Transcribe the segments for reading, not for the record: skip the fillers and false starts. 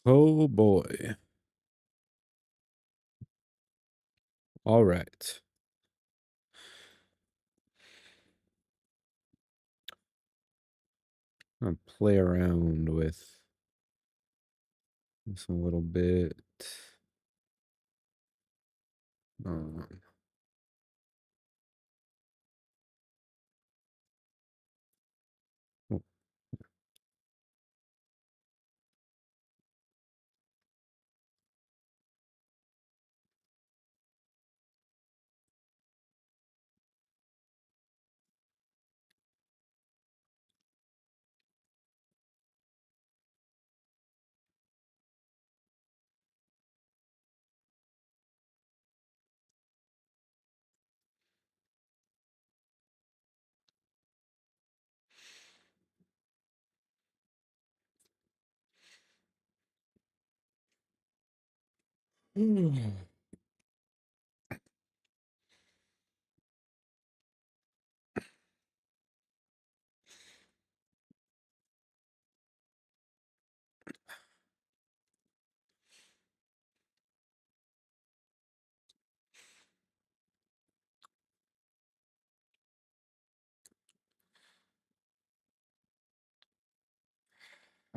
Oh boy. All right. I'm gonna play around with this a little bit. Um,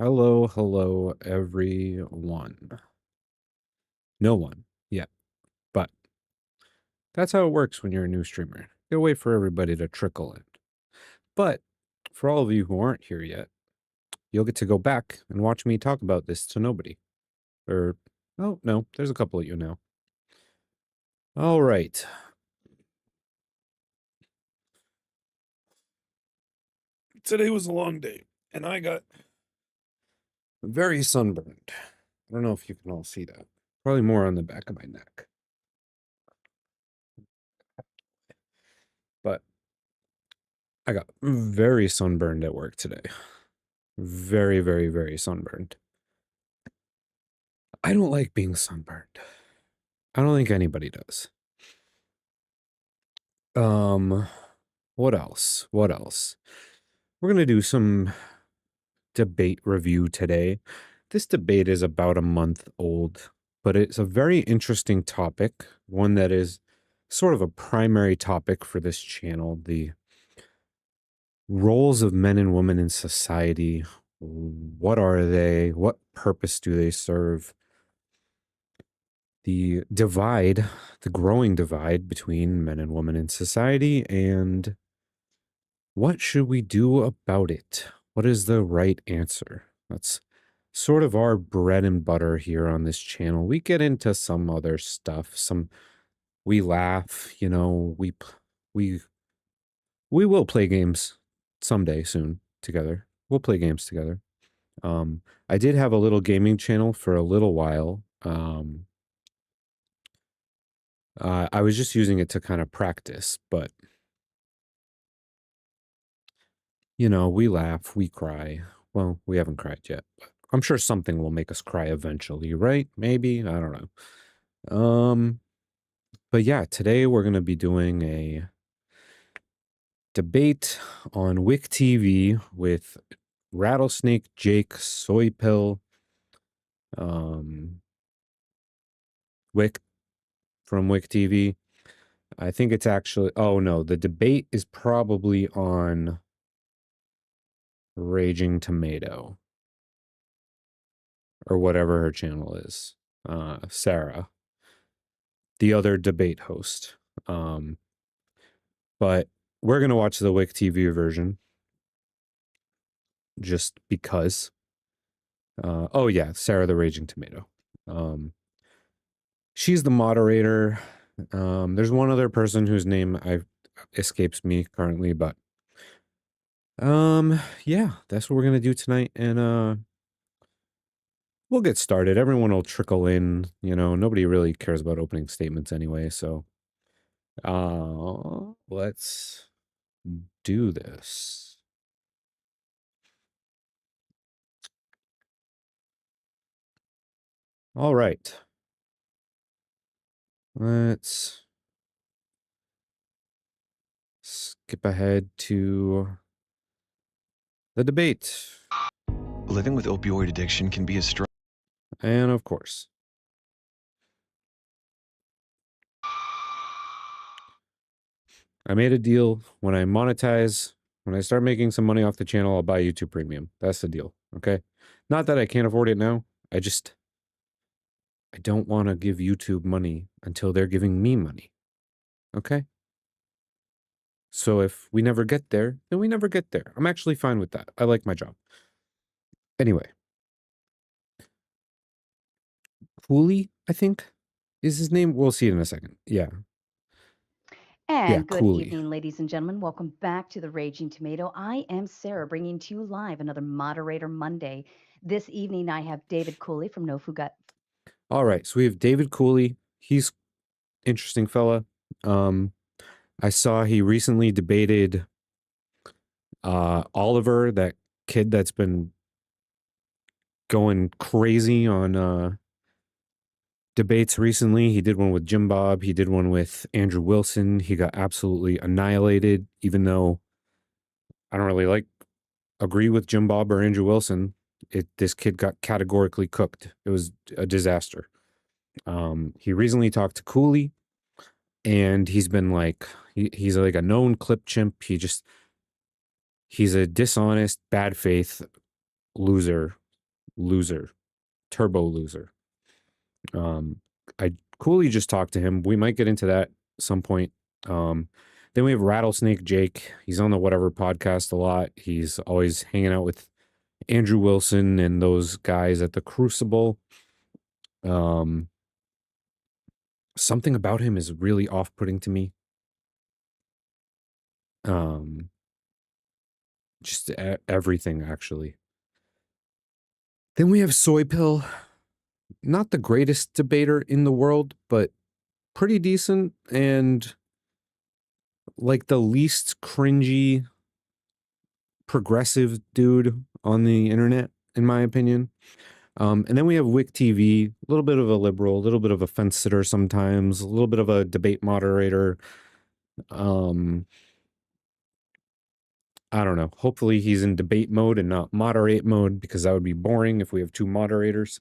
oh, hello, everyone. No one yet, but that's how it works when you're a new streamer. You wait for everybody to trickle in. But for all of you who aren't here yet, you'll get to go back and watch me talk about this to nobody. Or, oh, no, there's a couple of you now. All right. Today was a long day, and I got very sunburned. I don't know if you can all see that. Probably more on the back of my neck. But I got very sunburned at work today. Very, very, very sunburned. I don't like being sunburned. I don't think anybody does. What else? What else? We're gonna do some debate review today. This debate is about a month old, but it's a very interesting topic, one that is sort of a primary topic for this channel, the roles of men and women in society. What are they? What purpose do they serve? The divide, the growing divide between men and women in society, and what should we do about it? What is the right answer? That's sort of our bread and butter here on this channel. We get into some other stuff. We laugh, we we will play games someday soon together. We'll play games together. I did have a little gaming channel for a little while. I was just using it to kind of practice, but we laugh, we cry. Well, we haven't cried yet, but I'm sure something will make us cry eventually, right? Maybe, I don't know. But yeah, today we're going to be doing a debate on Wick TV with Rattlesnake Jake Soypill, Wick from Wick TV. I think it's actually, oh no, the debate is probably on Raging Tomato or whatever her channel is. Sarah, the other debate host. But we're going to watch the Wick TV version just because. Oh yeah, Sarah the Raging Tomato. She's the moderator. There's one other person whose name escapes me currently, but yeah, that's what we're gonna do tonight, and we'll get started. Everyone will trickle in. Nobody really cares about opening statements anyway, so let's do this. All right. Let's skip ahead to the debate. Living with opioid addiction can be a struggle. And of course, I made a deal. When I monetize, when I start making some money off the channel, I'll buy YouTube Premium. That's the deal. Okay. Not that I can't afford it now. I don't want to give YouTube money until they're giving me money. Okay. So if we never get there, then we never get there. I'm actually fine with that. I like my job. Anyway, Cooley, I think, is his name. We'll see it in a second. Yeah. Yeah, And good Cooley. evening, ladies and gentlemen. Welcome back to the Raging Tomato. I am Sarah, bringing to you live another Moderator Monday. This evening, I have David Cooley from No Gut. All right. So we have David Cooley. He's interesting fella. I saw he recently debated Oliver, that kid that's been going crazy on debates recently. He did one with Jim Bob. He did one with Andrew Wilson. He got absolutely annihilated, even though I don't really agree with Jim Bob or Andrew Wilson. This kid got categorically cooked. It was a disaster. He recently talked to Cooley, and he's been he's like a known clip chimp. He's a dishonest, bad faith loser, turbo loser. I Cooley just talked to him. We might get into that some point. Then we have Rattlesnake Jake. He's on the Whatever podcast a lot. He's always hanging out with Andrew Wilson and those guys at the Crucible. Something about him is really off-putting to me. Just everything, actually. Then we have Soy Pill. Not the greatest debater in the world, but pretty decent and like the least cringy progressive dude on the internet, in my opinion. And then we have Wick TV, a little bit of a liberal, a little bit of a fence sitter sometimes, a little bit of a debate moderator. I don't know. Hopefully he's in debate mode and not moderate mode, because that would be boring if we have two moderators.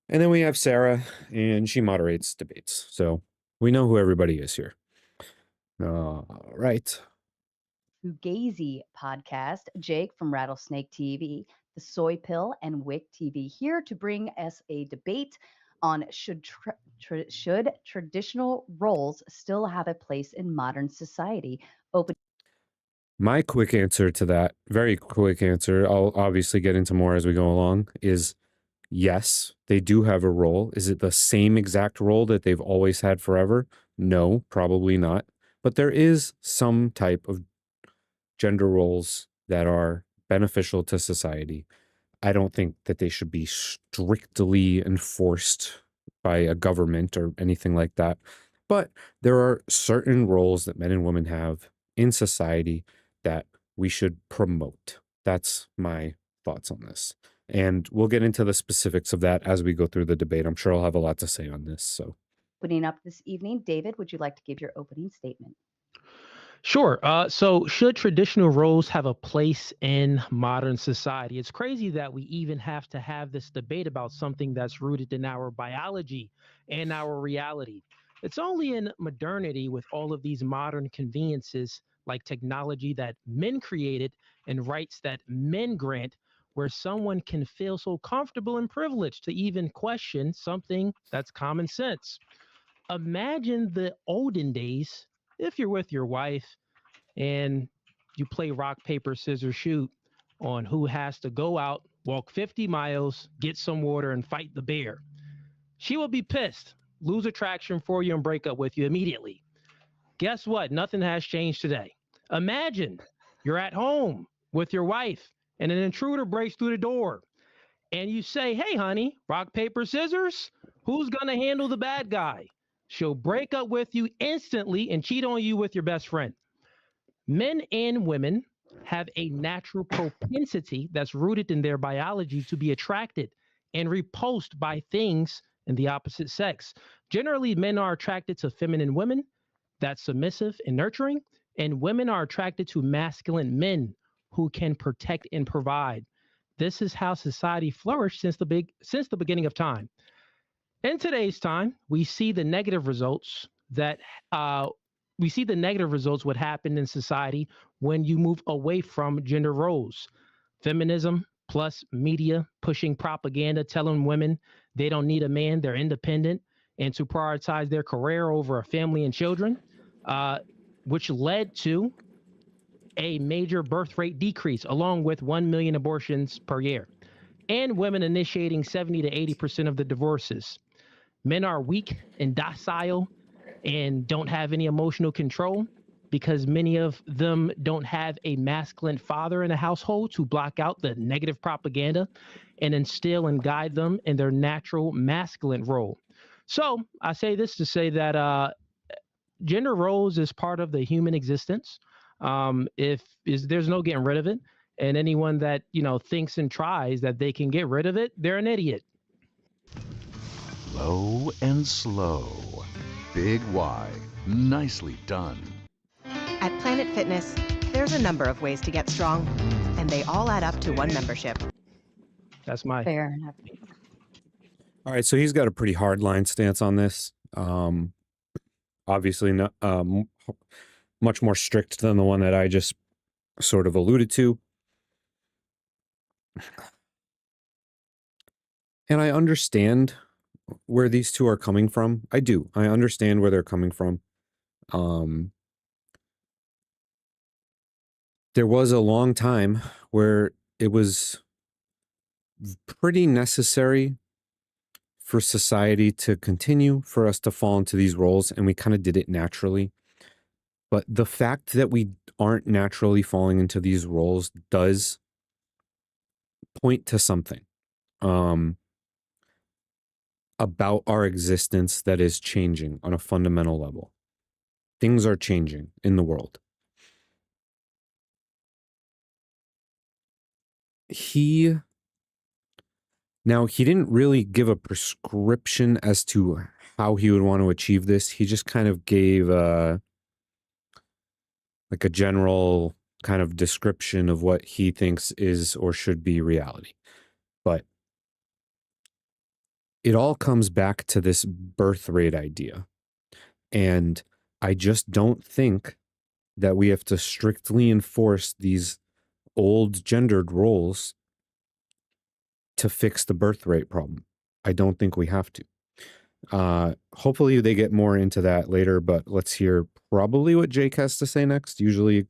And then we have Sarah, and she moderates debates. So we know who everybody is here. Right. Fugazi podcast, Jake from Rattlesnake TV, The Soy Pill, and Wick TV, here to bring us a debate on should traditional roles still have a place in modern society. Open. My quick answer to that, very quick answer, I'll obviously get into more as we go along, is yes, they do have a role. Is it the same exact role that they've always had forever? No, probably not. But there is some type of gender roles that are beneficial to society. I don't think that they should be strictly enforced by a government or anything like that. But there are certain roles that men and women have in society that we should promote. That's my thoughts on this. And we'll get into the specifics of that as we go through the debate. I'm sure I'll have a lot to say on this. So, Opening up this evening, David, would you like to give your opening statement? Sure. So, should traditional roles have a place in modern society? It's crazy that we even have to have this debate about something that's rooted in our biology and our reality. It's only in modernity, with all of these modern conveniences like technology that men created and rights that men grant, where someone can feel so comfortable and privileged to even question something that's common sense. Imagine the olden days if you're with your wife and you play rock, paper, scissors, shoot on who has to go out, walk 50 miles, get some water, and fight the bear. She will be pissed, lose attraction for you, and break up with you immediately. Guess what? Nothing has changed today. Imagine you're at home with your wife and an intruder breaks through the door and you say, "Hey, honey, rock, paper, scissors, who's going to handle the bad guy?" She'll break up with you instantly and cheat on you with your best friend. Men and women have a natural propensity that's rooted in their biology to be attracted and repulsed by things in the opposite sex. Generally, men are attracted to feminine women, that's submissive and nurturing, and women are attracted to masculine men who can protect and provide. This is how society flourished since the beginning of time. In today's time, we see the negative results that what happened in society when you move away from gender roles. Feminism plus media pushing propaganda telling women they don't need a man, they're independent, and to prioritize their career over a family and children, uh, which led to a major birth rate decrease, along with 1 million abortions per year, and women initiating 70 to 80% of the divorces. Men are weak and docile and don't have any emotional control because many of them don't have a masculine father in the household to block out the negative propaganda and instill and guide them in their natural masculine role. So I say this to say that gender roles is part of the human existence. If is there's no getting rid of it, and anyone that thinks and tries that they can get rid of it, they're an idiot. Low and slow. Big Y. Nicely done. At Planet Fitness, there's a number of ways to get strong, and they all add up to one membership. That's my Fair enough. All right, so he's got a pretty hard line stance on this. Obviously, not much more strict than the one that I just sort of alluded to. And I understand where these two are coming from. I do. I understand where they're coming from. There was a long time where it was pretty necessary for society to continue, for us to fall into these roles, and we kind of did it naturally. But the fact that we aren't naturally falling into these roles does point to something about our existence that is changing on a fundamental level. Things are changing in the world. He didn't really give a prescription as to how he would want to achieve this. He just kind of gave like a general kind of description of what he thinks is or should be reality. But it all comes back to this birth rate idea. And I just don't think that we have to strictly enforce these old gendered roles to fix the birth rate problem. I don't think we have to. Hopefully they get more into that later, but let's hear probably what Jake has to say next. Usually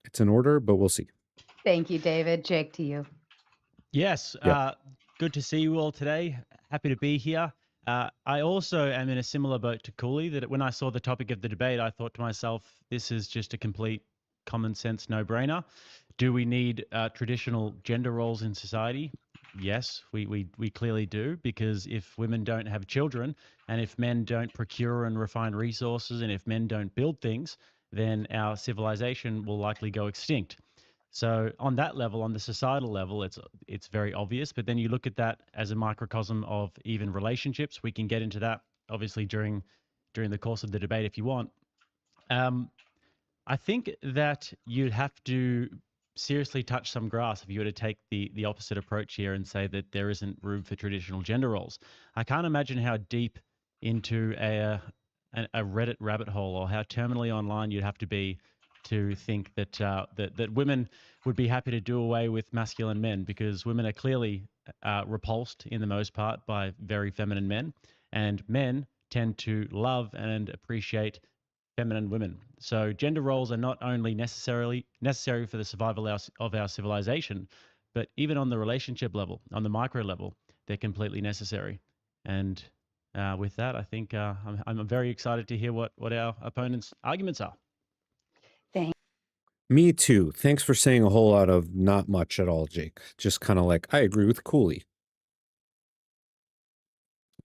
it's in order, but we'll see. Thank you, David. Jake, to you. Yes, Yep. good to see you all today. Happy to be here. I also am in a similar boat to Cooley, that when I saw the topic of the debate, I thought to myself, this is just a complete common sense no-brainer. Do we need traditional gender roles in society? Yes, we clearly do, because if women don't have children, and if men don't procure and refine resources, and if men don't build things, then our civilization will likely go extinct. So on that level, on the societal level, it's very obvious. But then you look at that as a microcosm of even relationships. We can get into that obviously during the course of the debate if you want. I think that you'd have to seriously touch some grass if you were to take the opposite approach here and say that there isn't room for traditional gender roles. I can't imagine how deep into a Reddit rabbit hole, or how terminally online you'd have to be to think that that women would be happy to do away with masculine men, because women are clearly repulsed in the most part by very feminine men, and men tend to love and appreciate feminine women. So gender roles are not only necessary for the survival of our civilization, but even on the relationship level, on the micro level, they're completely necessary. And with that, I think I'm very excited to hear what our opponents' arguments are. Me too. Thanks for saying a whole lot of not much at all, Jake. Just kind of like, I agree with Cooley.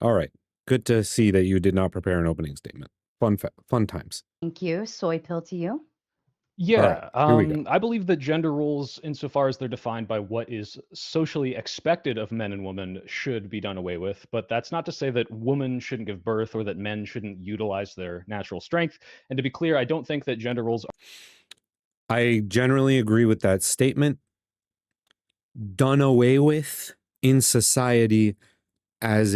All right. Good to see that you did not prepare an opening statement. Fun times. Thank you. Soy pill to you. Yeah, here we go. I believe that gender roles, insofar as they're defined by what is socially expected of men and women, should be done away with. But that's not to say that women shouldn't give birth or that men shouldn't utilize their natural strength. And to be clear, I don't think that gender roles I generally agree with that statement. done away with in society as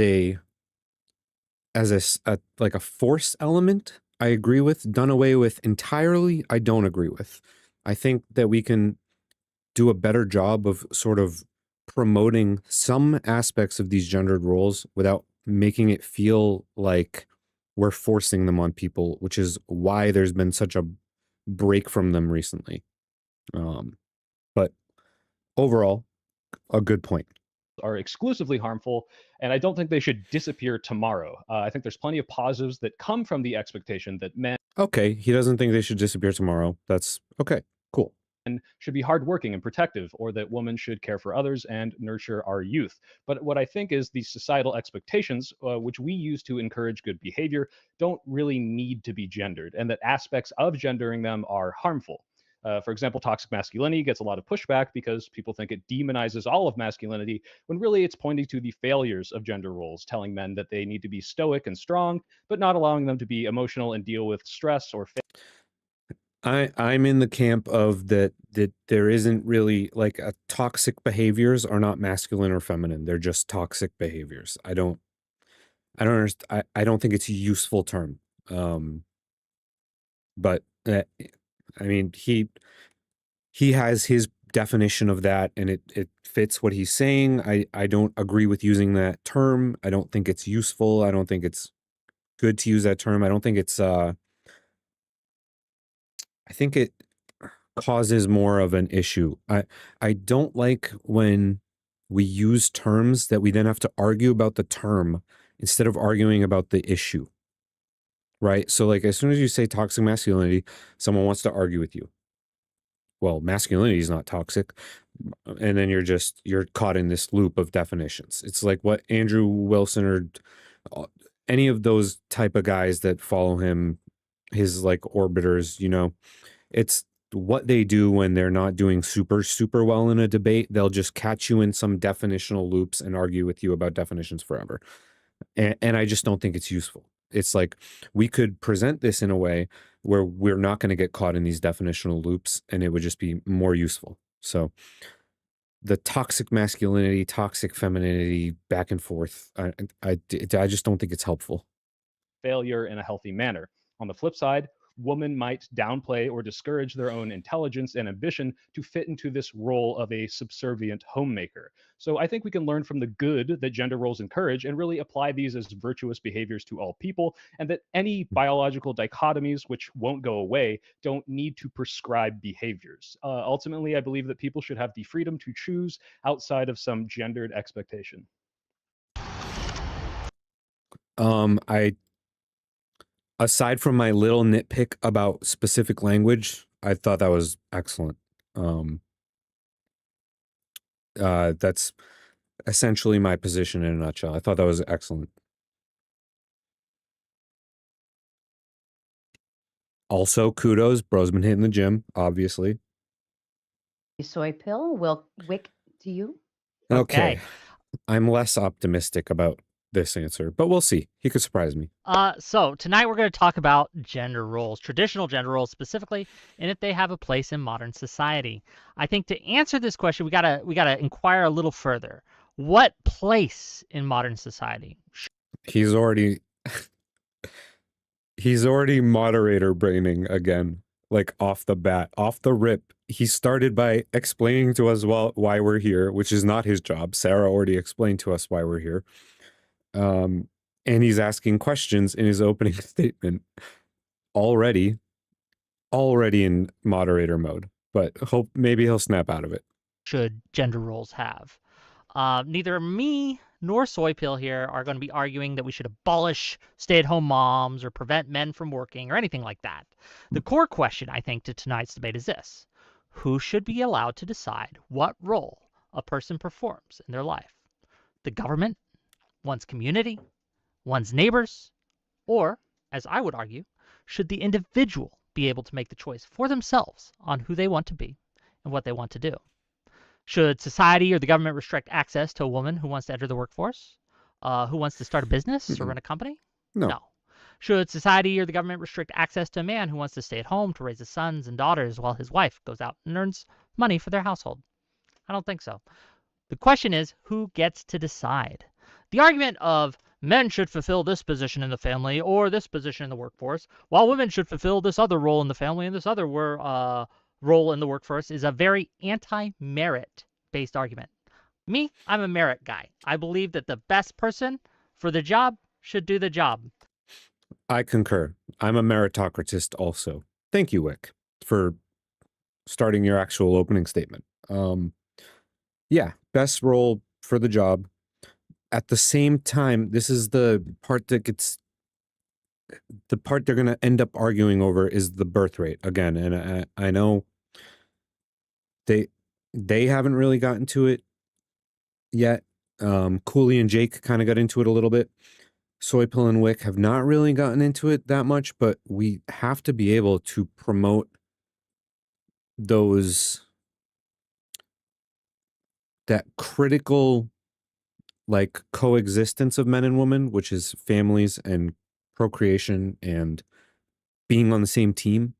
like a force element, I agree with. Done away with entirely, I don't agree with. I think that we can do a better job of sort of promoting some aspects of these gendered roles without making it feel like we're forcing them on people, which is why there's been such a break from them recently. But overall, a good point. Are exclusively harmful, and I don't think they should disappear tomorrow. I think there's plenty of positives that come from the expectation that men Okay, he doesn't think they should disappear tomorrow. That's okay. Cool. should be hardworking and protective, or that women should care for others and nurture our youth. But what I think is the societal expectations, which we use to encourage good behavior, don't really need to be gendered, and that aspects of gendering them are harmful. For example, toxic masculinity gets a lot of pushback because people think it demonizes all of masculinity, when really it's pointing to the failures of gender roles, telling men that they need to be stoic and strong, but not allowing them to be emotional and deal with stress or I'm in the camp of that there isn't really like toxic behaviors are not masculine or feminine. They're just toxic behaviors. I don't understand. I don't think it's a useful term. But I mean, he has his definition of that, and it fits what he's saying. I don't agree with using that term. I don't think it's useful. I don't think it's good to use that term. I don't think it's I think it causes more of an issue. I don't like when we use terms that we then have to argue about the term instead of arguing about the issue. Right? So like as soon as you say toxic masculinity, someone wants to argue with you. Well, masculinity is not toxic. And then you're caught in this loop of definitions. It's like what Andrew Wilson or any of those type of guys that follow him, his like orbiters, it's what they do when they're not doing super well in a debate. They'll just catch you in some definitional loops and argue with you about definitions forever. And I just don't think it's useful. It's like we could present this in a way where we're not going to get caught in these definitional loops, and it would just be more useful. So the toxic masculinity, toxic femininity, back and forth, I just don't think it's helpful. failure in a healthy manner. On the flip side, women might downplay or discourage their own intelligence and ambition to fit into this role of a subservient homemaker. So I think we can learn from the good that gender roles encourage and really apply these as virtuous behaviors to all people, and that any biological dichotomies, which won't go away, don't need to prescribe behaviors. Ultimately, I believe that people should have the freedom to choose outside of some gendered expectation. I aside from my little nitpick about specific language, I thought that was excellent. That's essentially my position in a nutshell. I thought that was excellent. Also, kudos, bro's been hitting the gym, obviously. Soy pill, Wick, to you. Okay. I'm less optimistic about this answer, but we'll see. He could surprise me. So tonight we're going to talk about gender roles, traditional gender roles specifically, and if they have a place in modern society. I think to answer this question, we gotta inquire a little further. What place in modern society? He's already moderator braining again, like off the bat, off the rip. He started by explaining to us why we're here, which is not his job. Sarah already explained to us why we're here. And he's asking questions in his opening statement already in moderator mode, but maybe he'll snap out of it. Should gender roles have? Neither me nor Soy Pill here are going to be arguing that we should abolish stay-at-home moms or prevent men from working or anything like that. The core question, I think, to tonight's debate is this: who should be allowed to decide what role a person performs in their life? The government, one's community, one's neighbors, or, as I would argue, should the individual be able to make the choice for themselves on who they want to be and what they want to do? Should society or the government restrict access to a woman who wants to enter the workforce, who wants to start a business or run a company? No. Should society or the government restrict access to a man who wants to stay at home to raise his sons and daughters while his wife goes out and earns money for their household? I don't think so. The question is, who gets to decide? The argument of men should fulfill this position in the family or this position in the workforce, while women should fulfill this other role in the family and this other role in the workforce is a very anti-merit based argument. Me, I'm a merit guy. I believe that the best person for the job should do the job. I concur. I'm a meritocratist also. Thank you, Wick, for starting your actual opening statement. Yeah, best role for the job. At the same time, this is the part that gets the part they're going to end up arguing over is the birth rate again. And I know they haven't really gotten to it yet. Cooley and Jake kind of got into it a little bit. Soypill and Wick have not really gotten into it that much, but we have to be able to promote that critical like coexistence of men and women, which is families and procreation and being on the same team,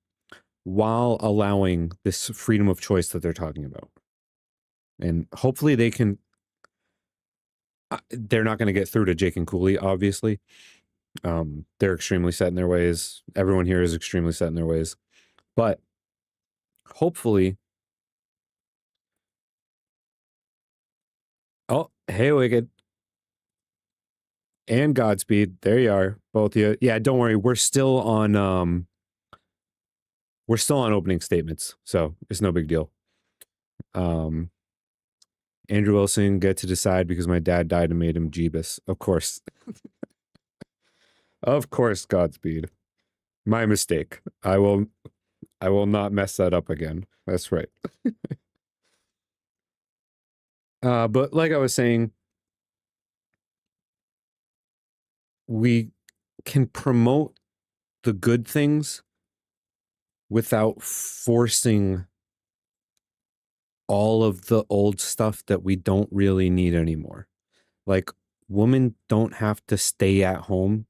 while allowing this freedom of choice that they're talking about. And hopefully they can, they're not going to get through to Jake and Cooley, obviously. They're extremely set in their ways. Everyone here is extremely set in their ways. But hopefully, oh, hey, Wicked. And Godspeed. There you are, both of you. Yeah, don't worry. We're still on opening statements, so it's no big deal. Andrew Wilson, get to decide because my dad died and made him Jeebus. Of course. Of course, Godspeed. My mistake. I will not mess that up again. That's right. But like I was saying, we can promote the good things without forcing all of the old stuff that we don't really need anymore. Like, women don't have to stay at home.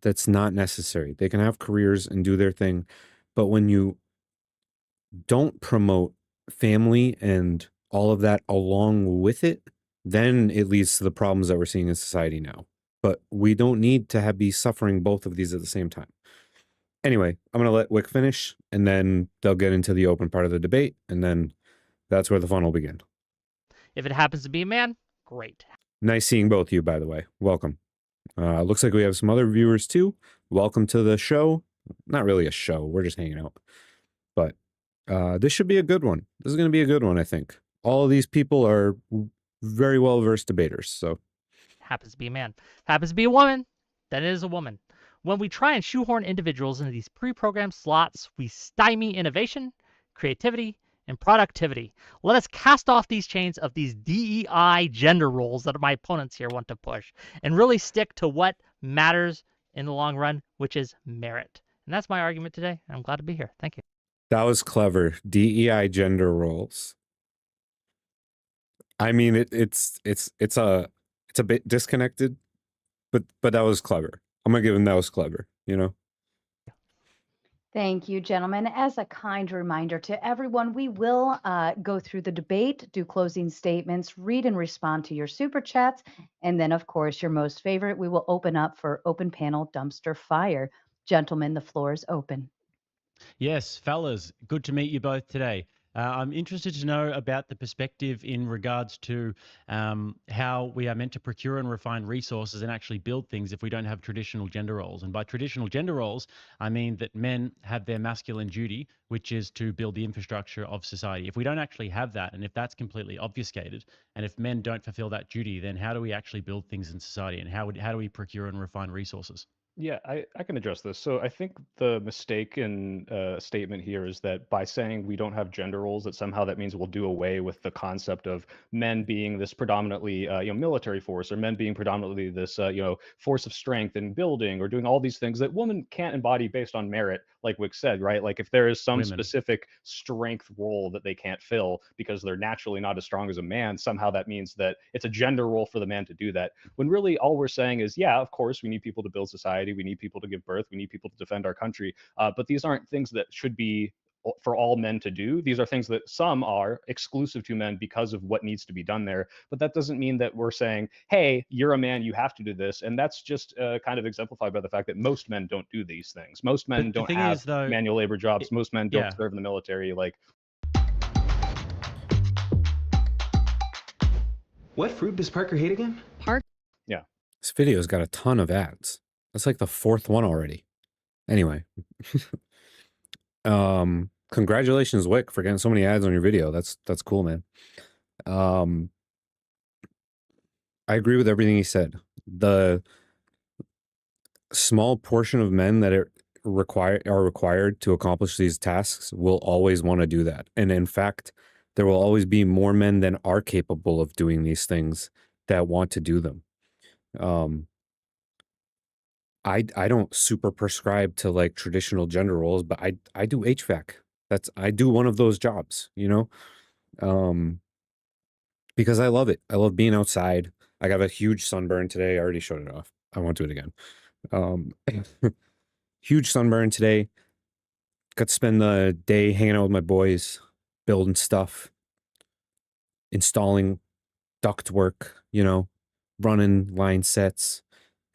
That's not necessary. They can have careers and do their thing. But when you don't promote family and all of that along with it, then it leads to the problems that we're seeing in society now. But we don't need to be suffering both of these at the same time. Anyway, I'm going to let Wick finish, and then they'll get into the open part of the debate, and then that's where the fun will begin. If it happens to be a man, great. Nice seeing both of you, by the way. Welcome. Looks like we have some other viewers too. Welcome to the show. Not really a show. We're just hanging out. But this should be a good one. This is going to be a good one, I think. All of these people are very well-versed debaters, so. Happens to be a man. Happens to be a woman, then it is a woman. When we try and shoehorn individuals into these pre-programmed slots, we stymie innovation, creativity, and productivity. Let us cast off these chains of these DEI gender roles that my opponents here want to push and really stick to what matters in the long run, which is merit. And that's my argument today. I'm glad to be here. Thank you. That was clever. DEI gender roles. I mean, it's a bit disconnected, but that was clever. I'm gonna give him that was clever, you know? Thank you, gentlemen. As a kind reminder to everyone, we will go through the debate, do closing statements, read and respond to your super chats, and then, of course, your most favorite, we will open up for open panel dumpster fire. Gentlemen, the floor is open. Yes, fellas, good to meet you both today. I'm interested to know about the perspective in regards to how we are meant to procure and refine resources and actually build things if we don't have traditional gender roles. And by traditional gender roles, I mean that men have their masculine duty, which is to build the infrastructure of society. If we don't actually have that, and if that's completely obfuscated, and if men don't fulfill that duty, then how do we actually build things in society, and how do we procure and refine resources? Yeah, I can address this. So I think the mistake in statement here is that by saying we don't have gender roles, that somehow that means we'll do away with the concept of men being this predominantly military force, or men being predominantly this force of strength and building or doing all these things that women can't embody based on merit, like Wick said, right? Like if there is some Women. specific strength role that they can't fill because they're naturally not as strong as a man, somehow that means that it's a gender role for the man to do that. When really all we're saying is, yeah, of course, we need people to build society. We need people to give birth. We need people to defend our country. But these aren't things that should be for all men to do. These are things that some are exclusive to men because of what needs to be done there. But that doesn't mean that we're saying, hey, you're a man, you have to do this. And that's just kind of exemplified by the fact that most men don't do these things. Most men But the don't thing have is, though, manual labor jobs. Most men don't yeah. serve in the military. Like, What fruit does Parker hate again? This video's got a ton of ads. That's like the fourth one already. Anyway. Congratulations, Wick, for getting so many ads on your video. That's cool, man. I agree with everything he said. The small portion of men that are required to accomplish these tasks will always want to do that. And in fact, there will always be more men than are capable of doing these things that want to do them. I don't super prescribe to like traditional gender roles, but I do HVAC. I do one of those jobs, you know? Because I love it. I love being outside. I got a huge sunburn today. I already showed it off. I won't do it again. Huge sunburn today. Got to spend the day hanging out with my boys, building stuff, installing duct work, you know, running line sets.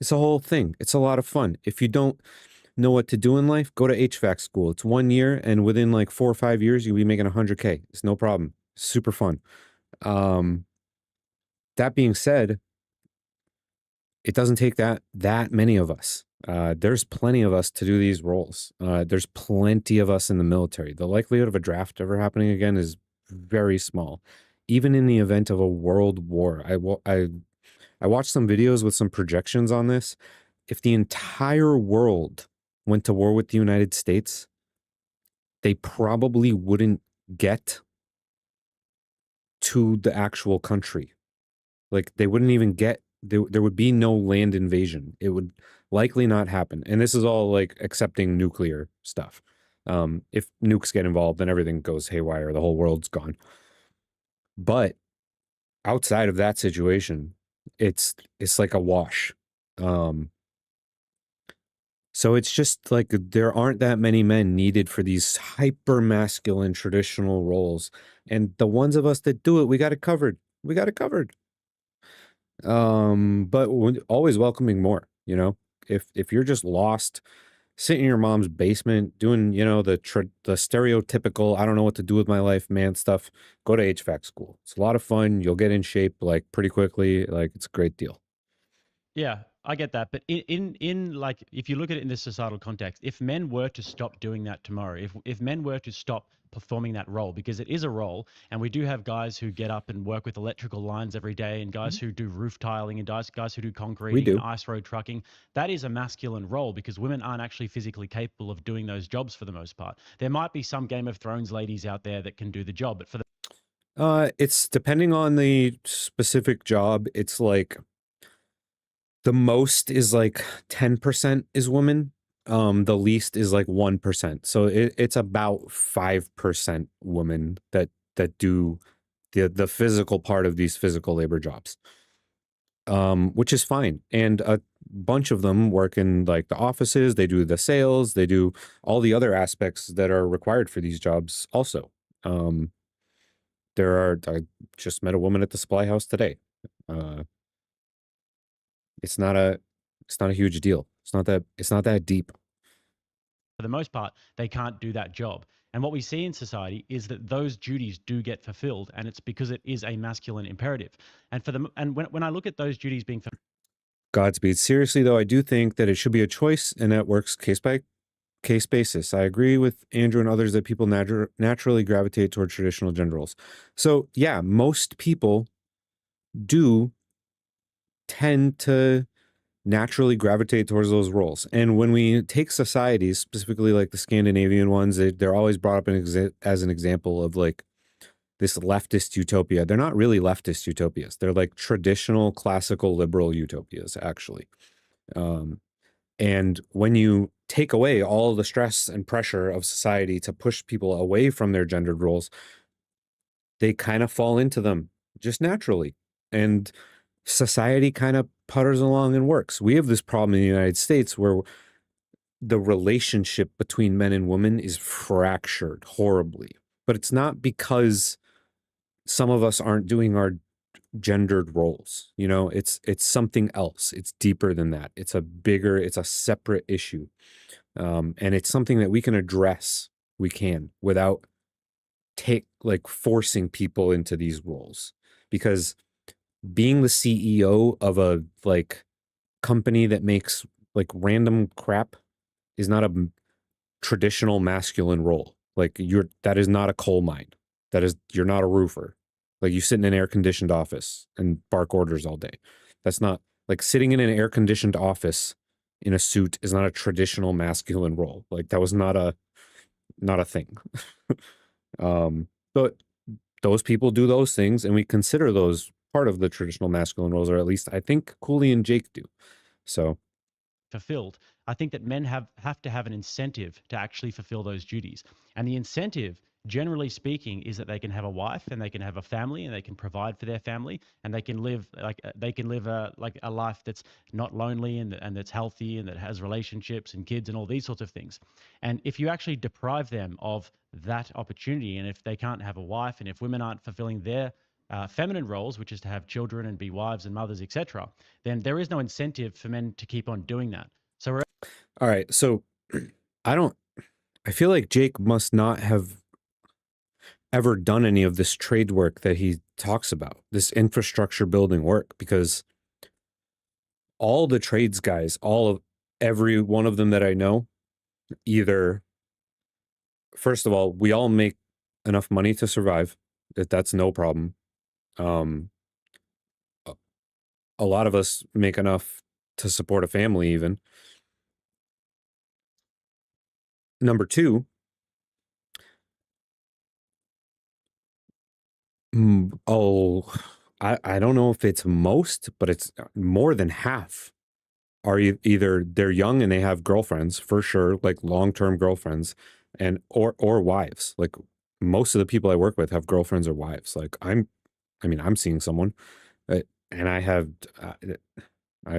It's a whole thing. It's a lot of fun. If you don't know what to do in life, go to HVAC school. It's 1 year, and within like 4 or 5 years, you'll be making 100K. It's no problem. Super fun. That being said, it doesn't take that many of us. There's plenty of us to do these roles. There's plenty of us in the military. The likelihood of a draft ever happening again is very small. Even in the event of a world war, I watched some videos with some projections on this. If the entire world went to war with the United States, they probably wouldn't get to the actual country. Like they wouldn't even get, there would be no land invasion. It would likely not happen. And this is all like accepting nuclear stuff. If nukes get involved, then everything goes haywire. The whole world's gone. But outside of that situation, it's like a wash. So it's just like there aren't that many men needed for these hyper masculine traditional roles. And the ones of us that do it, we got it covered. We got it covered. But always welcoming more, you know, if you're just lost, sitting in your mom's basement doing, you know, the stereotypical, I don't know what to do with my life, man stuff, go to HVAC school. It's a lot of fun. You'll get in shape like pretty quickly. Like it's a great deal. Yeah, I get that. But in like, if you look at it in this societal context, if men were to stop doing that tomorrow, if men were to stop performing that role, because it is a role, and we do have guys who get up and work with electrical lines every day, and guys who do roof tiling, and guys who do concrete and ice road trucking, that is a masculine role because women aren't actually physically capable of doing those jobs for the most part. There might be some Game of Thrones ladies out there that can do the job, but for the it's depending on the specific job. It's like the most is like 10% is women. The least is like 1%. So it's about 5% women that do the physical part of these physical labor jobs. Which is fine. And a bunch of them work in like the offices, they do the sales, they do all the other aspects that are required for these jobs also. I just met a woman at the supply house today. It's not a huge deal. It's not that deep. For the most part, they can't do that job. And what we see in society is that those duties do get fulfilled, and it's because it is a masculine imperative. And when I look at those duties being fulfilled, Godspeed. Seriously though, I do think that it should be a choice, and that works case by case basis. I agree with Andrew and others that people naturally gravitate toward traditional gender roles. So yeah, most people do tend to naturally gravitate towards those roles. And when we take societies, specifically like the Scandinavian ones, they're always brought up as an example of like this leftist utopia. They're not really leftist utopias. They're like traditional classical liberal utopias, actually. And when you take away all the stress and pressure of society to push people away from their gendered roles, they kind of fall into them just naturally. And society kind of putters along and works. We have this problem in the United States where the relationship between men and women is fractured horribly. But it's not because some of us aren't doing our gendered roles. You know, it's something else. It's deeper than that. It's a separate issue. And it's something that we can address. We can without forcing people into these roles, because being the CEO of a company that makes random crap is not a traditional masculine role. That is not a coal mine. You're not a roofer. You sit in an air conditioned office and bark orders all day. That's not sitting in an air conditioned office in a suit is not a traditional masculine role. That was not a thing. But those people do those things, and we consider those part of the traditional masculine roles, or at least I think Cooley and Jake do. So fulfilled. I think that men have to have an incentive to actually fulfill those duties. And the incentive, generally speaking, is that they can have a wife and they can have a family and they can provide for their family and they can live a life that's not lonely and that's healthy and that has relationships and kids and all these sorts of things. And if you actually deprive them of that opportunity, and if they can't have a wife, and if women aren't fulfilling their feminine roles, which is to have children and be wives and mothers, etc., then there is no incentive for men to keep on doing that. So we're all right. So I feel like Jake must not have ever done any of this trade work that he talks about, this infrastructure building work, because all the trades guys, every one of them that I know, either, first of all, we all make enough money to survive. That's no problem. A lot of us make enough to support a family even. Number two, I don't know if it's most, but it's more than half are either they're young and they have girlfriends, for sure, long-term girlfriends, and or wives. Most of the people I work with have girlfriends or wives. I'm seeing someone, and I have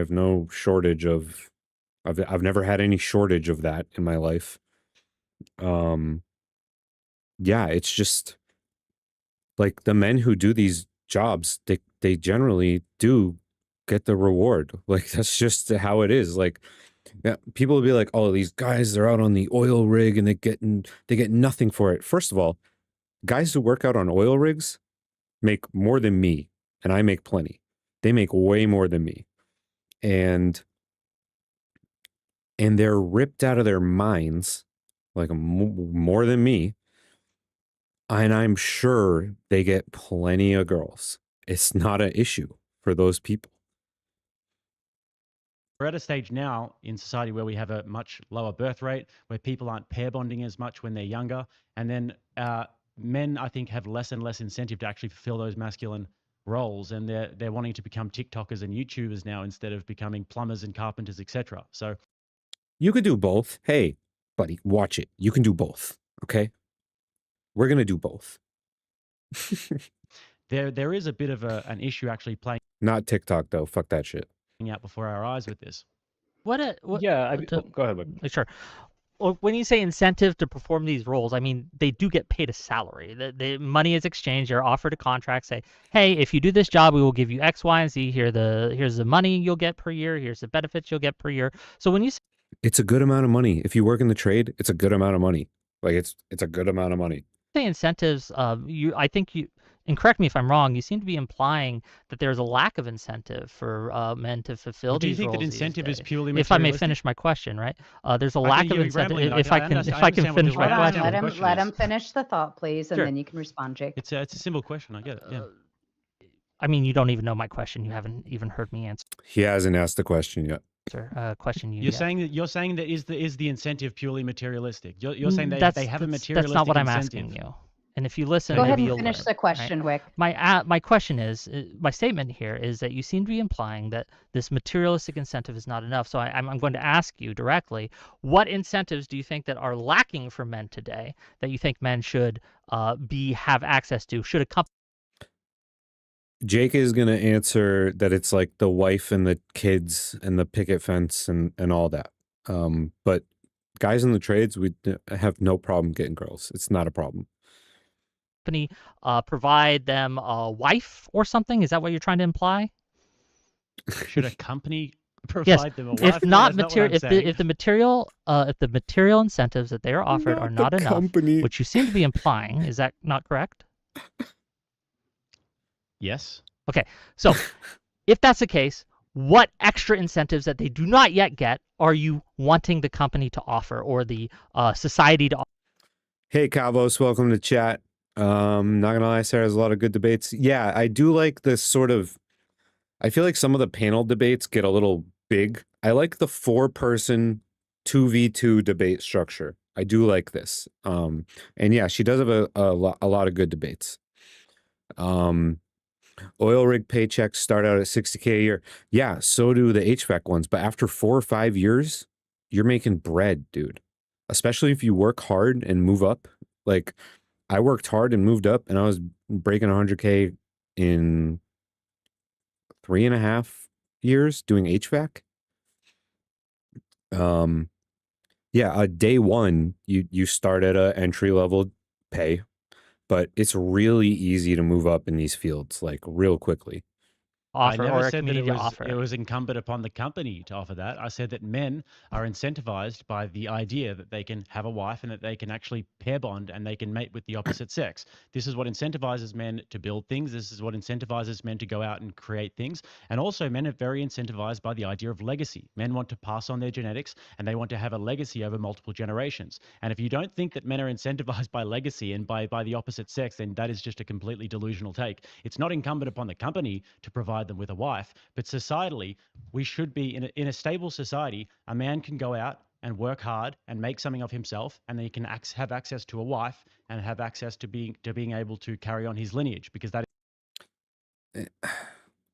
no shortage of, I've never had any shortage of that in my life. Yeah, it's just the men who do these jobs, they generally do get the reward. That's just how it is. Yeah, people will be like, oh, these guys, they're out on the oil rig and they get nothing for it. First of all, guys who work out on oil rigs make more than me, and I make plenty. They make way more than me. And they're ripped out of their minds more than me. And I'm sure they get plenty of girls. It's not an issue for those people. We're at a stage now in society where we have a much lower birth rate, where people aren't pair bonding as much when they're younger. And then men, I think, have less and less incentive to actually fulfill those masculine roles. And they're wanting to become TikTokers and YouTubers now instead of becoming plumbers and carpenters, etc. So you could do both. Hey, buddy, watch it. You can do both. Okay? We're going to do both. there is a bit of an issue actually playing Not TikTok, though. Fuck that shit. out before our eyes with this. Yeah, go ahead, Luke. Sure. Well, when you say incentive to perform these roles, I mean, they do get paid a salary. The money is exchanged. They're offered a contract. Say, hey, if you do this job, we will give you X, Y, and Z. Here's the money you'll get per year. Here's the benefits you'll get per year. So when you say, it's a good amount of money. If you work in the trade, it's a good amount of money. It's a good amount of money. Say incentives, I think you, and correct me if I'm wrong, you seem to be implying that there's a lack of incentive for men to fulfill these roles. Do you think that incentive is purely materialistic? If I may finish my question, right? There's a lack of incentive. If I can finish my question. Let him finish the thought, please, and Sure. then you can respond, Jake. It's a simple question. I get it. Yeah. I mean, you don't even know my question. You haven't even heard me answer. He hasn't asked the question yet. Question you. You're saying that is the incentive purely materialistic? You're saying that they have a materialistic That's not what I'm incentive. asking you. And if you listen, Go ahead maybe and you'll finish learn, the question, right? Wick. My question is, my statement here is that you seem to be implying that this materialistic incentive is not enough. So I'm going to ask you directly, what incentives do you think that are lacking for men today that you think men should have access to? Should a company? Jake is going to answer that it's the wife and the kids and the picket fence and all that. But guys in the trades, we have no problem getting girls. It's not a problem. Company provide them a wife or something? Is that what you're trying to imply? Should a company Yes. provide them a wife? If No, not that's not what I'm material, saying. if the material incentives that they are offered are not enough, company. which you seem to be implying, is that not correct? Yes. Okay, so if that's the case, what extra incentives that they do not yet get are you wanting the company to offer or the society to offer? Hey, Cavos, welcome to chat. Not gonna lie, Sarah has a lot of good debates. Yeah, I do like this sort of. I feel like some of the panel debates get a little big. I like the 4-person 2v2 debate structure. I do like this. And yeah, she does have a lot of good debates. Oil rig paychecks start out at $60K a year. Yeah, so do the HVAC ones. But after 4 or 5 years, you're making bread, dude. Especially if you work hard and move up. Like, I worked hard and moved up, and I was breaking 100K in 3.5 years doing HVAC. Yeah, day one, you start at a entry level pay, but it's really easy to move up in these fields, like real quickly. Offer I never or a said that community to offer. it was incumbent upon the company to offer that. I said that men are incentivized by the idea that they can have a wife and that they can actually pair bond and they can mate with the opposite sex. This is what incentivizes men to build things. This is what incentivizes men to go out and create things. And also, men are very incentivized by the idea of legacy. Men want to pass on their genetics and they want to have a legacy over multiple generations. And if you don't think that men are incentivized by legacy and by the opposite sex, then that is just a completely delusional take. It's not incumbent upon the company to provide them with a wife, but societally, we should be in a stable society. A man can go out and work hard and make something of himself, and then he can have access to a wife and have access to being able to carry on his lineage, because that.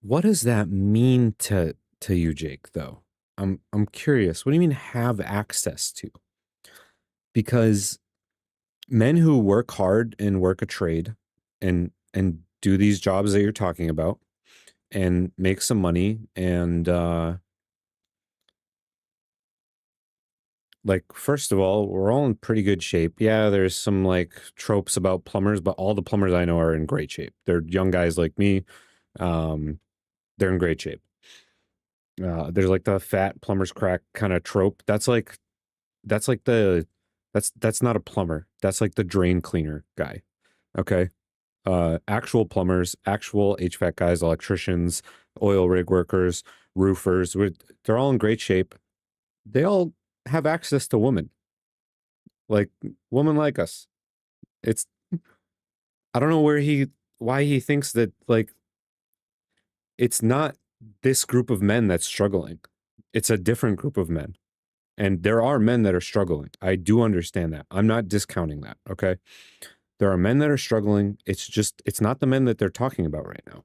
What does that mean to you, Jake, though? I'm curious. What do you mean have access to? Because men who work hard and work a trade and do these jobs that you're talking about and make some money and like, first of all, we're all in pretty good shape. Yeah, there's some like tropes about plumbers, but all the plumbers I know are in great shape. They're young guys like me. They're in great shape. There's like the fat plumber's crack kind of trope. That's not a plumber. That's like the drain cleaner guy. Okay. Actual plumbers, actual HVAC guys, electricians, oil rig workers, roofers, they're all in great shape. They all have access to women. Like women like us. It's I don't know why he thinks that like it's not this group of men that's struggling. It's a different group of men. And there are men that are struggling. I do understand that. I'm not discounting that, okay? There are men that are struggling. It's not the men that they're talking about right now.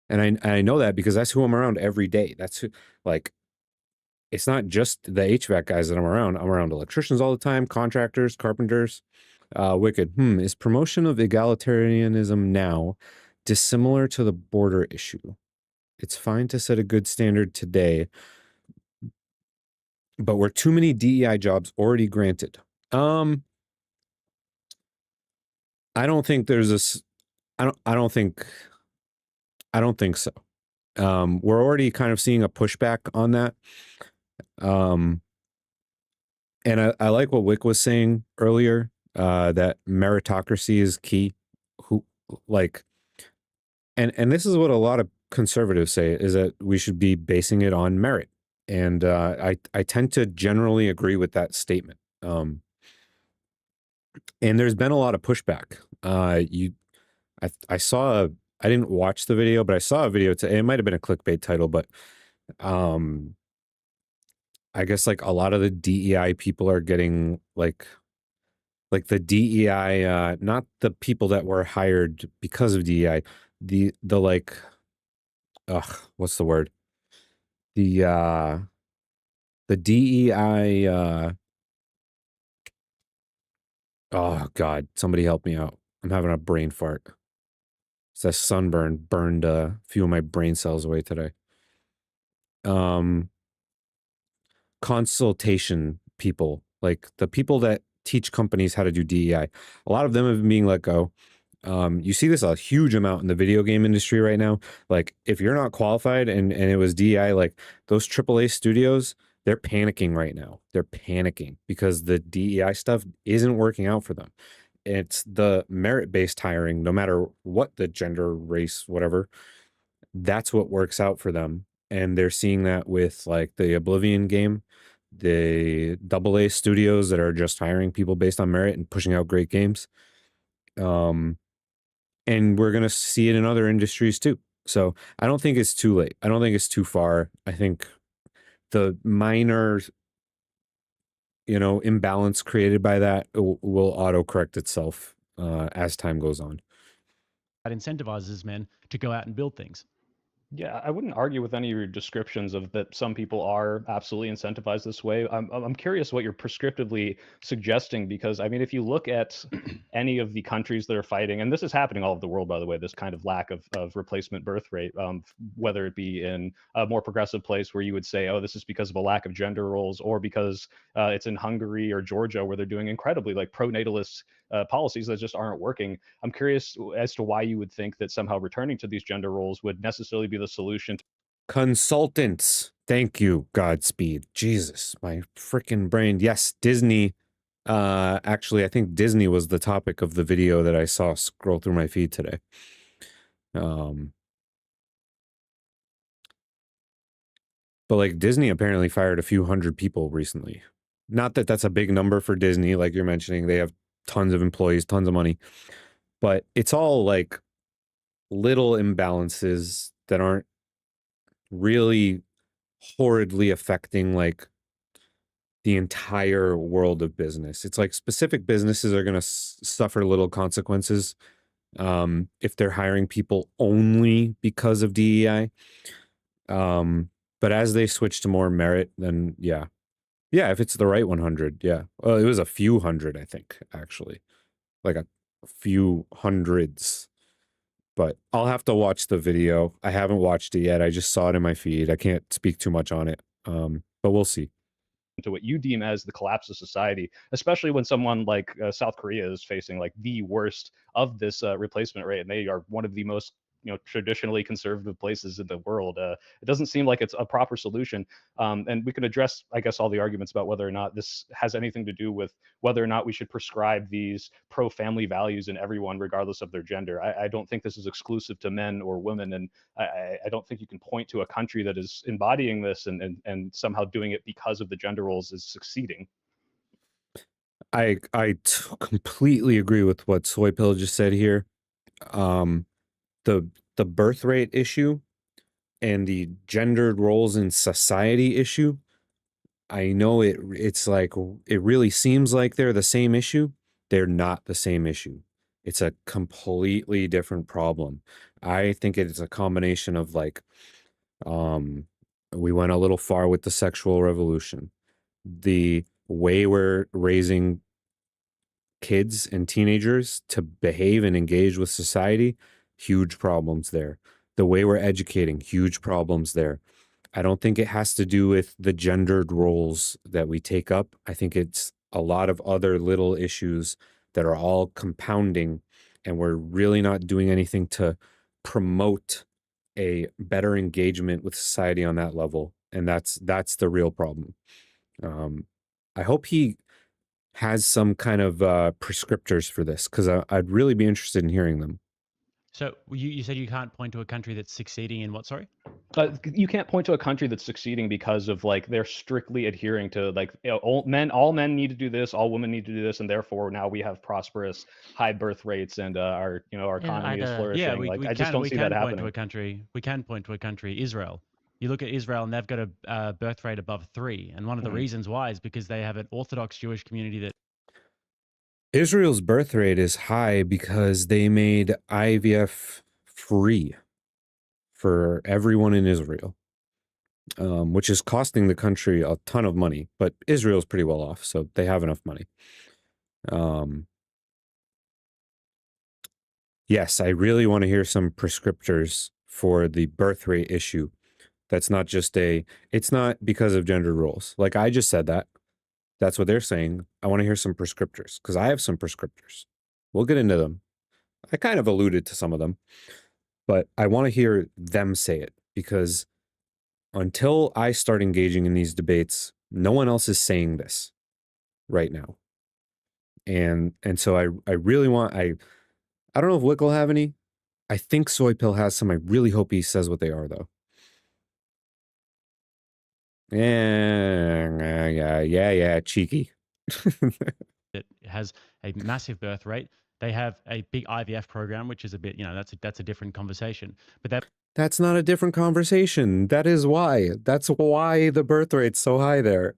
And I know that because that's who I'm around every day. That's who, like, it's not just the HVAC guys that I'm around. I'm around electricians all the time, contractors, carpenters. Wicked. Is promotion of egalitarianism now dissimilar to the border issue? It's fine to set a good standard today, but were too many DEI jobs already granted? I don't think there's this. I don't think so. We're already kind of seeing a pushback on that. And I like what Wick was saying earlier, that meritocracy is key. And this is what a lot of conservatives say, is that we should be basing it on merit. And I tend to generally agree with that statement. And there's been a lot of pushback. I didn't watch the video, but I saw a video today. It might have been a clickbait title, but I guess like a lot of the DEI people are getting like the DEI, not the people that were hired because of DEI, the like, what's the word? The DEI, oh God, somebody help me out. I'm having a brain fart. It's that sunburn burned a few of my brain cells away today. Consultation people, Like the people that teach companies how to do DEI, a lot of them have been being let go. You see this a huge amount in the video game industry right now. Like if you're not qualified and it was DEI, like those AAA studios, they're panicking right now. They're panicking because the DEI stuff isn't working out for them. It's the merit-based hiring, no matter what the gender, race, whatever, that's what works out for them. And they're seeing that with like the Oblivion game, the AA studios that are just hiring people based on merit and pushing out great games. And we're going to see it in other industries too. So I don't think it's too late. I don't think it's too far. I think the minor, imbalance created by that will auto-correct itself as time goes on. That incentivizes men to go out and build things. Yeah, I wouldn't argue with any of your descriptions of that some people are absolutely incentivized this way. I'm curious what you're prescriptively suggesting, because I mean, if you look at any of the countries that are fighting, and this is happening all over the world, by the way, this kind of lack of replacement birth rate, whether it be in a more progressive place where you would say, oh, this is because of a lack of gender roles, or because it's in Hungary or Georgia where they're doing incredibly like pro-natalist policies that just aren't working. I'm curious as to why you would think that somehow returning to these gender roles would necessarily be the solution. Consultants. Thank you. Godspeed. Jesus, my freaking brain. Yes, Disney. Actually, I think Disney was the topic of the video that I saw scroll through my feed today. But like Disney apparently fired a few hundred people recently. Not that that's a big number for Disney, like you're mentioning. They have tons of employees, tons of money, but it's all like little imbalances that aren't really horridly affecting like the entire world of business. It's like specific businesses are going to suffer little consequences if they're hiring people only because of DEI. But as they switch to more merit, then yeah, if it's the right 100, yeah. Well, it was a few hundred, I think, actually, like a few hundreds. But I'll have to watch the video. I haven't watched it yet. I just saw it in my feed. I can't speak too much on it. But we'll see. To what you deem as the collapse of society, especially when someone like South Korea is facing like the worst of this replacement rate, and they are one of the most traditionally conservative places in the world. It doesn't seem like it's a proper solution. And we can address, I guess, all the arguments about whether or not this has anything to do with whether or not we should prescribe these pro-family values in everyone, regardless of their gender. I don't think this is exclusive to men or women, and I don't think you can point to a country that is embodying this and somehow doing it because of the gender roles is succeeding. I completely agree with what Soypill just said here. The birth rate issue and the gendered roles in society issue, I know it's like it really seems like they're the same issue. They're not the same issue. It's a completely different problem. I think it's a combination of like we went a little far with the sexual revolution. The way we're raising kids and teenagers to behave and engage with society, huge problems there. The way we're educating, huge problems there. I don't think it has to do with the gendered roles that we take up. I think it's a lot of other little issues that are all compounding, and we're really not doing anything to promote a better engagement with society on that level. And that's the real problem. I hope he has some kind of prescriptors for this, because I'd really be interested in hearing them. So you said you can't point to a country that's succeeding in what, sorry? You can't point to a country that's succeeding because of like they're strictly adhering to like all men need to do this, all women need to do this, and therefore now we have prosperous high birth rates and our economy is flourishing. Yeah, I just don't see that happening. We can point to a country, Israel. You look at Israel and they've got a birth rate above 3, and one of the reasons why is because they have an Orthodox Jewish community that Israel's birth rate is high because they made IVF free for everyone in Israel, which is costing the country a ton of money. But Israel's pretty well off, so they have enough money. Yes, I really want to hear some prescriptors for the birth rate issue. That's not just it's not because of gender roles. Like I just said that. That's what they're saying. I want to hear some prescriptors because I have some prescriptors. We'll get into them. I kind of alluded to some of them, but I want to hear them say it because until I start engaging in these debates, no one else is saying this right now. And so I really want I don't know if Wick will have any. I think Soy Pill has some. I really hope he says what they are though. Yeah, cheeky. that has a massive birth rate. They have a big IVF program, which is a bit, that's a different conversation. But That's not a different conversation. That is why. That's why the birth rate's so high there.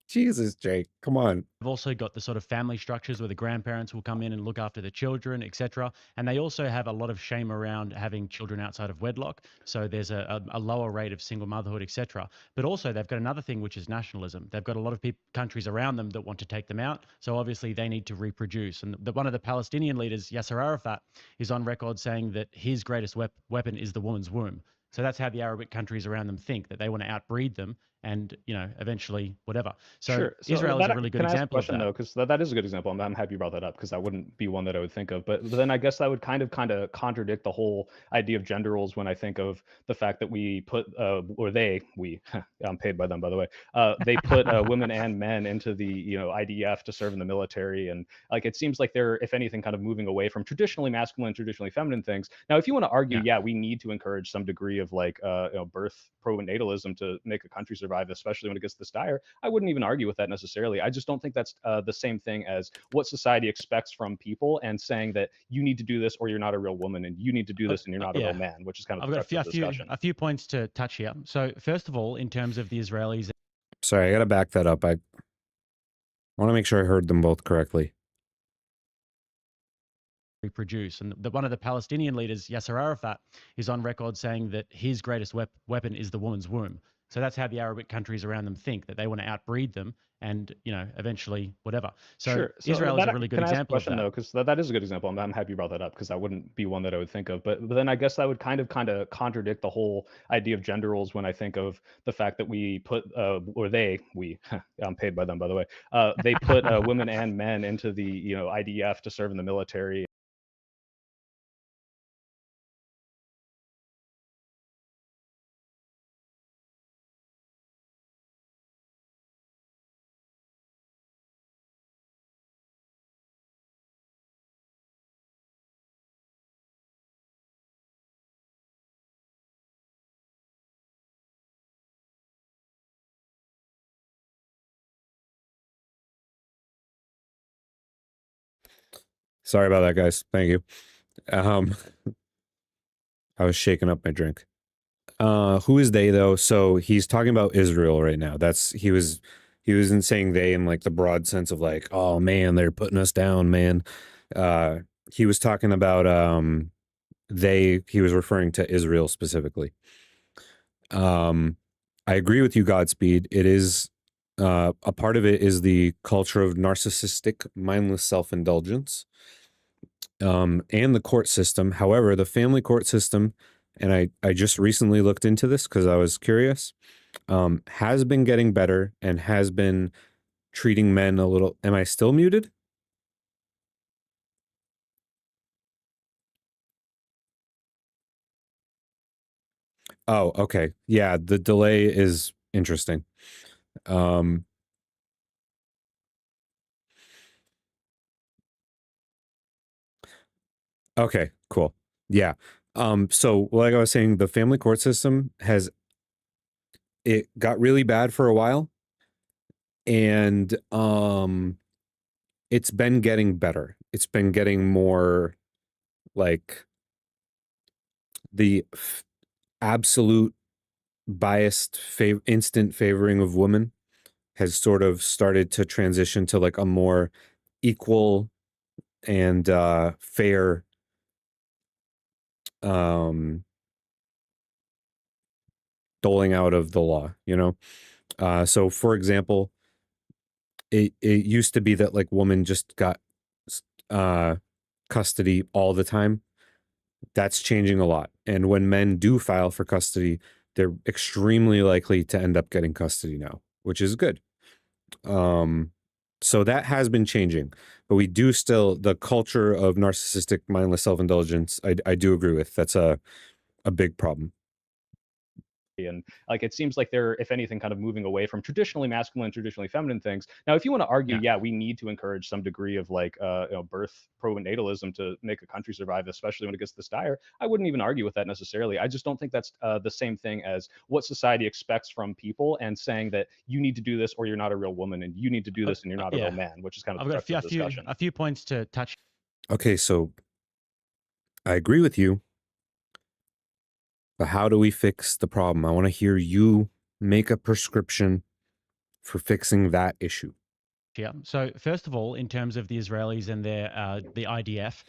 Jesus, Jake, come on. they've also got the sort of family structures where the grandparents will come in and look after the children, etc. And they also have a lot of shame around having children outside of wedlock. So there's a lower rate of single motherhood, etc. But also they've got another thing, which is nationalism. They've got a lot of countries around them that want to take them out. So obviously they need to reproduce. And one of the Palestinian leaders, Yasser Arafat, is on record saying that his greatest weapon is the woman's womb. So that's how the Arabic countries around them think, that they want to outbreed them and, eventually whatever. So Sure. Israel is a really good can I ask a example of question that. though? Because that is a good example. I'm happy you brought that up because that wouldn't be one that I would think of. But then I guess that would kind of contradict the whole idea of gender roles when I think of the fact that we put I'm paid by them, by the way. They put women and men into the IDF to serve in the military, and like it seems like they're, if anything, kind of moving away from traditionally masculine, traditionally feminine things. Now, if you want to argue, yeah, we need to encourage some degree of like birth pronatalism to make a country survive, especially when it gets this dire, I wouldn't even argue with that necessarily. I just don't think that's the same thing as what society expects from people and saying that you need to do this or you're not a real woman, and you need to do this and you're not a real man, which is kind of I've the got crux of the discussion. a few points to touch here. So first of all, in terms of the Israelis, Sorry, I got to back that up. I want to make sure I heard them both correctly. reproduce. And one of the Palestinian leaders, Yasser Arafat, is on record saying that his greatest weapon is the woman's womb. So that's how the Arabic countries around them think, that they want to outbreed them and, eventually whatever. So Sure. Israel is a really good can I ask a example of question that. though? Because that is a good example. I'm happy you brought that up because that wouldn't be one that I would think of. But then I guess that would kind of contradict the whole idea of gender roles when I think of the fact that we put I'm paid by them, by the way. They put women and men into the IDF to serve in the military. Sorry about that, guys. Thank you. I was shaking up my drink. Who is they though? So he's talking about Israel right now. He wasn't saying they in like the broad sense of like, oh man, they're putting us down, man. He was talking about he was referring to Israel specifically. I agree with you, Godspeed. It is a part of it is the culture of narcissistic, mindless self-indulgence. And the court system. However, the family court system, and I just recently looked into this because I was curious, has been getting better and has been treating men a little. Am I still muted? Oh, okay. Yeah, the delay is interesting. Okay, cool. Yeah. So like I was saying, the family court system it got really bad for a while, and it's been getting better. It's been getting more like the absolute biased instant favoring of women has sort of started to transition to like a more equal and fair doling out of the law, so for example, it used to be that like women just got custody all the time. That's changing a lot, and when men do file for custody, they're extremely likely to end up getting custody now, which is good. So that has been changing, but we do still, the culture of narcissistic, mindless self-indulgence, I do agree with. That's a big problem. And like it seems like they're, if anything, kind of moving away from traditionally masculine, traditionally feminine things. Now, if you want to argue, yeah, we need to encourage some degree of like birth pronatalism to make a country survive, especially when it gets this dire. I wouldn't even argue with that necessarily. I just don't think that's the same thing as what society expects from people, and saying that you need to do this or you're not a real woman, and you need to do this and you're not a real man, which is kind of I've the got crux of the discussion. a few points to touch. Okay, so I agree with you. But how do we fix the problem? I want to hear you make a prescription for fixing that issue. Yeah. So first of all, in terms of the Israelis and their the IDF,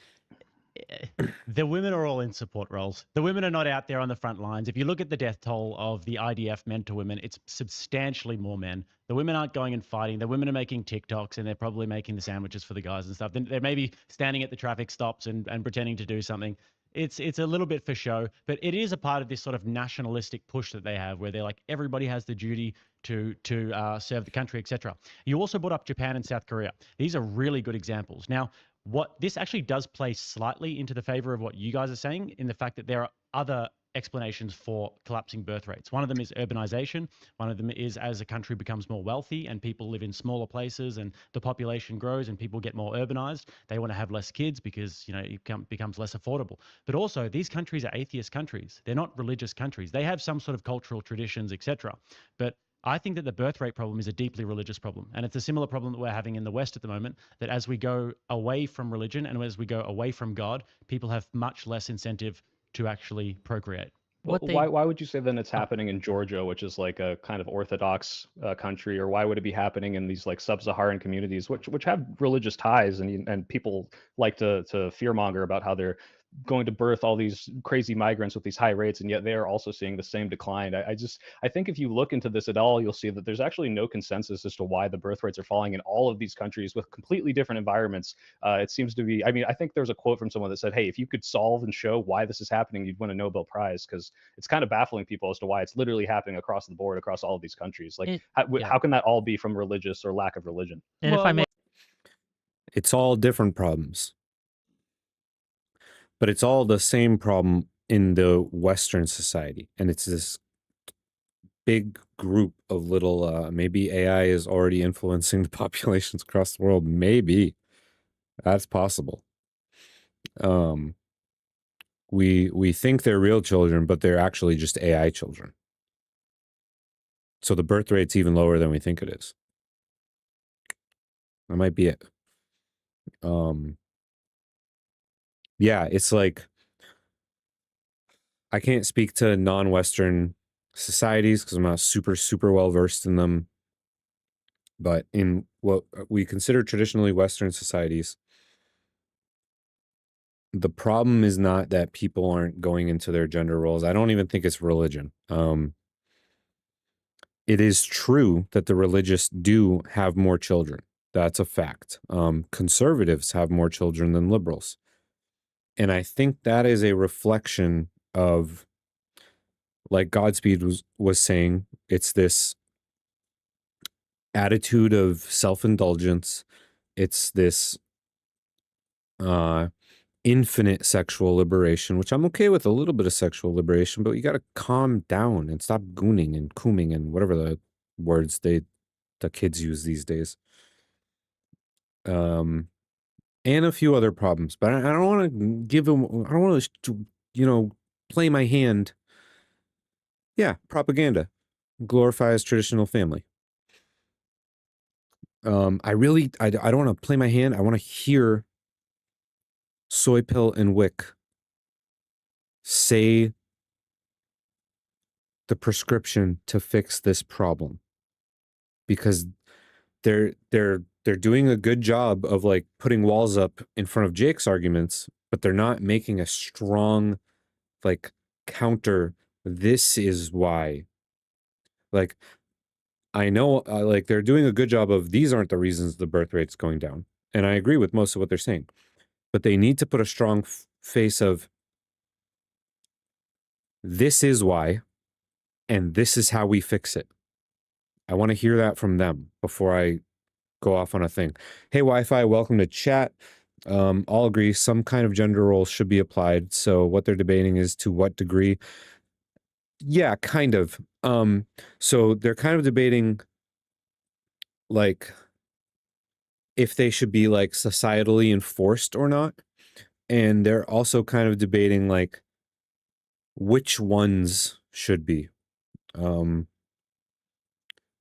the women are all in support roles. The women are not out there on the front lines. If you look at the death toll of the IDF men to women, it's substantially more men. The women aren't going and fighting. The women are making TikToks, and they're probably making the sandwiches for the guys and stuff. They're maybe standing at the traffic stops and pretending to do something. It's a little bit for show, but it is a part of this sort of nationalistic push that they have, where they're like, everybody has the duty to serve the country, etc. You also brought up Japan and South Korea. These are really good examples. Now, what this actually does play slightly into the favor of what you guys are saying, in the fact that there are other explanations for collapsing birth rates. One of them is urbanization. One of them is as a country becomes more wealthy and people live in smaller places and the population grows and people get more urbanized, they want to have less kids because, it becomes less affordable. But also, these countries are atheist countries. They're not religious countries. They have some sort of cultural traditions, etc. But I think that the birth rate problem is a deeply religious problem. And it's a similar problem that we're having in the West at the moment, that as we go away from religion and as we go away from God, people have much less incentive to actually procreate. Why would you say then it's happening in Georgia, which is like a kind of Orthodox country, or why would it be happening in these like sub-Saharan communities, which have religious ties, and people like to fearmonger about how they're going to birth all these crazy migrants with these high rates, and yet they are also seeing the same decline. I think if you look into this at all, you'll see that there's actually no consensus as to why the birth rates are falling in all of these countries with completely different environments. It seems to be, I think there's a quote from someone that said, hey, if you could solve and show why this is happening, you'd win a Nobel Prize, because it's kind of baffling people as to why it's literally happening across the board, across all of these countries. Like, how can that all be from religious or lack of religion? And if I may, it's all different problems. But it's all the same problem in the Western society. And it's this big group of little, maybe AI is already influencing the populations across the world. Maybe. That's possible. We think they're real children, but they're actually just AI children. So the birth rate's even lower than we think it is. That might be it. Yeah, it's like, I can't speak to non-Western societies because I'm not super well versed in them. But in what we consider traditionally Western societies, the problem is not that people aren't going into their gender roles. I don't even think it's religion. It is true that the religious do have more children. That's a fact. Conservatives have more children than liberals. And I think that is a reflection of, like Godspeed was saying, it's this attitude of self-indulgence. It's this infinite sexual liberation, which I'm okay with a little bit of sexual liberation, but you got to calm down and stop gooning and cooming and whatever the words the kids use these days. And a few other problems, but I don't want to give them, I don't want to, play my hand. Yeah, propaganda glorifies traditional family. I don't want to play my hand. I want to hear Soy Pill and Wick say the prescription to fix this problem, because they're doing a good job of like putting walls up in front of Jake's arguments, but they're not making a strong like counter. This is why. Like, I know like they're doing a good job of, these aren't the reasons the birth rate's going down. And I agree with most of what they're saying, but they need to put a strong face of, this is why, and this is how we fix it. I want to hear that from them before I go off on a thing. Hey, Wi-Fi, welcome to chat. All agree some kind of gender role should be applied. So what they're debating is to what degree. Yeah, kind of. So they're kind of debating like if they should be like societally enforced or not. And they're also kind of debating like which ones should be.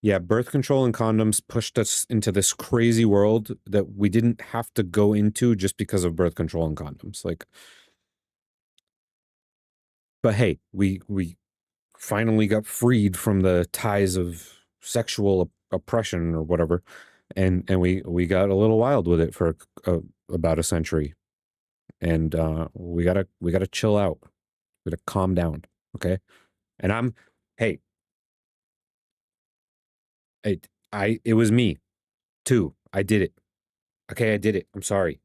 Yeah, birth control and condoms pushed us into this crazy world that we didn't have to go into just because of birth control and condoms. Like, but hey, we finally got freed from the ties of sexual oppression or whatever, and we got a little wild with it for about a century, and we gotta chill out, we gotta calm down, okay? And hey, it was me too. I did it. Okay, I did it. I'm sorry.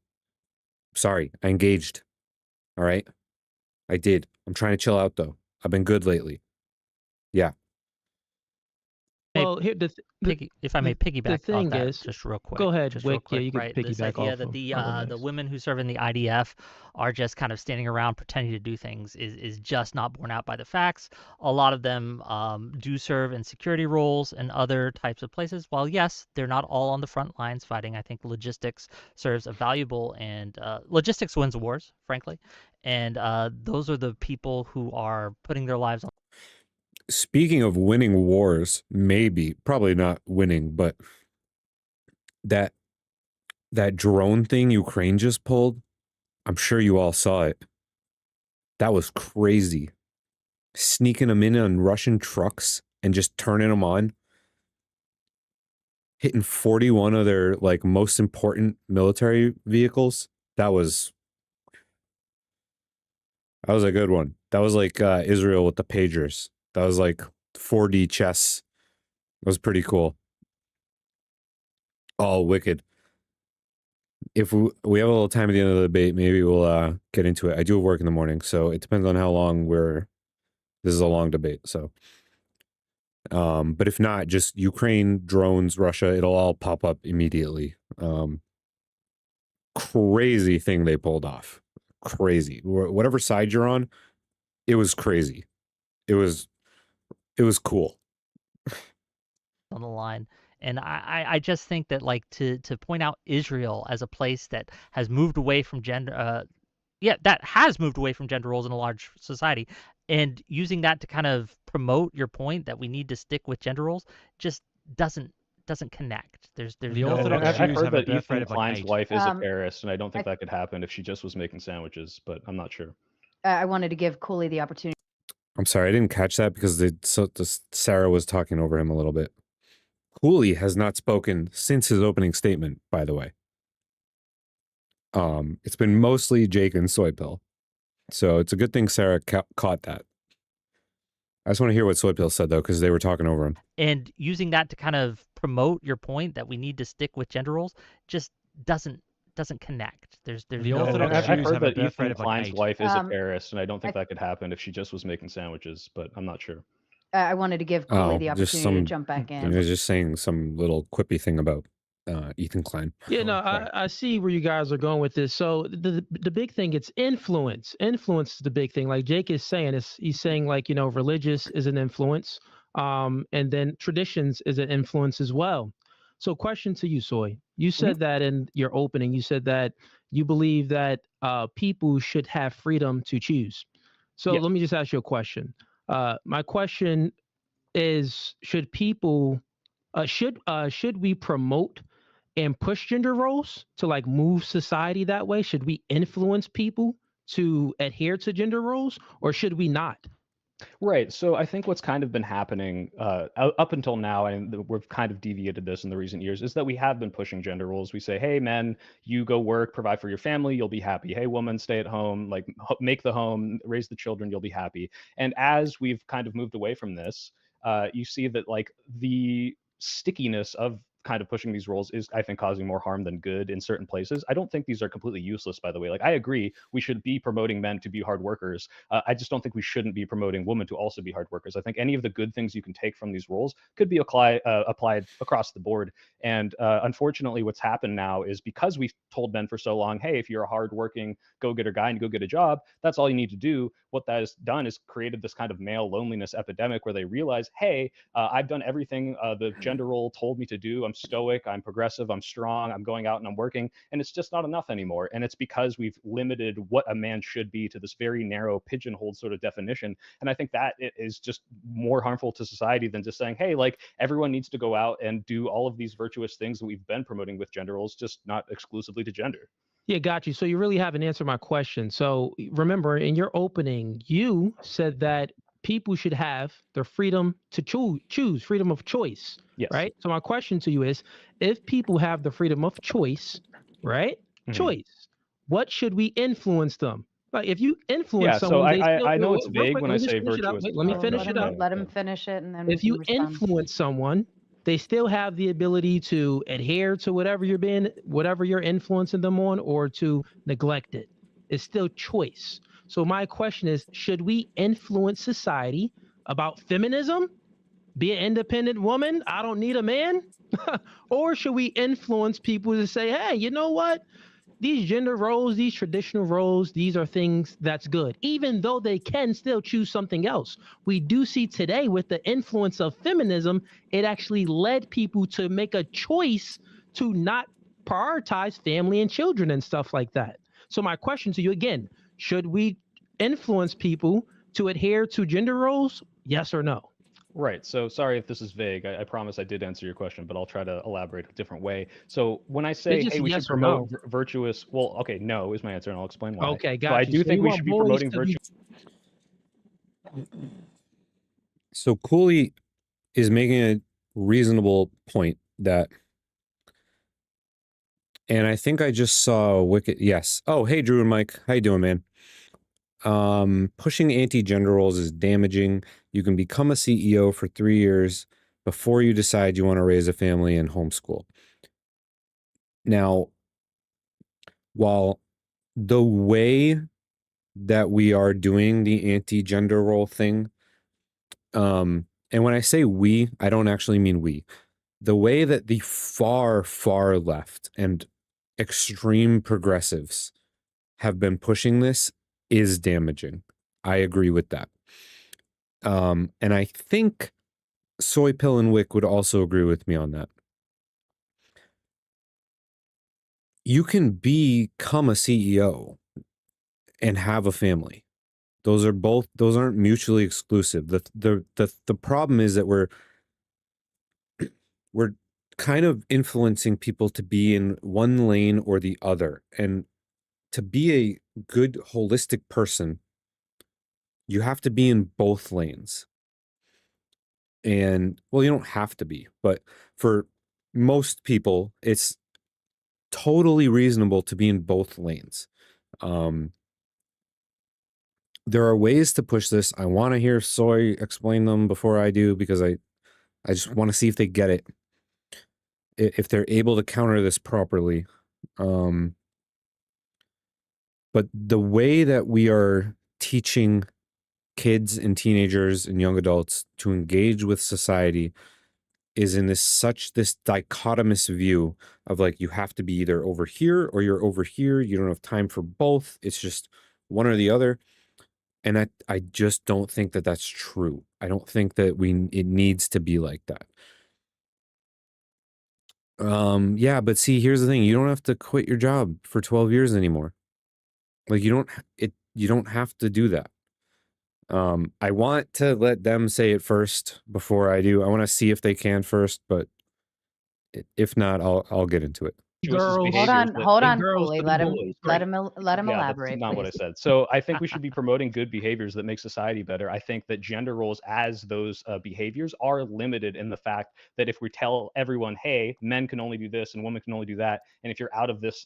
Sorry, I engaged. All right, I did. I'm trying to chill out though. I've been good lately. Yeah. Hey, Well, here if I may the piggyback off thing that is, just real quick. go ahead, Just real Wick. Yeah, quick, you can right? This piggyback idea off that of the Urban's. women who serve in the IDF are just kind of standing around pretending to do things is just not borne out by the facts. A lot of them do serve in security roles and other types of places. While yes, they're not all on the front lines fighting, I think logistics serves a valuable and logistics wins wars, frankly. And those are the people who are putting their lives on. Speaking of winning wars, maybe, probably not winning, but that drone thing Ukraine just pulled, I'm sure you all saw it. That was crazy. Sneaking them in on Russian trucks and just turning them on. Hitting 41 of their like most important military vehicles. That was a good one. That was like Israel with the pagers. That was like 4D chess. That was pretty cool. All wicked. If we have a little time at the end of the debate, maybe we'll get into it. I do have work in the morning, so it depends on how long this is a long debate, so but if not, just Ukraine, drones, Russia, it'll all pop up immediately. Crazy thing they pulled off. Crazy. Whatever side you're on, it was crazy. It was cool. On the line. And I just think that like to point out Israel as a place that has moved away from gender that has moved away from gender roles in a large society, and using that to kind of promote your point that we need to stick with gender roles just doesn't connect. There's The no Orthodox I've Jews heard have a that birth rate Ethan of like Klein's 8. wife is a terrorist, and I don't think I that could happen if she just was making sandwiches, but I'm not sure. I wanted to give Cooley the opportunity. I'm sorry, I didn't catch that because Sarah was talking over him a little bit. Cooley has not spoken since his opening statement, by the way. It's been mostly Jake and Soypill. So it's a good thing Sarah caught that. I just want to hear what Soypill said, though, because they were talking over him. And using that to kind of promote your point that we need to stick with gender roles just doesn't connect. There's The no Orthodox I've Jews heard have a that birth rate Ethan of like Klein's 8. wife is a terrorist, and I don't think I- that could happen if she just was making sandwiches, but I'm not sure. I wanted to give Cooley the just opportunity to jump back I in. was just saying some little quippy thing about Ethan Klein. Yeah, no, I see where you guys are going with this. So the big thing, it's influence. Influence is the big thing. Like Jake is saying, he's saying like, religious is an influence, and then traditions is an influence as well. So question to you, Soy. You said that in your opening, you said that you believe that people should have freedom to choose. So Yes. let me just ask you a question. My question is, should people, should we promote and push gender roles to like move society that way? Should we influence people to adhere to gender roles, or should we not? Right. So I think what's kind of been happening up until now, and we've kind of deviated this in the recent years, is that we have been pushing gender roles. We say, hey, men, you go work, provide for your family, you'll be happy. Hey, woman, stay at home, like make the home, raise the children, you'll be happy. And as we've kind of moved away from this, you see that like the stickiness of kind of pushing these roles is, I think, causing more harm than good in certain places. I don't think these are completely useless, by the way. Like, I agree, we should be promoting men to be hard workers. I just don't think we shouldn't be promoting women to also be hard workers. I think any of the good things you can take from these roles could be applied across the board. And unfortunately, what's happened now is because we've told men for so long, hey, if you're a hardworking go-getter guy and you go get a job, that's all you need to do. What that has done is created this kind of male loneliness epidemic where they realize, hey, I've done everything the gender role told me to do. I'm stoic, I'm progressive, I'm strong, I'm going out and I'm working, and it's just not enough anymore. And it's because we've limited what a man should be to this very narrow pigeonholed sort of definition. And I think that it is just more harmful to society than just saying, hey, like, everyone needs to go out and do all of these virtuous things that we've been promoting with gender roles, just not exclusively to gender. Yeah, got you. So you really haven't answered my question. So remember, in your opening, you said that people should have their freedom to choose, freedom of choice. Yes. Right. So my question to you is, if people have the freedom of choice, right? Mhm. Choice, what should we influence them? Like, if you influence Yeah, so someone, they I still, know wait, it's real vague quick, when let I me just say finish it up. virtuous. Wait, let me finish it up. Let him finish it, and then If we you can respond. influence someone, they still have the ability to adhere to whatever you're influencing them on, or to neglect it. It's still choice. So my question is, should we influence society about feminism? Be an independent woman, I don't need a man? Or should we influence people to say, hey, you know what? These gender roles, these traditional roles, these are things that's good, even though they can still choose something else. We do see today with the influence of feminism, it actually led people to make a choice to not prioritize family and children and stuff like that. So my question to you again, should we influence people to adhere to gender roles? Yes or no? Right. So sorry if this is vague. I promise I did answer your question, but I'll try to elaborate a different way. So when I say, just hey, we should yes or promote no. virtuous, well, okay, no is my answer, and I'll explain why. Okay, So I got you. do So think you we want should be boys promoting to be virtuous. So Cooley is making a reasonable point that, and I think I just saw Wicked. Yes. Oh, hey, Drew and Mike. How you doing, man? Pushing anti-gender roles is damaging. You can become a CEO for 3 years before you decide you want to raise a family and homeschool. Now, while the way that we are doing the anti-gender role thing, and when I say we, I don't actually mean we. The way that the far, far left and extreme progressives have been pushing this is damaging. I agree with that. And I think Soy Pill and Wick would also agree with me on that. You can become a CEO and have a family. Those aren't mutually exclusive. The problem is that we're kind of influencing people to be in one lane or the other. And to be a good holistic person, you have to be in both lanes. And well, you don't have to be, but for most people, it's totally reasonable to be in both lanes. There are ways to push this. I want to hear Soy explain them before I do, because I just want to see if they get it, if they're able to counter this properly. But the way that we are teaching kids and teenagers and young adults to engage with society is in this dichotomous view of, like, you have to be either over here or you're over here. You don't have time for both. It's just one or the other. And I just don't think that that's true. I don't think that it needs to be like that. Yeah, but see, here's the thing. You don't have to quit your job for 12 years anymore. Like, you don't have to do that. I want to let them say it first before I do. I want to see if they can first, but if not, I'll get into it. girls, Hold behaviors on, that hold and on, girls Cooley. to the Let him boys, let right? him let him yeah, that's elaborate, not what I please. said. So I think we should be promoting good behaviors that make society better. I think that gender roles as those behaviors are limited in the fact that if we tell everyone, hey, men can only do this and women can only do that, and if you're out of this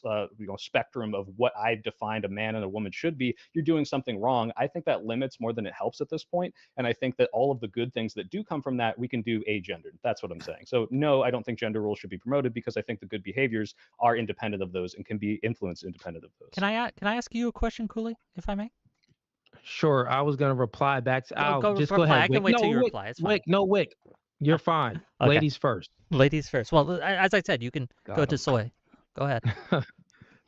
spectrum of what I've defined a man and a woman should be, you're doing something wrong. I think that limits more than it helps at this point. And I think that all of the good things that do come from that, we can do agendered. That's what I'm saying. So no, I don't think gender roles should be promoted because I think the good behaviors are independent of those and can be influenced independent of those. Can I ask you a question, Cooley, if I may? Sure, I was gonna reply back to Al. Go Just reply. go ahead, I can Wick. wait till No, you Wick, reply. It's fine. Wick. You're fine. Okay. Ladies first. Ladies first. Well, as I said, you can go Got to him. Soy. Go ahead.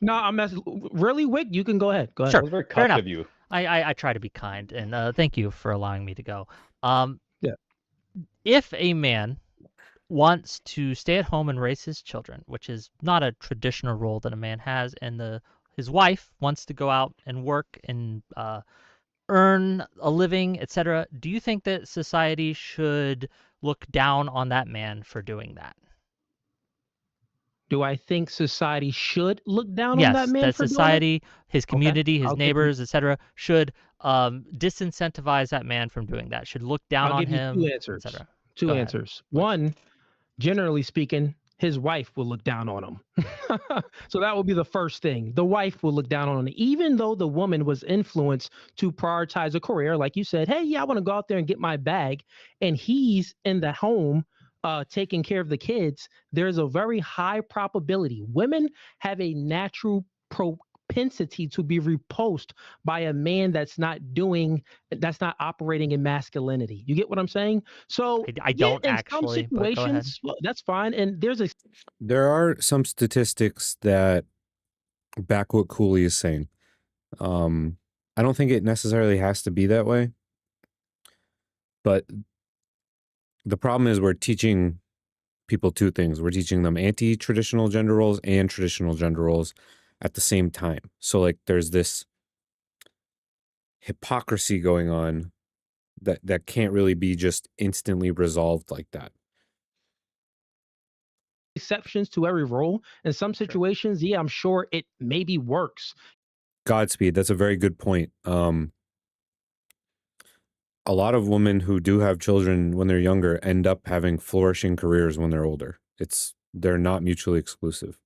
No, I'm messing. Really, Wick? You can go ahead. Go ahead. Sure. That was very Fair cuffed enough. of you. I try to be kind, and thank you for allowing me to go. Yeah. If a man wants to stay at home and raise his children, which is not a traditional role that a man has, and his wife wants to go out and work and earn a living, etc., do you think that society should look down on that man for doing that? Do I think society should look down on that Yes, man that for doing it? society, his community, his I'll give you- neighbors, etc., should disincentivize that man from doing that. Should look down I'll on give you him, two answers. etc. Two Go ahead. answers. One, generally speaking, his wife will look down on him. So that will be the first thing. The wife will look down on him, even though the woman was influenced to prioritize a career. Like you said, hey, yeah, I want to go out there and get my bag. And he's in the home taking care of the kids. There's a very high probability. Women have a natural propensity to be repulsed by a man that's not operating in masculinity. You get what I'm saying? So I don't in actually, some but go ahead. situations, well, that's fine. And There are some statistics that back what Cooley is saying. I don't think it necessarily has to be that way, but the problem is we're teaching people two things. We're teaching them anti-traditional gender roles and traditional gender roles at the same time. So like there's this hypocrisy going on that can't really be just instantly resolved like that. exceptions to every rule. In some situations, yeah, I'm sure it maybe works. Godspeed. That's a very good point. A lot of women who do have children when they're younger end up having flourishing careers when they're older. They're not mutually exclusive.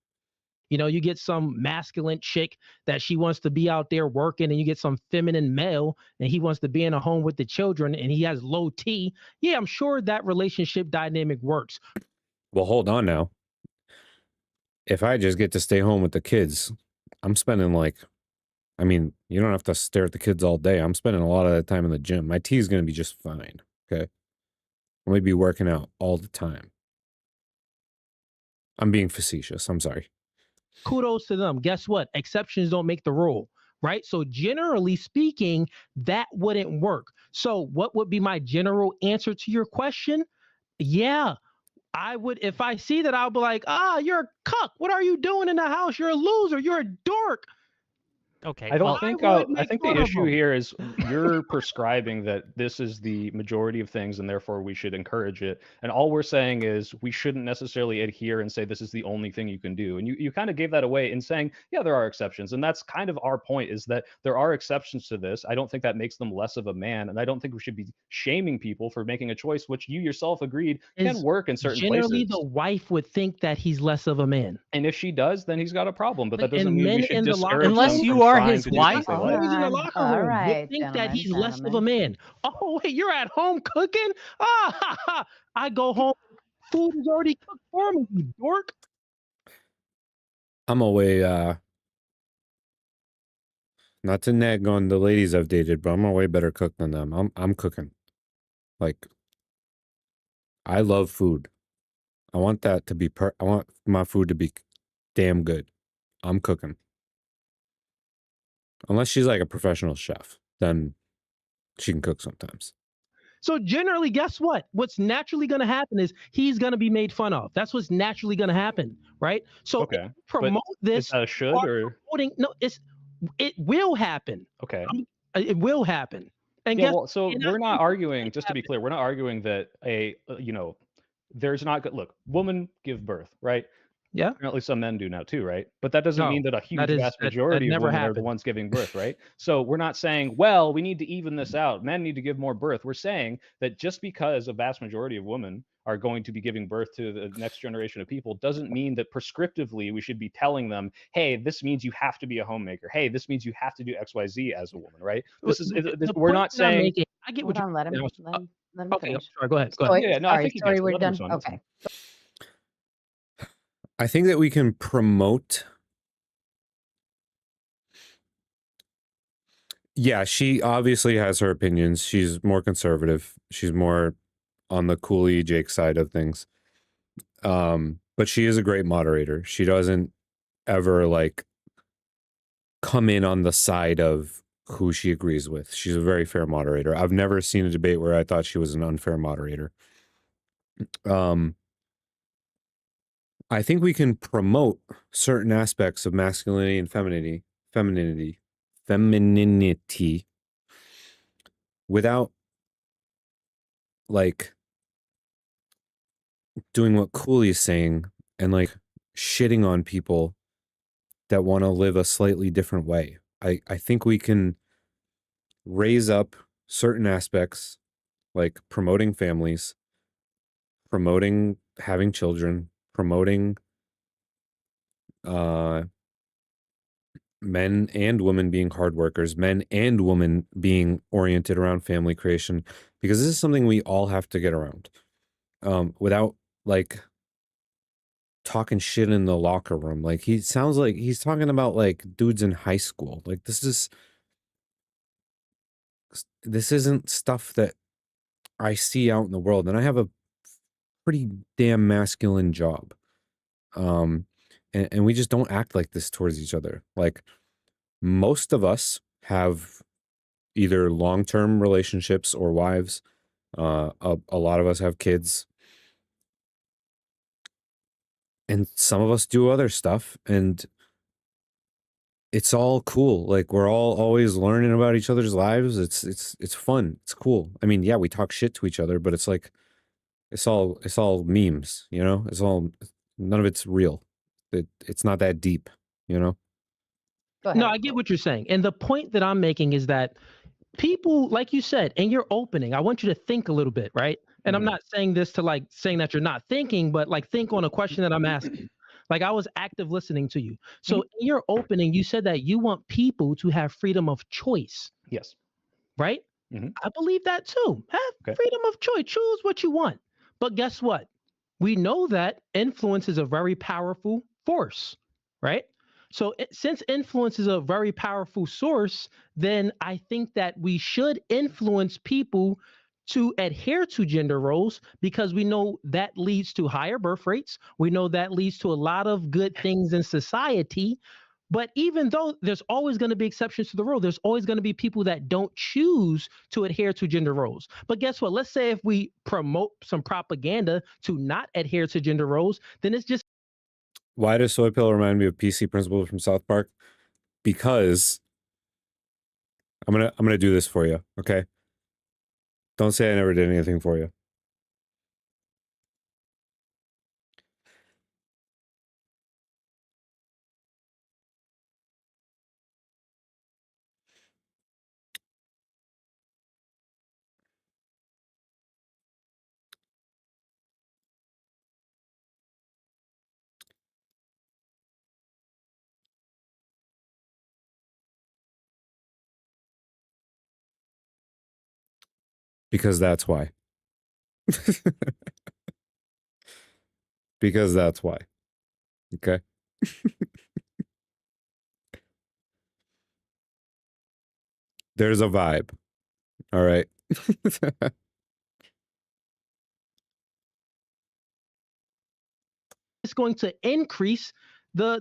You know, you get some masculine chick that she wants to be out there working, and you get some feminine male and he wants to be in a home with the children and he has low T. Yeah, I'm sure that relationship dynamic works. Well, hold on now. If I just get to stay home with the kids, I'm spending you don't have to stare at the kids all day. I'm spending a lot of that time in the gym. My T is going to be just fine. Okay. I'm going to be working out all the time. I'm being facetious. I'm sorry. Kudos to them. Guess what? Exceptions don't make the rule, right? So generally speaking, that wouldn't work. So what would be my general answer to your question? Yeah, I would. If I see that, I'll be like, you're a cuck. What are you doing in the house? You're a loser. You're a dork. Okay. I don't well, think. I would I make think fun the of issue them. here is you're prescribing that this is the majority of things, and therefore we should encourage it. And all we're saying is we shouldn't necessarily adhere and say this is the only thing you can do. And you kind of gave that away in saying, yeah, there are exceptions, and that's kind of our point: is that there are exceptions to this. I don't think that makes them less of a man, and I don't think we should be shaming people for making a choice which you yourself agreed can Is work in certain Generally, places. the wife would think that he's less of a man. And if she does, then he's got a problem. But that And doesn't mean men we should in the locker discourage Unless them you from are trying his to do wife? things they All like. ladies in the on. locker All room right, would think that gentlemen, he's less of a gentlemen. man. Oh, wait, you're at home cooking? I go home, food is already cooked for me, you dork. I'm away, not to nag on the ladies I've dated, but I'm a way better cook than them. I'm cooking. Like, I love food. I want that to be I want my food to be damn good. I'm cooking. Unless she's like a professional chef, then she can cook sometimes. So generally, guess what? What's naturally going to happen is he's going to be made fun of. That's what's naturally going to happen, right? So Okay, if you promote this. Is that a should are or promoting, no, it will happen. okay? It will happen. And Yeah, guess well, so and we're I not think arguing, it just to be happen. clear, we're not arguing that there's not good, look, women give birth, right? Yeah. Apparently some men do now too, right? But that doesn't mean No, that a huge vast that majority of never women are the happened. ones giving birth, right? So we're not saying, well, we need to even this out. Men need to give more birth. We're saying that just because a vast majority of women are going to be giving birth to the next generation of people doesn't mean that prescriptively we should be telling them, hey, this means you have to be a homemaker. Hey, this means you have to do XYZ as a woman, right? This is The we're point not that I'm saying. making, I get what Hold you're on, let saying. him let him Okay, I'm finish. sorry. Go ahead. Go ahead. Sorry, Yeah, no, I sorry, think he sorry, gets it. we're Let him done. respond. It's fine. Okay. I think that we can promote. Yeah, she obviously has her opinions. She's more conservative. She's more on the Cooley Jake side of things. But she is a great moderator. She doesn't ever like come in on the side of who she agrees with. She's a very fair moderator. I've never seen a debate where I thought she was an unfair moderator. I think we can promote certain aspects of masculinity and femininity without like doing what Cooley is saying and like shitting on people that want to live a slightly different way. I think we can raise up certain aspects like promoting families, promoting having children, promoting men and women being hard workers, men and women being oriented around family creation, because this is something we all have to get around. Without like talking shit in the locker room. Like he sounds like he's talking about like dudes in high school. Like this isn't stuff that I see out in the world, and I have a pretty damn masculine job. And we just don't act like this towards each other. Like most of us have either long-term relationships or wives. A lot of us have kids. And some of us do other stuff, and it's all cool. Like we're all always learning about each other's lives. It's fun. It's cool. I mean, yeah, we talk shit to each other, but it's like it's all memes, you know? It's all none of it's real. It's not that deep, you know? Go ahead. No, I get what you're saying. And the point that I'm making is that people, like you said, in your opening, I want you to think a little bit, right? And I'm not saying this to like saying that you're not thinking, but like think on a question that I'm asking. Like I was active listening to you. So in your opening, you said that you want people to have freedom of choice, Yes. right? I believe that too. Have freedom of choice. Choose what you want. But guess what? We know that influence is a very powerful force, right? So since influence is a very powerful source, then I think that we should influence people to adhere to gender roles because we know that leads to higher birth rates. We know that leads to a lot of good things in society. But even though there's always going to be exceptions to the rule, there's always going to be people that don't choose to adhere to gender roles. But guess what? Let's say if we promote some propaganda to not adhere to gender roles, then it's just. Why does Soy Pill remind me of PC Principal from South Park? Because I'm gonna do this for you, okay? Don't say I never did anything for you. Because that's why. Because that's why. Okay. There's a vibe. All right. It's going to increase the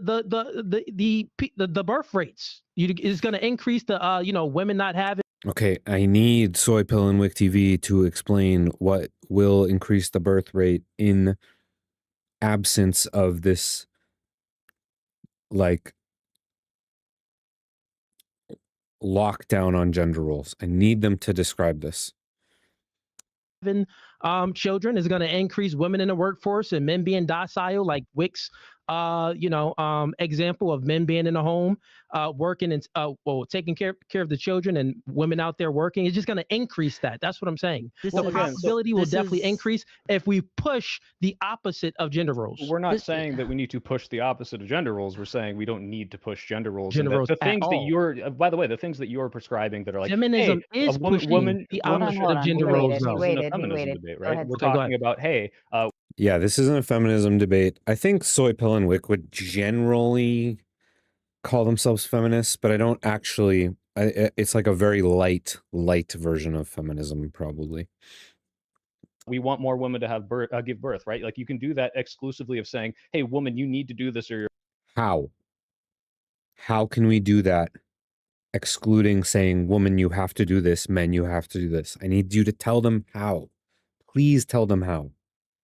birth rates. It's going to increase the women not having. Okay, I need Soy Pill and Wick TV to explain what will increase the birth rate in absence of this, like, lockdown on gender roles. I need them to describe this. children. Is going to increase women in the workforce and men being docile, like Wick's example of men being in the home, working and taking care of the children, and women out there working. It's just going to increase that. That's what I'm saying. This The is possibility will this definitely is increase if we push the opposite of gender roles. We're not this saying that we need to push the opposite of gender roles. We're saying we don't need to push gender roles. Gender and that roles the at things that all. you're, by the way, the things that you're prescribing that are like, Feminism hey, is a woman, pushing the Hold on, opposite hold of on. gender He roles, waited. He though. this isn't a waited. He feminism waited. debate, Go right? ahead. We're Okay, go talking ahead. about, hey, Yeah, this isn't a feminism debate. I think Soy Pill and Wick would generally call themselves feminists, but I don't actually. It's like a very light version of feminism, probably. we want more women to have birth, give birth, right? Like you can do that exclusively of saying, hey, woman, you need to do this or you're How? How can we do that? Excluding saying, woman, you have to do this, men, you have to do this. I need you to tell them how. Please tell them how.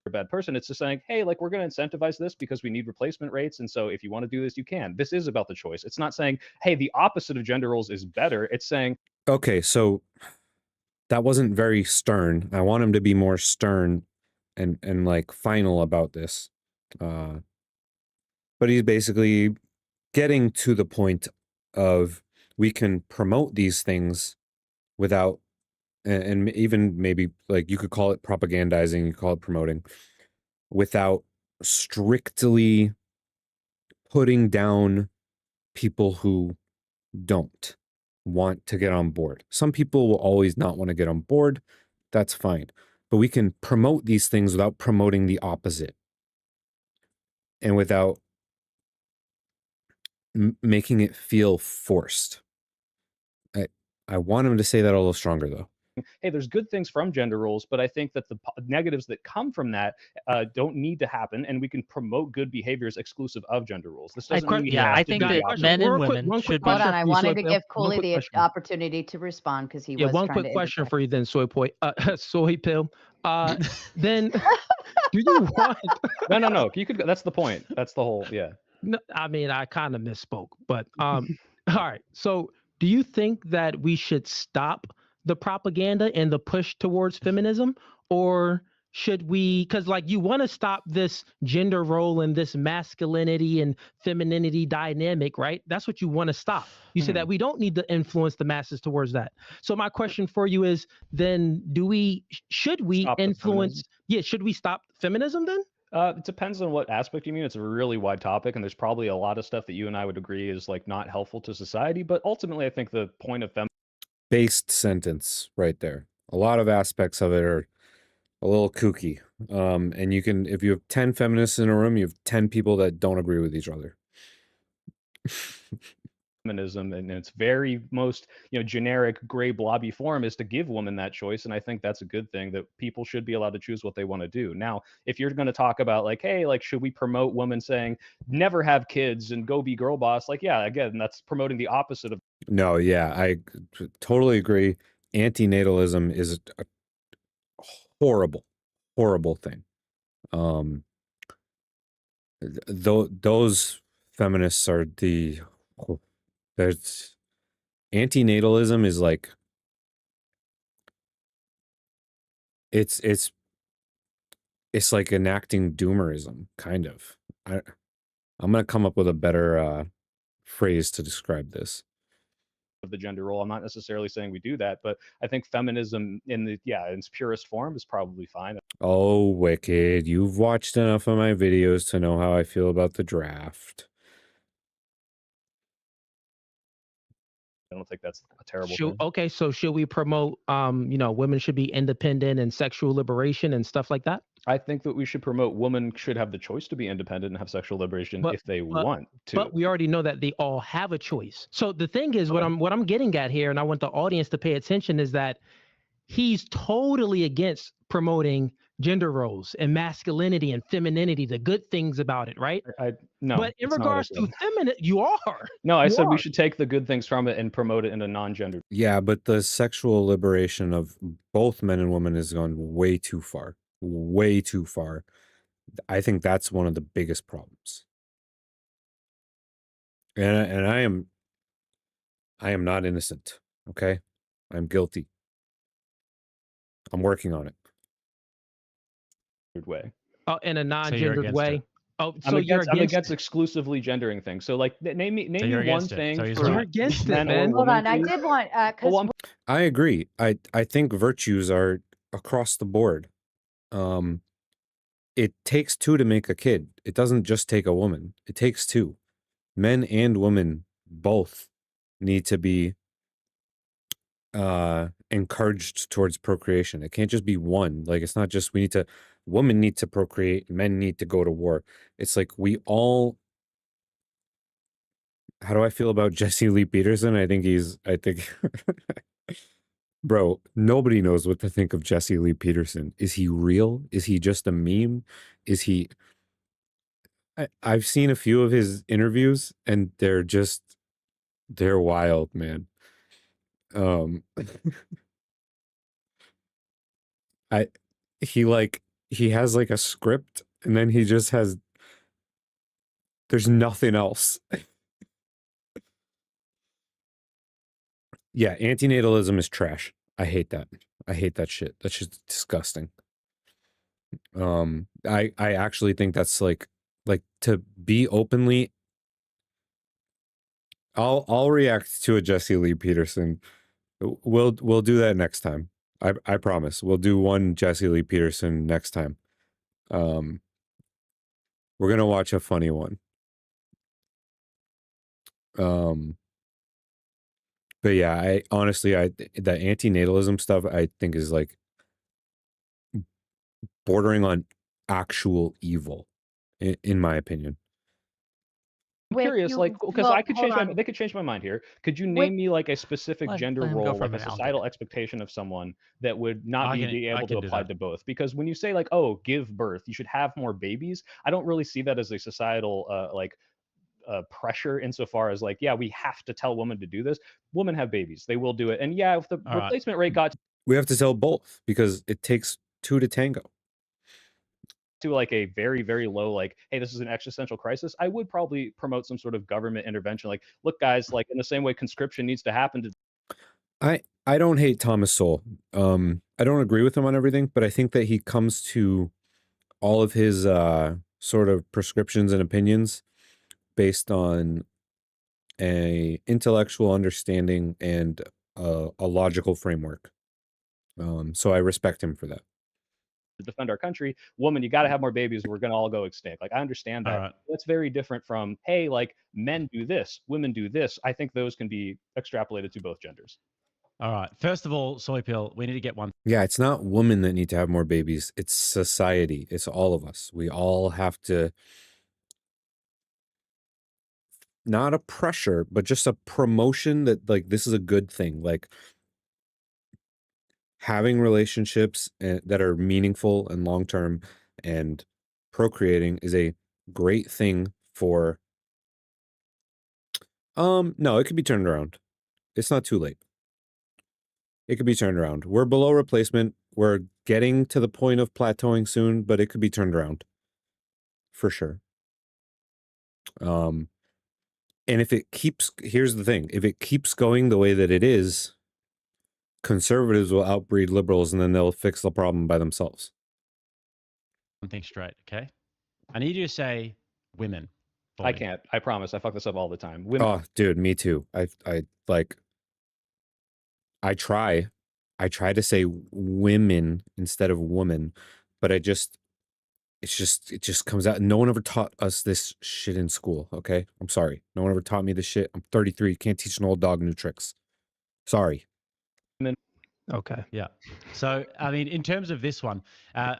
a bad person. It's just saying, hey, like we're going to incentivize this because we need replacement rates. And so if you want to do this, you can. This is about the choice. It's not saying, hey, the opposite of gender roles is better. It's saying, Okay, so that wasn't very stern. I want him to be more stern and like final about this. But he's basically getting to the point of we can promote these things without and even maybe like you could call it propagandizing, you call it promoting, without strictly putting down people who don't want to get on board. Some people will always not want to get on board. That's fine. But we can promote these things without promoting the opposite and without making it feel forced. I want him to say that a little stronger, though. hey, there's good things from gender roles, but I think that the negatives that come from that don't need to happen, and we can promote good behaviors exclusive of gender roles. This doesn't mean we yeah, have I to think do the that opposite. men and Real quick- women one quick should be. Hold question on. I for you, wanted Soy to Pill. give One Cooley quick the question. opportunity to respond because he Yeah, was one trying quick to question interject. for you then, Soy Pill. Then do you want No. You could. That's the point. That's the whole. Yeah. No, I mean, I kind of misspoke, but all right. So, do you think that we should stop the propaganda and the push towards feminism, or should we? Because, like, you want to stop this gender role and this masculinity and femininity dynamic, right? That's what you want to stop. You say that we don't need to influence the masses towards that. So, my question for you is: then, should we Stop the influence? feminism? Yeah, should we stop feminism then? It depends on what aspect you mean. It's a really wide topic, and there's probably a lot of stuff that you and I would agree is like not helpful to society. But ultimately, I think the point of Based sentence right there. A lot of aspects of it are a little kooky. And you can, if you have 10 feminists in a room, you have 10 people that don't agree with each other. feminism and its very most generic gray blobby form is to give women that choice, and I think that's a good thing, that people should be allowed to choose what they want to do. Now if you're going to talk about like, hey, like should we promote women saying never have kids and go be girl boss, like yeah, again, that's promoting the opposite of No, yeah, I totally agree. Antinatalism is a horrible thing. Those feminists are there's antinatalism is like it's like enacting doomerism, kind of. I'm gonna come up with a better phrase to describe this. the gender role. I'm not necessarily saying we do that, but I think feminism in its purest form is probably fine. Oh, Wicked, you've watched enough of my videos to know how I feel about the draft. I don't think that's a terrible Should, thing. okay, so should we promote women should be independent and sexual liberation and stuff like that? I think that we should promote women should have the choice to be independent and have sexual liberation if they want to. But we already know that they all have a choice. So the thing is, what I'm getting at here, and I want the audience to pay attention, is that he's totally against promoting gender roles and masculinity and femininity, the good things about it, right? No, But in that's not what I regards to said. feminine, you are. No, I You said we are. should take the good things from it and promote it in a non-gender. Yeah, but the sexual liberation of both men and women has gone way too far. Way too far. I think that's one of the biggest problems. And I am not innocent, okay? I'm guilty. I'm working on it. way. Oh, in a So you're non-gendered against way. it. Oh, I'm so you're against I'm against against it. exclusively gendering things. So like name me So you're one against it. thing So he's You're for right. against it, men or man. Hold women, on. I please. did want, Well, because I'm I agree. I think virtues are across the board. It takes two to make a kid. It doesn't just take a woman. It takes two. Men and women both need to be encouraged towards procreation. It can't just be one. Like, it's not just women need to procreate, men need to go to war. It's like we all. How do I feel about Jesse Lee Peterson? I think bro, nobody knows what to think of Jesse Lee Peterson. Is he real? Is he just a meme? Is he I've seen a few of his interviews and they're wild, man. Um I he has like a script and then there's nothing else. Yeah, antinatalism is trash. I hate that. I hate that shit. That's just disgusting. I actually think that's like to be openly. I'll react to a Jesse Lee Peterson. We'll do that next time. I promise. We'll do one Jesse Lee Peterson next time. We're gonna watch a funny one. But yeah, I honestly the antinatalism stuff I think is like bordering on actual evil, in my opinion. I'm Wait, curious, you like, because well, I could hold change my on. they could change my mind here. Could you Wait, name me like a specific Let gender him go role, for a like a minute. I'll take societal it. expectation of someone that would not I be can able to do apply that. to both? Because when you say like, oh, give birth, you should have more babies. I don't really see that as a societal pressure insofar as like, yeah, we have to tell women to do this. Women have babies, they will do it. And yeah, if the All right. replacement rate got We have to tell both because it takes two to tango. to like a very very low, like, hey, this is an existential crisis, I would probably promote some sort of government intervention. Like, look guys, like in the same way conscription needs to happen to I don't hate Thomas Sowell. I don't agree with him on everything, but I think that he comes to all of his sort of prescriptions and opinions based on a intellectual understanding and a logical framework. So I respect him for that. defend our country. Woman, you got to have more babies or we're going to all go extinct. Like, I understand All that. right. That's very different from, hey, like, men do this, women do this. I think those can be extrapolated to both genders. All right. First of all, Soy Pill, we need to get one. Yeah, it's not women that need to have more babies. It's society. It's all of us. We all have to, not a pressure, but just a promotion that like this is a good thing. Like having relationships that are meaningful and long term and procreating is a great thing for. No, it could be turned around. It's not too late. It could be turned around. We're below replacement. We're getting to the point of plateauing soon, but it could be turned around for sure. And if it keeps, here's the thing, if it keeps going the way that it is, conservatives will outbreed liberals and then they'll fix the problem by themselves. One thing straight, okay? I need you to say women. I can't. I promise. I fuck this up all the time. Women. Oh, dude, me too. I try to say women instead of woman, but it just comes out. No one ever taught us this shit in school. Okay, I'm sorry. No one ever taught me this shit. I'm 33. Can't teach an old dog new tricks. Sorry. Okay. Yeah. So, I mean, in terms of this one, I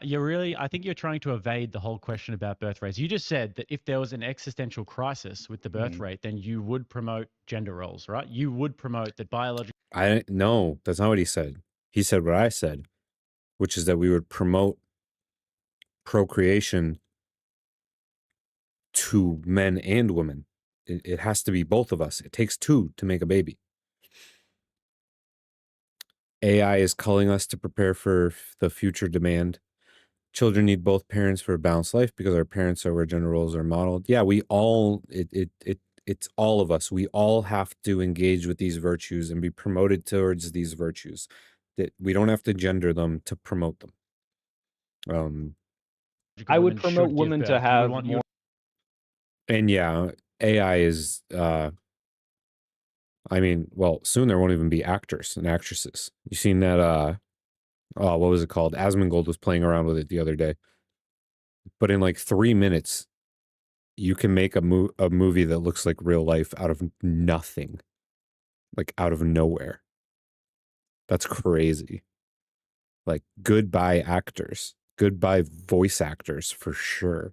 think you're trying to evade the whole question about birth rates. You just said that if there was an existential crisis with the birth rate, then you would promote gender roles, right? You would promote that biological. No, that's not what he said. He said what I said, which is that we would promote procreation to men and women. It has to be both of us. It takes two to make a baby. AI is calling us to prepare for the future demand. Children need both parents for a balanced life because our parents are where gender roles are modeled. Yeah, it's all of us. We all have to engage with these virtues and be promoted towards these virtues. That we don't have to gender them to promote them. I would women promote should give women to birth. You would have want more. And yeah, AI is I mean, well, soon there won't even be actors and actresses. You seen that oh, what was it called? Asmongold was playing around with it the other day. But in like 3 minutes, you can make a movie that looks like real life out of nothing. Like out of nowhere. That's crazy. Like goodbye actors. Goodbye voice actors for sure.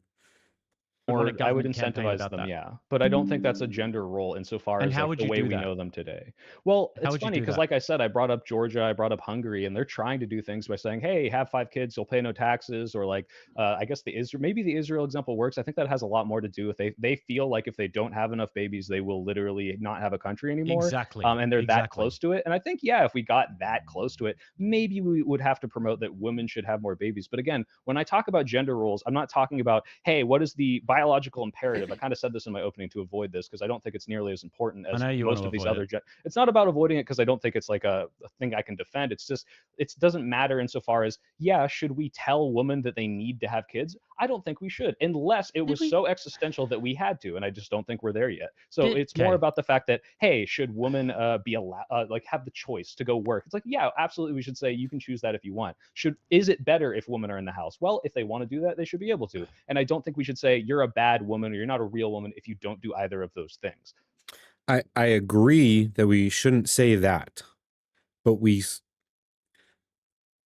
want a I would government campaign incentivize about them, that. yeah. But I don't think that's a gender role insofar And as how like would the you way do we that? know them today. Well, How it's would you funny do because that? like I said, I brought up Georgia, I brought up Hungary, and they're trying to do things by saying, hey, have 5 kids, you'll pay no taxes, or like I guess maybe the Israel example works. I think that has a lot more to do with they feel like if they don't have enough babies, they will literally not have a country anymore. Exactly. And they're that Exactly. close to it. And I think, yeah, if we got that close to it, maybe we would have to promote that women should have more babies. But again, when I talk about gender roles, I'm not talking about, hey, what is the biological imperative? I kind of said this in my opening to avoid this because I don't think it's nearly as important as know you want most to of these avoid other. it. It's not about avoiding it because I don't think it's like a thing I can defend. It's just it doesn't matter insofar as, yeah, should we tell women that they need to have kids? I don't think we should, unless it was so existential that we had to, and I just don't think we're there yet. So it's more about the fact that, hey, should women be allowed, like, have the choice to go work? It's like, yeah, absolutely, we should say you can choose that if you want. Is it better if women are in the house? Well, if they want to do that, they should be able to. And I don't think we should say you're a bad woman or you're not a real woman if you don't do either of those things. I agree that we shouldn't say that, but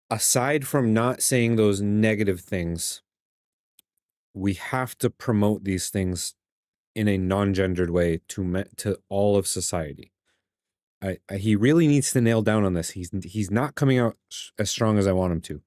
aside from not saying those negative things, we have to promote these things in a non-gendered way to all of society. He really needs to nail down on this. He's not coming out as strong as I want him to.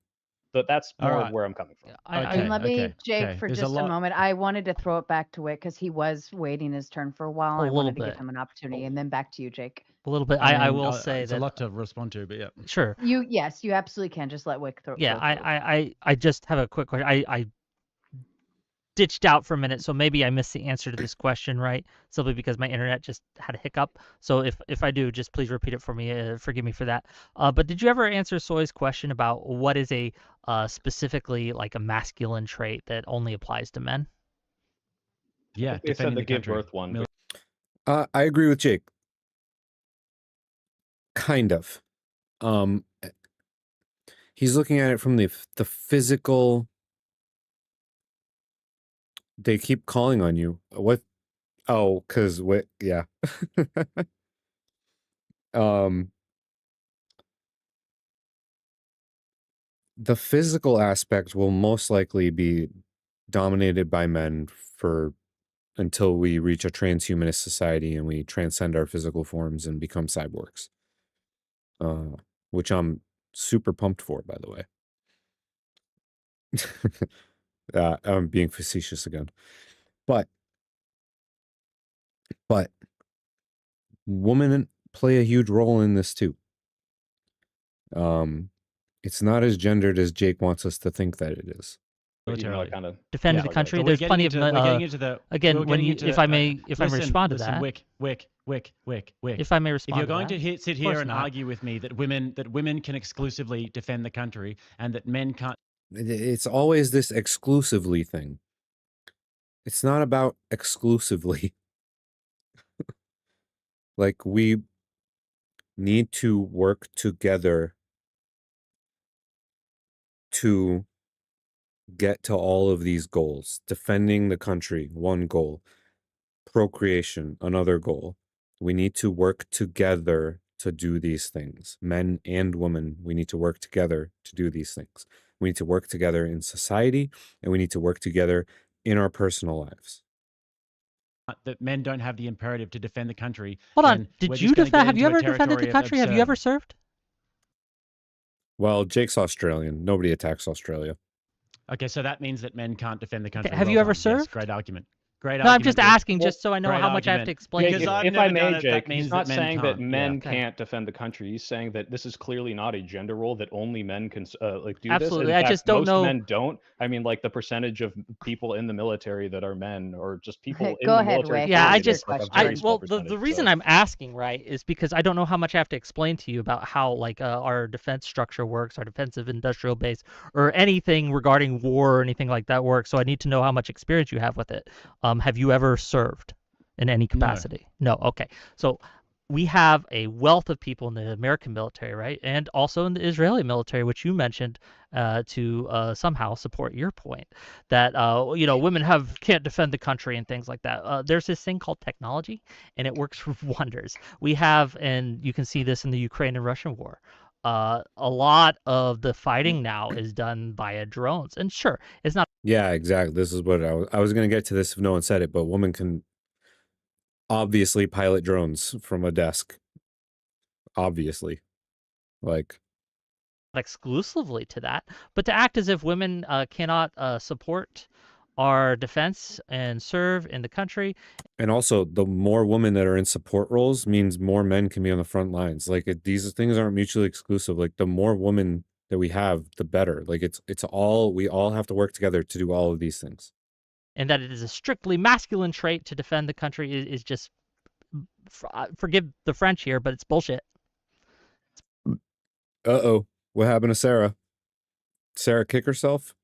But that's more Alright. where I'm coming from. And let me, Jake, for There's just a lot. moment. I wanted to throw it back to Wick because he was waiting his turn for a while. A I little wanted to bit. give him an opportunity, and then back to you, Jake. A little bit. I I mean, will say it's that a lot to respond to, but yeah. sure. Yes, you absolutely can. Just let Wick throw. Yeah, go through. I just have a quick question. I ditched out for a minute, so maybe I missed the answer to this question, right? Simply because my internet just had a hiccup. So if I do, just please repeat it for me. Forgive me for that. But did you ever answer Soy's question about what is a specifically like a masculine trait that only applies to men? Yeah, They said defending the the give country. birth one. I agree with Jake. Kind of. He's looking at it from the physical. They keep calling on you. What? Oh, because what? Yeah. The physical aspect will most likely be dominated by men until we reach a transhumanist society and we transcend our physical forms and become cyborgs. Which I'm super pumped for, by the way. I'm being facetious again. But women play a huge role in this too. It's not as gendered as Jake wants us to think that it is. Defending the country. So there's plenty of we're getting into the again. When you, if I may, respond to listen, that. Wick. If I may respond. If you're going to to sit here and argue with me that women can exclusively defend the country and that men can't. It's always this exclusively thing. It's not about exclusively. Like, we need to work together to get to all of these goals. Defending the country, one goal. Procreation, another goal. We need to work together to do these things. Men and women, we need to work together to do these things. We need to work together in society, and we need to work together in our personal lives. That men don't have the imperative to defend the country. Hold on. Did you defend? Have you ever defended the country? Have you ever served? Well, Jake's Australian. Nobody attacks Australia. Okay, so that means that men can't defend the country. Have you ever served? Yes, great argument. Great No, I'm argument, just Vic. asking Well, just so I know Great how much I have argument. to explain Jake, to Because you. I've if never I done may, it, that Jake, means he's that not men saying that can't. men Okay. can't defend the country. He's saying that this is clearly not a gender role, that only men can like do Absolutely. this. In I fact, just don't most know. men don't. I mean, like the percentage of people in the military that are men, or just people in Go the ahead, military. Wick. Yeah, I period, Ask your is just, like a question. very small well, the percentage. reason So I'm asking, right, is because I don't know how much I have to explain to you about how like our defense structure works, our defensive industrial base, or anything regarding war or anything like that works. So I need to know how much experience you have with it. Have you ever served in any No. capacity? No. Okay. So we have a wealth of people in the American military, right, and also in the Israeli military, which you mentioned to somehow support your point that women can't defend the country and things like that. There's this thing called technology, and it works wonders. We have, and you can see this in the Ukraine and Russian war. A lot of the fighting now is done via drones, and sure, it's not. Yeah, exactly. This is what I was going to get to this if no one said it, but women can obviously pilot drones from a desk. Obviously. Like, exclusively to that, but to act as if women cannot support our defense and serve in the country. and also the more women that are in support roles means more men can be on the front lines. Like these things aren't mutually exclusive. Like the more women that we have, the better. Like it's all, we all have to work together to do all of these things. And that it is a strictly masculine trait to defend the country is just, forgive the French here, but it's bullshit. Uh-oh. What happened to Sarah? Sarah kick herself?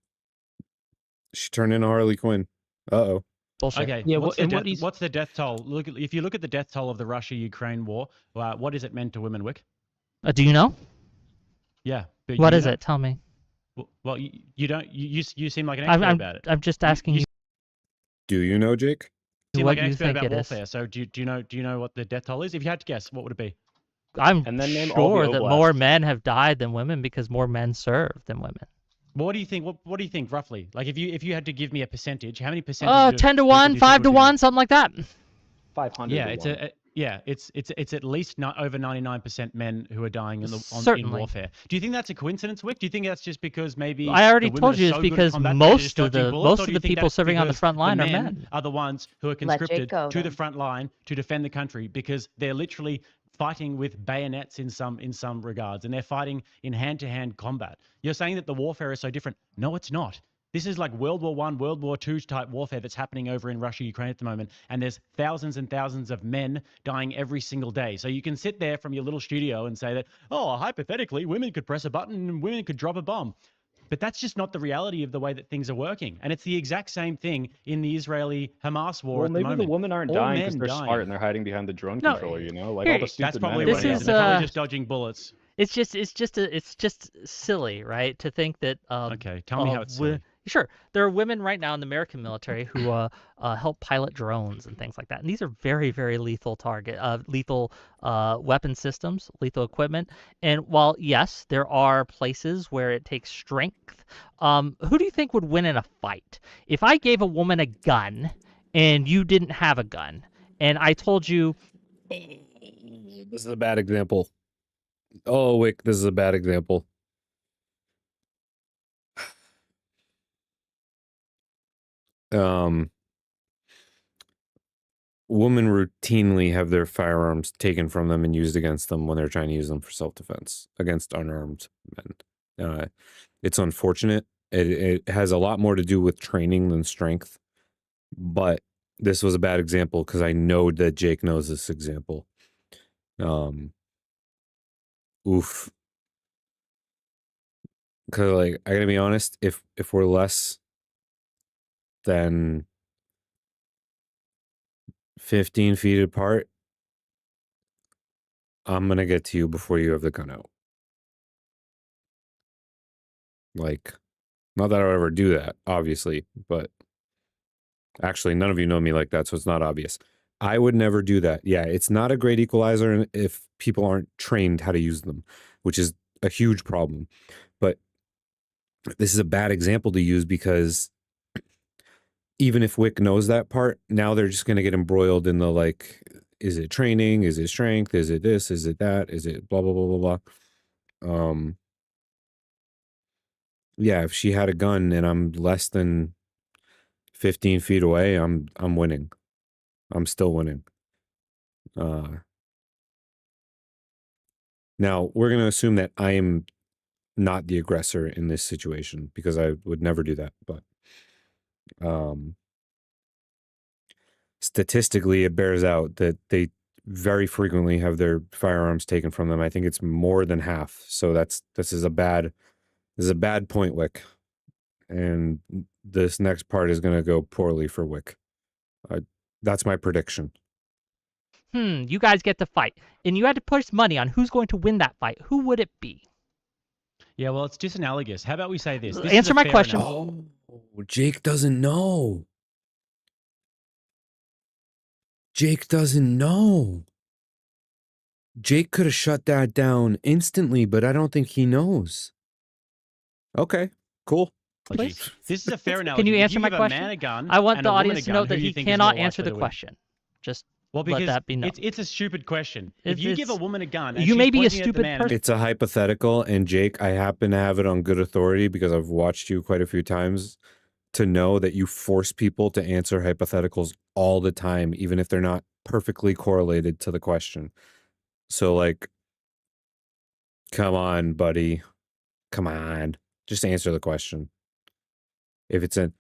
She turned into Harley Quinn. Uh-oh. Bullshit. Okay. Yeah, what's, and the what death, he's what's the death toll? If you look at the death toll of the Russia-Ukraine war, what is it meant to women, Wick? Do you know? Yeah. But What you is know. it? Tell me. Well, you don't. You seem like an I'm, expert I'm, about it. I'm just You- asking you you Do you know, Jake? seem what like an you expert think about it is. warfare. So do you know what the death toll is? If you had to guess, what would it be? I'm And then name all the sure that more oblasts. men have died than women because more men serve than women. Well, what do you think? What do you think roughly? Like if you had to give me a percentage, how many percentage? of 10 to people 1, do you think 5 would to be 1, something like that. 500. Yeah, to it's one. it's at least not over 99% men who are dying in Certainly. warfare. Do you think that's a coincidence, Wick? Do you think that's just because maybe I already the women told are you it's so good at because combat that they're just most of dodging the bullets, or most do of you the think people that's serving on the because front line the are men men. are the ones who are Let Jake conscripted go to the then. front line to defend the country because they're literally fighting with bayonets in some regards, and they're fighting in hand-to-hand combat. You're saying that the warfare is so different. No, it's not. This is like World War I, World War II type warfare that's happening over in Russia, Ukraine at the moment. And there's thousands and thousands of men dying every single day. So you can sit there from your little studio and say that, oh, hypothetically, women could press a button and women could drop a bomb. But that's just not the reality of the way that things are working. And it's the exact same thing in the Israeli-Hamas war Well, at the maybe moment. the women aren't All dying because men they're dying. smart and they're hiding behind the drone No, controller. You know, like here- all the stupid That's probably men. right. This Yeah. is, They're probably uh, just dodging bullets. It's just silly, right? To think that Okay, tell me how it's silly. Sure, there are women right now in the American military who help pilot drones and things like that, and these are very, very lethal weapon systems, lethal equipment. And while yes, there are places where it takes strength, who do you think would win in a fight? If I gave a woman a gun and you didn't have a gun, and I told you, This is a bad example. Oh, Wick, this is a bad example. Women routinely have their firearms taken from them and used against them when they're trying to use them for self-defense against unarmed men. It's unfortunate. It has a lot more to do with training than strength, but this was a bad example because I know that Jake knows this example. Oof. Because like I gotta be honest, if we're less than 15 feet apart, I'm gonna get to you before you have the gun out. Like, not that I would ever do that, obviously, but actually none of you know me like that, so it's not obvious. I would never do that. Yeah, it's not a great equalizer if people aren't trained how to use them, which is a huge problem. But this is a bad example to use because even if Wick knows that part, now they're just going to get embroiled in the like, is it training? Is it strength? Is it this? Is it that? Is it blah, blah, blah, blah, blah. Yeah, if she had a gun and I'm less than 15 feet away, I'm winning. I'm still winning. Now, we're going to assume that I am not the aggressor in this situation because I would never do that. But statistically, it bears out that they very frequently have their firearms taken from them. I think it's more than half. So this is a bad point, Wick. And this next part is going to go poorly for Wick. That's my prediction. You guys get to fight. And you had to place money on who's going to win that fight. Who would it be? Yeah, well, it's disanalogous. How about we say this? This is Answer a my fair question. analogy. Oh, Jake doesn't know. Jake doesn't know. Jake could have shut that down instantly, but I don't think he knows. Okay, cool. Please. This is a fair analogy. Can you If answer my give a question? man a gun I want and the a woman audience a to know gun, that who do you he think is cannot more answer the likely to win? question. Just Well, let because that be known. it's a stupid question. It- If you give a it's- woman a gun, and you she's may be a pointing at the stupid man, person. It's a hypothetical, and Jake, I happen to have it on good authority because I've watched you quite a few times to know that you force people to answer hypotheticals all the time, even if they're not perfectly correlated to the question. So, like, come on, buddy. Come on. Just answer the question. If it's an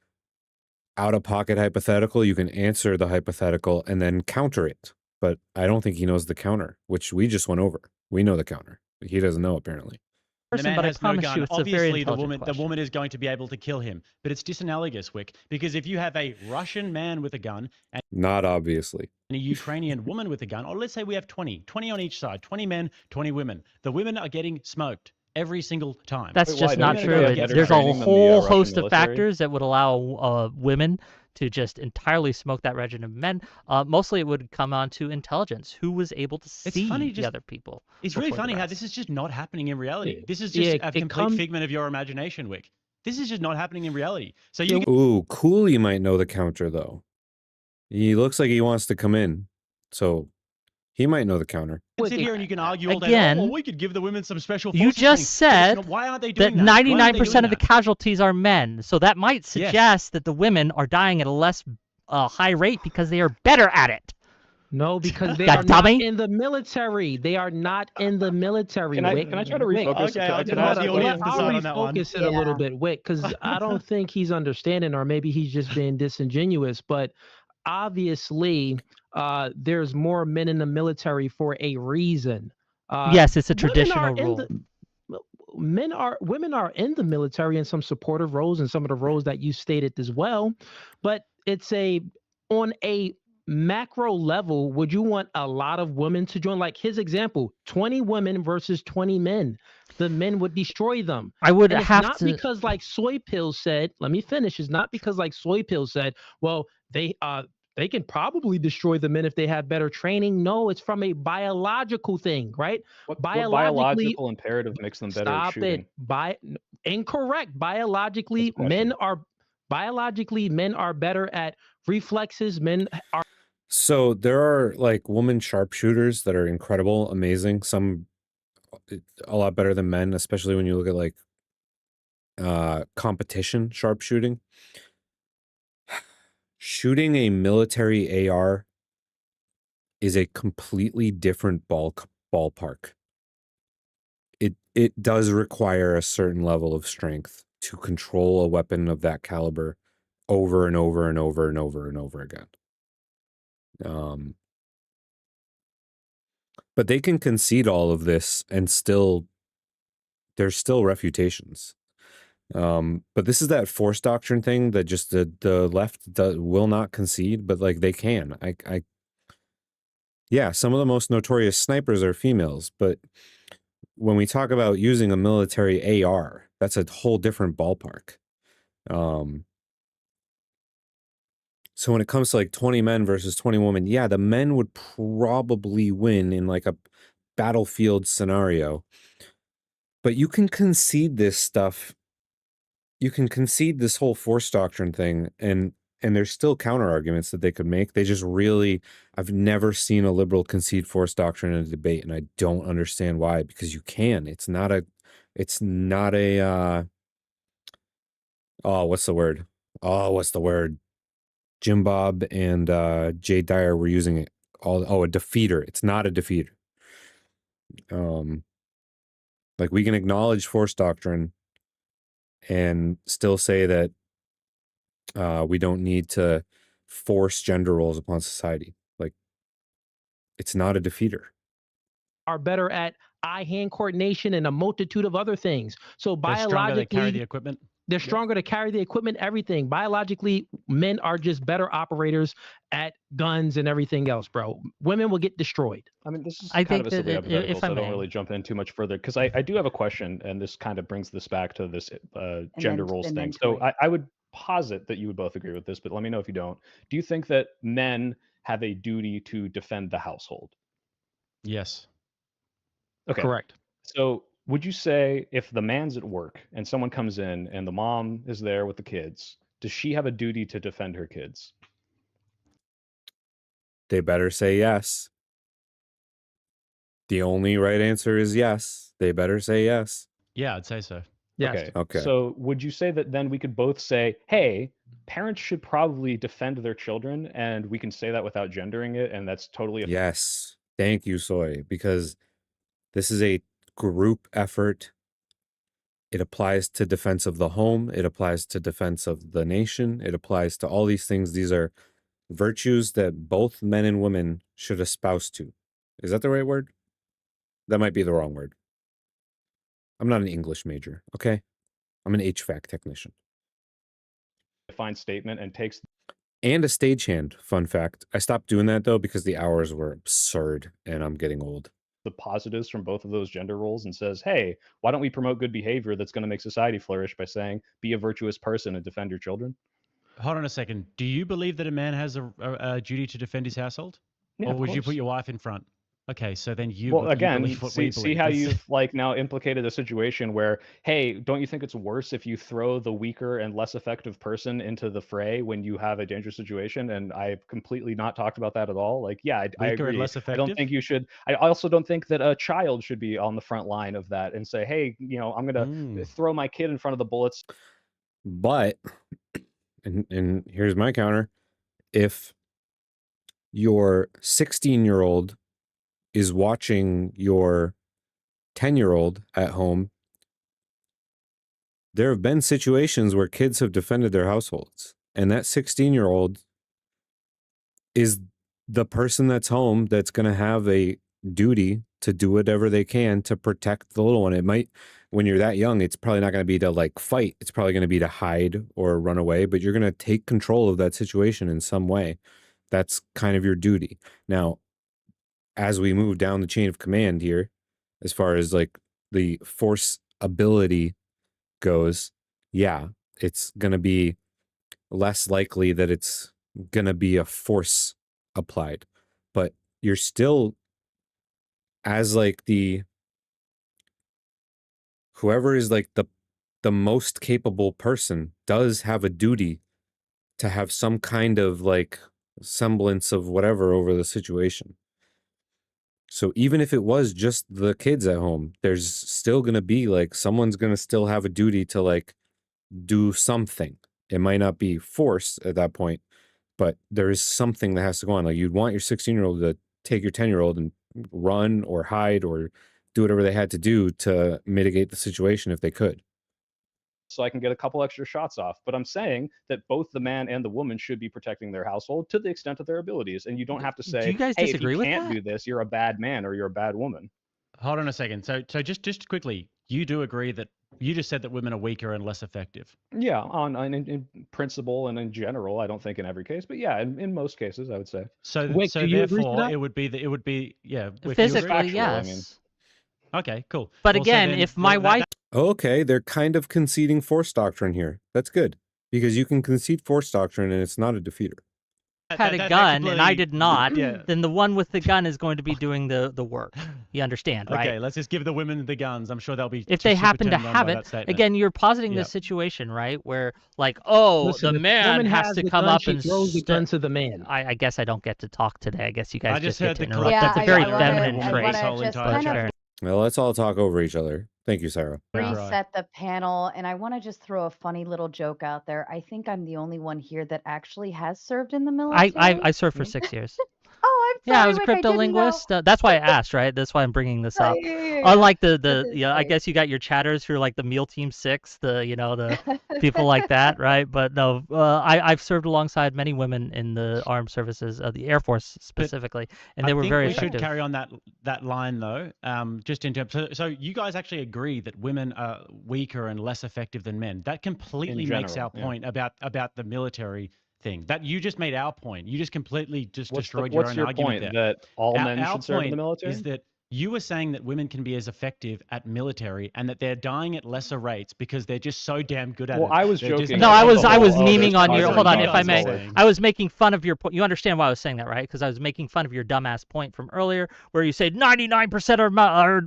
out-of-pocket hypothetical, you can answer the hypothetical and then counter it. But I don't think he knows the counter, which we just went over. We know the counter. He doesn't know, apparently. the man But I has no promise gun. you, it's a very Obviously, the intelligent question. woman is going to be able to kill him. But it's disanalogous, Wick, because if you have a Russian man with a gun and Not obviously. a Ukrainian woman with a gun, or let's say we have 20 on each side, 20 men, 20 women. The women are getting smoked every single time. That's Wait, just why? not Don't true. they have better There's a training than the, whole Russian host of military? factors that would allow women to just entirely smoke that regiment of men. Mostly it would come on to intelligence. Who was able to see funny, the just- other people? It's really before the funny how rest? this is just not happening in reality. Yeah. This is Yeah, just a it complete figment of your imagination, Wick. This is just not happening in reality. So you Ooh, Cooley might know the counter, though. He looks like he wants to come in. So he might know the counter. can sit here and you can argue all day. Again, Oh, well, we could give the women some special You forces just training. But it's said not- why aren't they that doing that? Why aren't they 99% of the doing that? casualties are men. So that might Yes. suggest that the women are dying at a less high rate because they are better at it. No, because they That are not dummy. in the military. They are not in the military. Can I Wick. try to Wick, refocus? Okay, Can I'll I just ask let the a audience question? decide on that one. Focus it a little bit, Wick, because I don't think he's understanding, or maybe he's just being disingenuous. But obviously, there's more men in the military for a reason. Yes, it's a women traditional are in rule. women are in the military in some supportive roles and some of the roles that you stated as well, but it's on a macro level. Would you want a lot of women to join? Like his example, 20 women versus 20 men. The men would destroy them. I would And it's have not to. because like Soy Pills said, let me finish. It's not because like Soy Pills said, well, they can probably destroy the men if they have better training. No, it's from a biological thing, right? What Biologically- biological imperative makes them better at Stop shooting? it. Incorrect. Biologically, That's the men are better at reflexes. Men are So there are like women sharpshooters that are incredible, amazing. Some a lot better than men, especially when you look at like competition sharpshooting. Shooting a military AR is a completely different ballpark. It does require a certain level of strength to control a weapon of that caliber over and over and over and over and over again. But they can concede all of this and there's still refutations. But this is that force doctrine thing that just the left will not concede, but like they can. Yeah, some of the most notorious snipers are females, but when we talk about using a military AR, that's a whole different ballpark. So when it comes to like 20 men versus 20 women, yeah, the men would probably win in like a battlefield scenario. But you can concede this stuff. You can concede this whole force doctrine thing, and there's still counter arguments that they could make. They just really, I've never seen a liberal concede force doctrine in a debate, and I don't understand why, because you can. It's not a oh, what's the word? Jim Bob and Jay Dyer were using it all. Oh, a defeater. It's not a defeater. Like, we can acknowledge force doctrine and still say that we don't need to force gender roles upon society. Like, it's not a defeater. Are better at eye-hand coordination and a multitude of other things. So They're stronger to carry the biologically, equipment. they're stronger to carry the equipment, everything. Biologically, men are just better operators at guns and everything else, bro. Women will get destroyed. I mean, this is I kind of think a silly that hypothetical, if so I I don't may. really jump in too much further because I do have a question, and this kind of brings this back to this gender roles and then thing. So Toy. I would posit that you would both agree with this, but let me know if you don't. Do you think that men have a duty to defend the household? Yes. Okay. Correct. So would you say if the man's at work and someone comes in and the mom is there with the kids, does she have a duty to defend her kids? They better say yes. The only right answer is yes. They better say yes. Yeah, I'd say so. Yes. Okay. Okay. So would you say that then we could both say, hey, parents should probably defend their children, and we can say that without gendering it, and that's totally a Yes. Thank you, Soy, because this is a group effort. It applies to defense of the home. It applies to defense of the nation. It applies to all these things. These are virtues that both men and women should espouse to. Is that the right word? That might be the wrong word. I'm not an English major, okay? I'm an HVAC technician. defined statement and takes And a stagehand, fun fact. I stopped doing that, though, because the hours were absurd, and I'm getting old. the positives from both of those gender roles and says, hey, why don't we promote good behavior that's going to make society flourish by saying, be a virtuous person and defend your children? Hold on a second. Do you believe that a man has a duty to defend his household? Yeah, Or of would you course. put your wife in front? Okay, so then you, Well, you again, believe what we see believe. how That's- you've like now implicated a situation where, hey, don't you think it's worse if you throw the weaker and less effective person into the fray when you have a dangerous situation? And I've completely not talked about that at all. Like, yeah, I Weaker and agree. less I don't effective? think you should. I also don't think that a child should be on the front line of that and say, hey, I'm gonna Mm. throw my kid in front of the bullets. But, and here's my counter. If your 16-year-old is watching your 10-year-old at home, there have been situations where kids have defended their households, and that 16-year-old is the person that's home that's going to have a duty to do whatever they can to protect the little one. It might, when you're that young, it's probably not going to be to like fight. It's probably going to be to hide or run away, but you're going to take control of that situation in some way. That's kind of your duty. Now, as we move down the chain of command here, as far as like the force ability goes, yeah, it's going to be less likely that it's going to be a force applied, but you're still, as like the whoever is like the most capable person does have a duty to have some kind of like semblance of whatever over the situation. So even if it was just the kids at home, there's still going to be like someone's going to still have a duty to like do something. It might not be force at that point, but there is something that has to go on. Like, you'd want your 16-year-old to take your 10-year-old and run or hide or do whatever they had to do to mitigate the situation if they could. So I can get a couple extra shots off. But I'm saying that both the man and the woman should be protecting their household to the extent of their abilities. And you don't have to say, Do you guys hey, disagree if you with can't that? do this, you're a bad man or you're a bad woman. Hold on a second. So just quickly, you do agree that you just said that women are weaker and less effective. Yeah, in principle and in general, I don't think in every case, but yeah, in most cases, I would say. So Wick, so do you agree to therefore that? it would be yeah. Wick, you agree? Physically, factual, I yes. mean. Okay, cool. But Well, so again, then if my that- wife Okay, they're kind of conceding force doctrine here. That's good, because you can concede force doctrine and it's not a defeater. had a that gun and I completely- did not, Yeah. then the one with the gun is going to be doing the work. You understand, right? Okay, let's just give the women the guns. I'm sure they'll be. If they super happen to turned on have by it, that statement. again, you're positing Yep. this situation, right? Where like, oh, Listen, the if man woman has to the come gun, up she and throws the st- gun to the man. I guess I don't get to talk today. I guess you guys I just get heard to the interrupt. collective That's a very I wanna- feminine I trait. wanna just Whole kind entire of Fair Well, let's all talk over each other. Thank you, Sarah. Yeah. Reset the panel, and I want to just throw a funny little joke out there. I think I'm the only one here that actually has served in the military. I served for 6 years. Oh, I'm Yeah, I sorry, was a Wick, I didn't know. cryptolingüist. That's why I asked, right? That's why I'm bringing this up. Yeah. Unlike This the is yeah, I great. guess you got your chatters who are like the Meal Team 6, the people like that, right? But no, I've served alongside many women in the armed services of the Air Force specifically, and they were very we effective. should carry on that line though. Just in terms, so you guys actually agree that women are weaker and less effective than men. That completely makes our point about the military thing. That you just made our point. You just completely destroyed your own argument point? there. That all Our- men our should serve in the point military? Is that you were saying that women can be as effective at military and that they're dying at lesser rates because they're just so damn good at it. Well, I was They're just- joking. No, I was Oh, memeing there's on your. cars Hold on, and if I guns may. forward. I was making fun of your point. You understand why I was saying that, right? Because I was making fun of your dumbass point from earlier, where you said 99%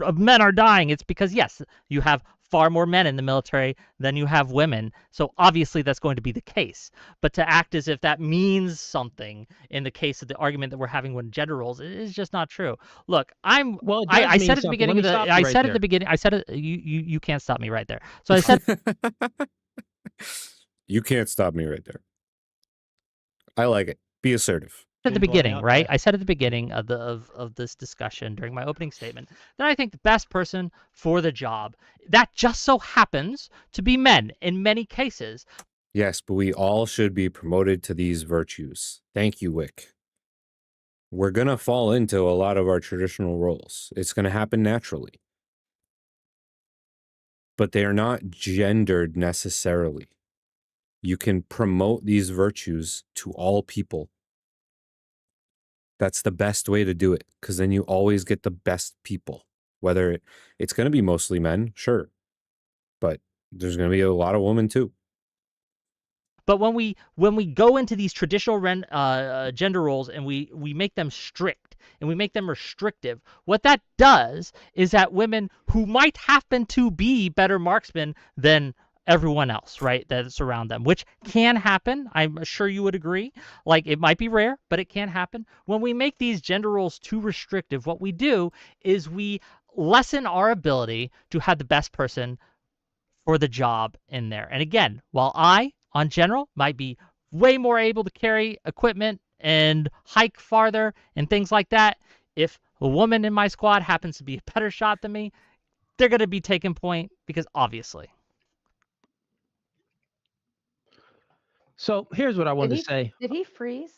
of men are dying. It's because yes, you have far more men in the military than you have women. So obviously that's going to be the case. But to act as if that means something in the case of the argument that we're having with gender roles is just not true. Look, I said at the beginning of the I said it you can't stop me right there. So I said You can't stop me right there. I like it. Be assertive. at the Been blown beginning, out right? there. I said at the beginning of this discussion during my opening statement that I think the best person for the job that just so happens to be men in many cases. Yes, but we all should be promoted to these virtues. Thank you, Wick. We're going to fall into a lot of our traditional roles. It's going to happen naturally. But they are not gendered necessarily. You can promote these virtues to all people. That's the best way to do it, because then you always get the best people. Whether it's going to be mostly men, sure, but there's going to be a lot of women too. But when we go into these traditional gender roles and we make them strict and we make them restrictive, what that does is that women who might happen to be better marksmen than everyone else, right, that's around them, which can happen. I'm sure you would agree. Like, it might be rare, but it can happen. When we make these gender roles too restrictive, what we do is we lessen our ability to have the best person for the job in there. And again, while I, on general, might be way more able to carry equipment and hike farther and things like that, if a woman in my squad happens to be a better shot than me, they're going to be taking point because obviously. So here's what I wanted to say. Did he freeze?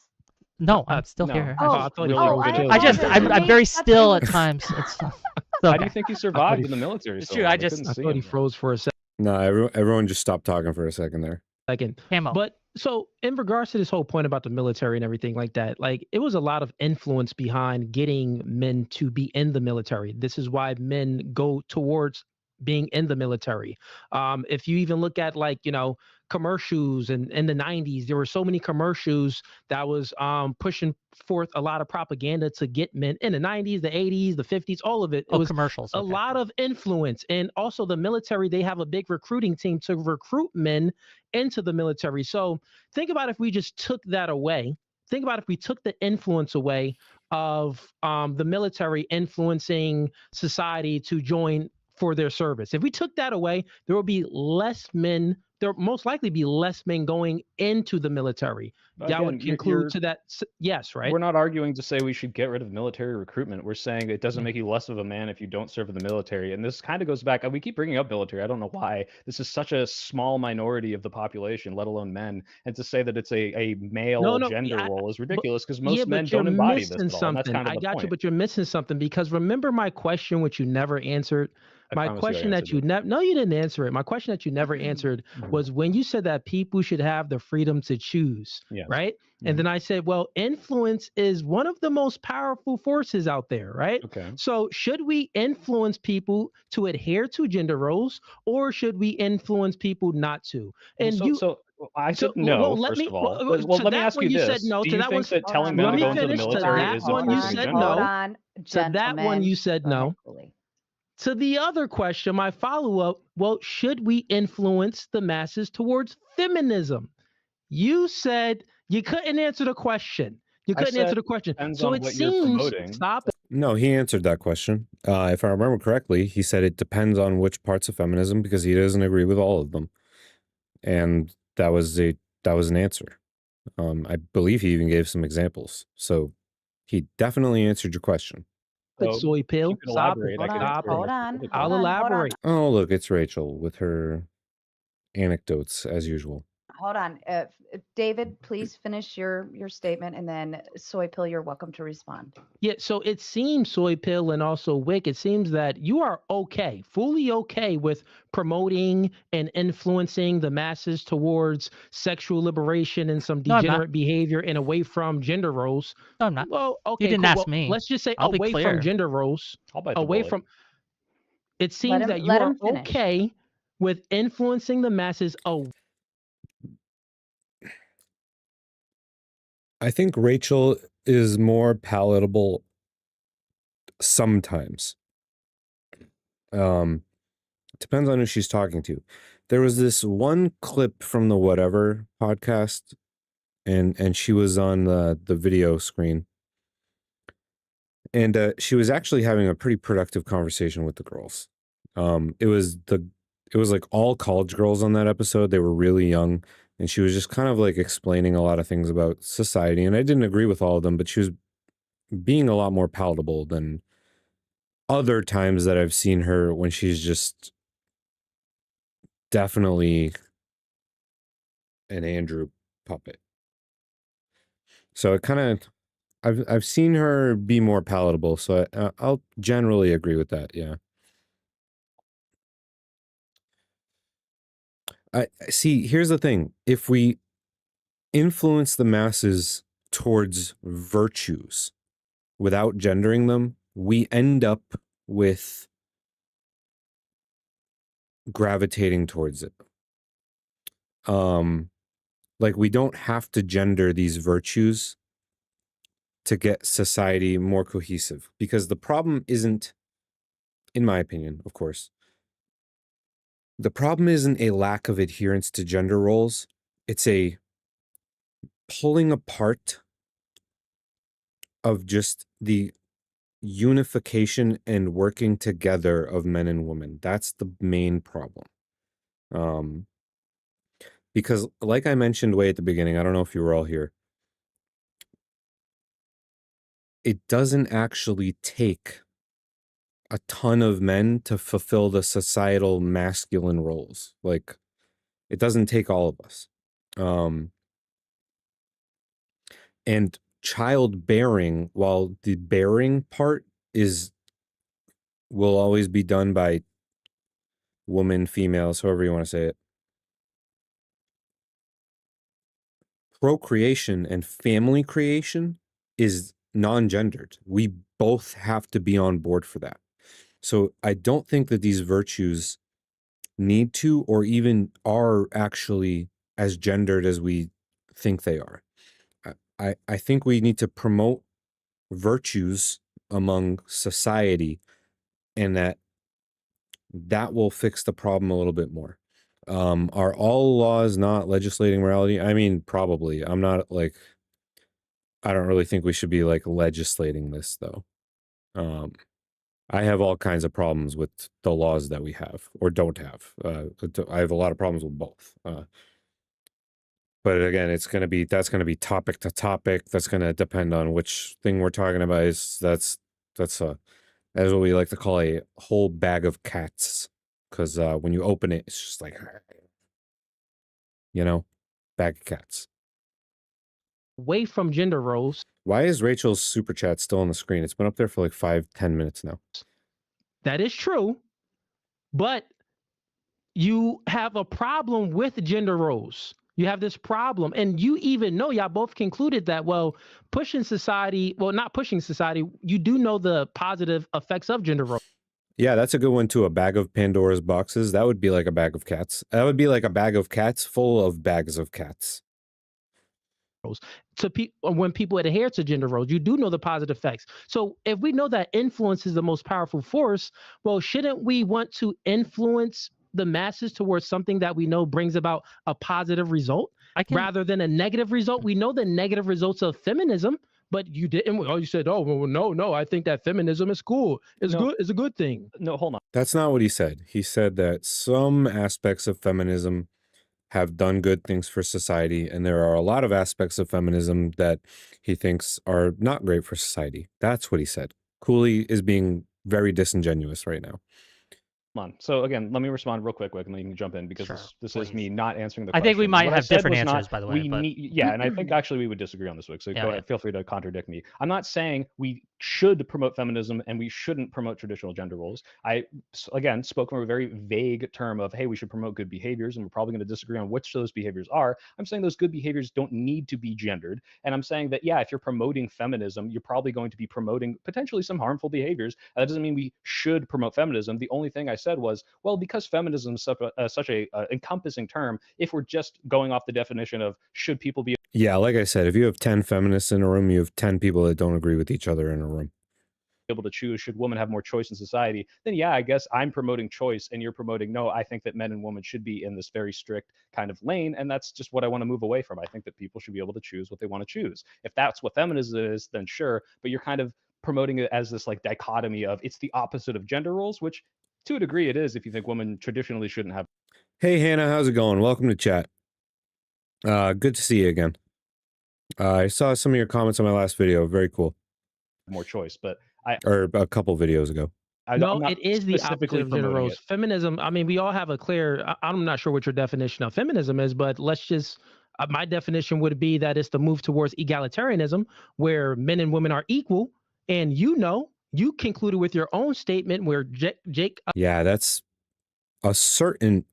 No, I'm still no. here. Oh, I thought you oh, were I too. I'm very still at times. It's How do okay. you think he survived he- in the military? It's so true, long? I just- couldn't I see thought he him. froze for a No, everyone just stopped talking for a second there. second. Camo. But so in regards to this whole point about the military and everything like that, like it was a lot of influence behind getting men to be in the military. This is why men go towards being in the military. If you even look at commercials and in the 90s, there were so many commercials that was pushing forth a lot of propaganda to get men in the 90s, the 80s, the 50s, all of it. It was commercials. a Okay. lot of influence. And also the military, they have a big recruiting team to recruit men into the military. So think about if we just took that away. Think about if we took the influence away of the military influencing society to join for their service. If we took that away, there will be less men. There will most likely be less men going into the military. That Again, would you're- conclude to that. Yes, right? We're not arguing to say we should get rid of military recruitment. We're saying it doesn't make you less of a man if you don't serve in the military. And this kind of goes back. We keep bringing up military. I don't know why. This is such a small minority of the population, let alone men. And to say that it's a male gender role is ridiculous because most men don't embody this at all. And that's Something. kind of I the got point. you, but you're missing something because remember my question, which you never answered. I My promise you I question that answered you it. never, no, you didn't answer it. My question that you never answered was when you said that people should have the freedom to choose, Yes. right? And then I said, well, influence is one of the most powerful forces out there, right? Okay. So should we influence people to adhere to gender roles or should we influence people not to? And So I said no, first of all. Well, to let me that ask one you you this. said no. Do To you that think one, that telling let men to me go into the finish. To military that is a one you person said gender? no. Hold on, To that one gentlemen. you said Go ahead, no. Cooley. To the other question, my follow-up, well, should we influence the masses towards feminism? You said you couldn't answer the question. You I couldn't answer said the question. depends So on it what you're seems, promoting. stop it. No, he answered that question. If I remember correctly, he said it depends on which parts of feminism because he doesn't agree with all of them, and that was an answer. I believe he even gave some examples, so he definitely answered your question. But So, soy if pill. you could Stop it. elaborate, I Hold could on, answer a hold more on, specific I'll hold question. on, hold on. elaborate. Oh, look, it's Rachel with her anecdotes as usual. Hold on. David, please finish your statement, and then Soy Pill, you're welcome to respond. Yeah, so it seems, Soy Pill and also Wick, it seems that you are okay, fully okay with promoting and influencing the masses towards sexual liberation and some No, I'm not. degenerate behavior and away from gender roles. No, I'm not. Well, You okay, didn't cool. ask Well, me. let's just say I'll be away from clear. gender roles, I'll bite the away bullet. from. It seems that you let are him finish. okay with influencing the masses. Oh, I think Rachel is more palatable sometimes. Depends on who she's talking to. There was this one clip from the Whatever podcast, and she was on the video screen, and she was actually having a pretty productive conversation with the girls. It was like all college girls on that episode. They were really young, and she was just kind of like explaining a lot of things about society, and I didn't agree with all of them, but she was being a lot more palatable than other times that I've seen her when she's just definitely an Andrew puppet. So it kind of, I've seen her be more palatable, so I'll generally agree with that. Yeah. I see. Here's the thing: if we influence the masses towards virtues without gendering them, we end up with gravitating towards it. Like we don't have to gender these virtues to get society more cohesive, because the problem isn't, in my opinion, of course, the problem isn't a lack of adherence to gender roles. It's a pulling apart of just the unification and working together of men and women. That's the main problem. Because like I mentioned way at the beginning, I don't know if you were all here, it doesn't actually take a ton of men to fulfill the societal masculine roles. Like, it doesn't take all of us. And childbearing, while the bearing part will always be done by women, females, however you want to say it, procreation and family creation is non-gendered. We both have to be on board for that. So I don't think that these virtues need to, or even are actually as gendered as we think they are. I think we need to promote virtues among society, and that will fix the problem a little bit more. Are all laws not legislating morality? I mean, probably. I'm not like, I don't really think we should be like legislating this though. I have all kinds of problems with the laws that we have or don't have. I have a lot of problems with both. But again, that's going to be topic to topic. That's going to depend on which thing we're talking about. That's what we like to call a whole bag of cats. Because when you open it, it's just like, bag of cats. away from gender roles. Why is Rachel's super chat still on the screen? It's been up there for like 5-10 minutes now. That is true, but you have a problem with gender roles. You have this problem, and you even know, y'all both concluded that, well, not pushing society, you do know the positive effects of gender roles. Yeah, that's a good one too. A bag of Pandora's boxes. That would be like a bag of cats. That would be like a bag of cats full of bags of cats. When people adhere to gender roles, you do know the positive effects. So if we know that influence is the most powerful force, well, shouldn't we want to influence the masses towards something that we know brings about a positive result rather than a negative result? We know the negative results of feminism, but you didn't. Oh, you said, oh, well, no, I think that feminism is cool. It's No. good. It's a good thing. No, hold on. That's not what he said. He said that some aspects of feminism have done good things for society, and there are a lot of aspects of feminism that he thinks are not great for society. That's what he said. Cooley is being very disingenuous right now. Come on. So again, let me respond real quick, and then you can jump in because Sure, this is me please. not answering the I question. think we might What I have said different was not answers, by the way, we but need, yeah, and I think actually we would disagree on this, Wick. So Yeah, go yeah. ahead, feel free to contradict me. I'm not saying we should promote feminism and we shouldn't promote traditional gender roles. Again, spoke from a very vague term of, hey, we should promote good behaviors, and we're probably going to disagree on which those behaviors are. I'm saying those good behaviors don't need to be gendered, and I'm saying that, yeah, if you're promoting feminism, you're probably going to be promoting potentially some harmful behaviors. That doesn't mean we should promote feminism. The only thing I said was, well, because feminism is such a encompassing term, if we're just going off the definition of should people be Yeah, like I said, if you have 10 feminists in a room, you have 10 people that don't agree with each other in a room. able to choose, should women have more choice in society, then yeah, I guess I'm promoting choice and you're promoting, no, I think that men and women should be in this very strict kind of lane, and that's just what I want to move away from. I think that people should be able to choose what they want to choose. If that's what feminism is, then sure, but you're kind of promoting it as this like dichotomy of it's the opposite of gender roles, which to a degree it is if you think women traditionally shouldn't have. Hey, Hannah, how's it going? Welcome to chat. Good to see you again. I saw some of your comments on my last video. Very cool. More choice, but or a couple videos ago. No, it is the opposite of gender roles. Feminism, I mean, we all have a clear, I'm not sure what your definition of feminism is, but let's just, my definition would be that it's the move towards egalitarianism, where men and women are equal. And you concluded with your own statement where Jake. Yeah, that's a certain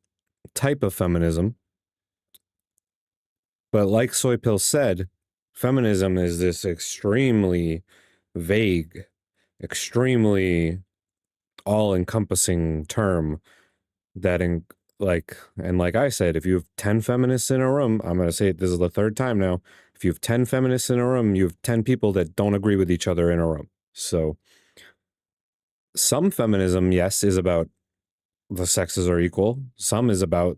type of feminism. But like Soypill said, feminism is this extremely vague, extremely all-encompassing term that like I said, if you have 10 feminists in a room, I'm going to say it, this is the third time now, if you have 10 feminists in a room, you have 10 people that don't agree with each other in a room. So some feminism, yes, is about the sexes are equal. Some is about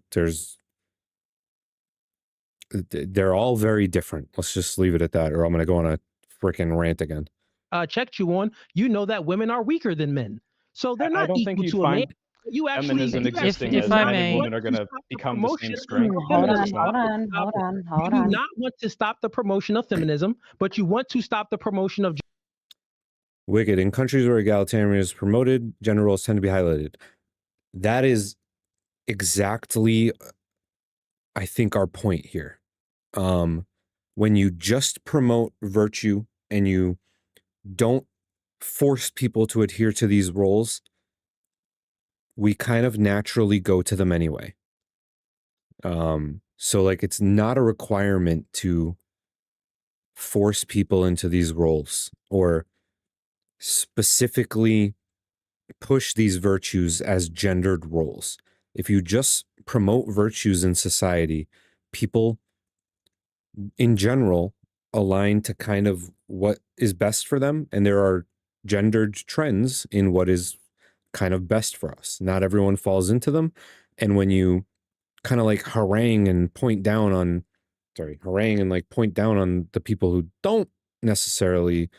they're all very different. Let's just leave it at that, or I'm going to go on a freaking rant again. Checked you on, that women are weaker than men. So they're not equal to a man. You actually, if I may, women are going to become the same strength. Hold on. You do not want to stop the promotion of feminism, but you want to stop the promotion of. Wicked. In countries where egalitarianism is promoted, gender roles tend to be highlighted. That is exactly, I think, our point here. When you just promote virtue and you don't force people to adhere to these roles, we kind of naturally go to them anyway. So like it's not a requirement to force people into these roles or specifically push these virtues as gendered roles. If you just promote virtues in society, people in general align to kind of what is best for them, and there are gendered trends in what is kind of best for us. Not everyone falls into them, and when you kind of like harangue and point down on the people who don't necessarily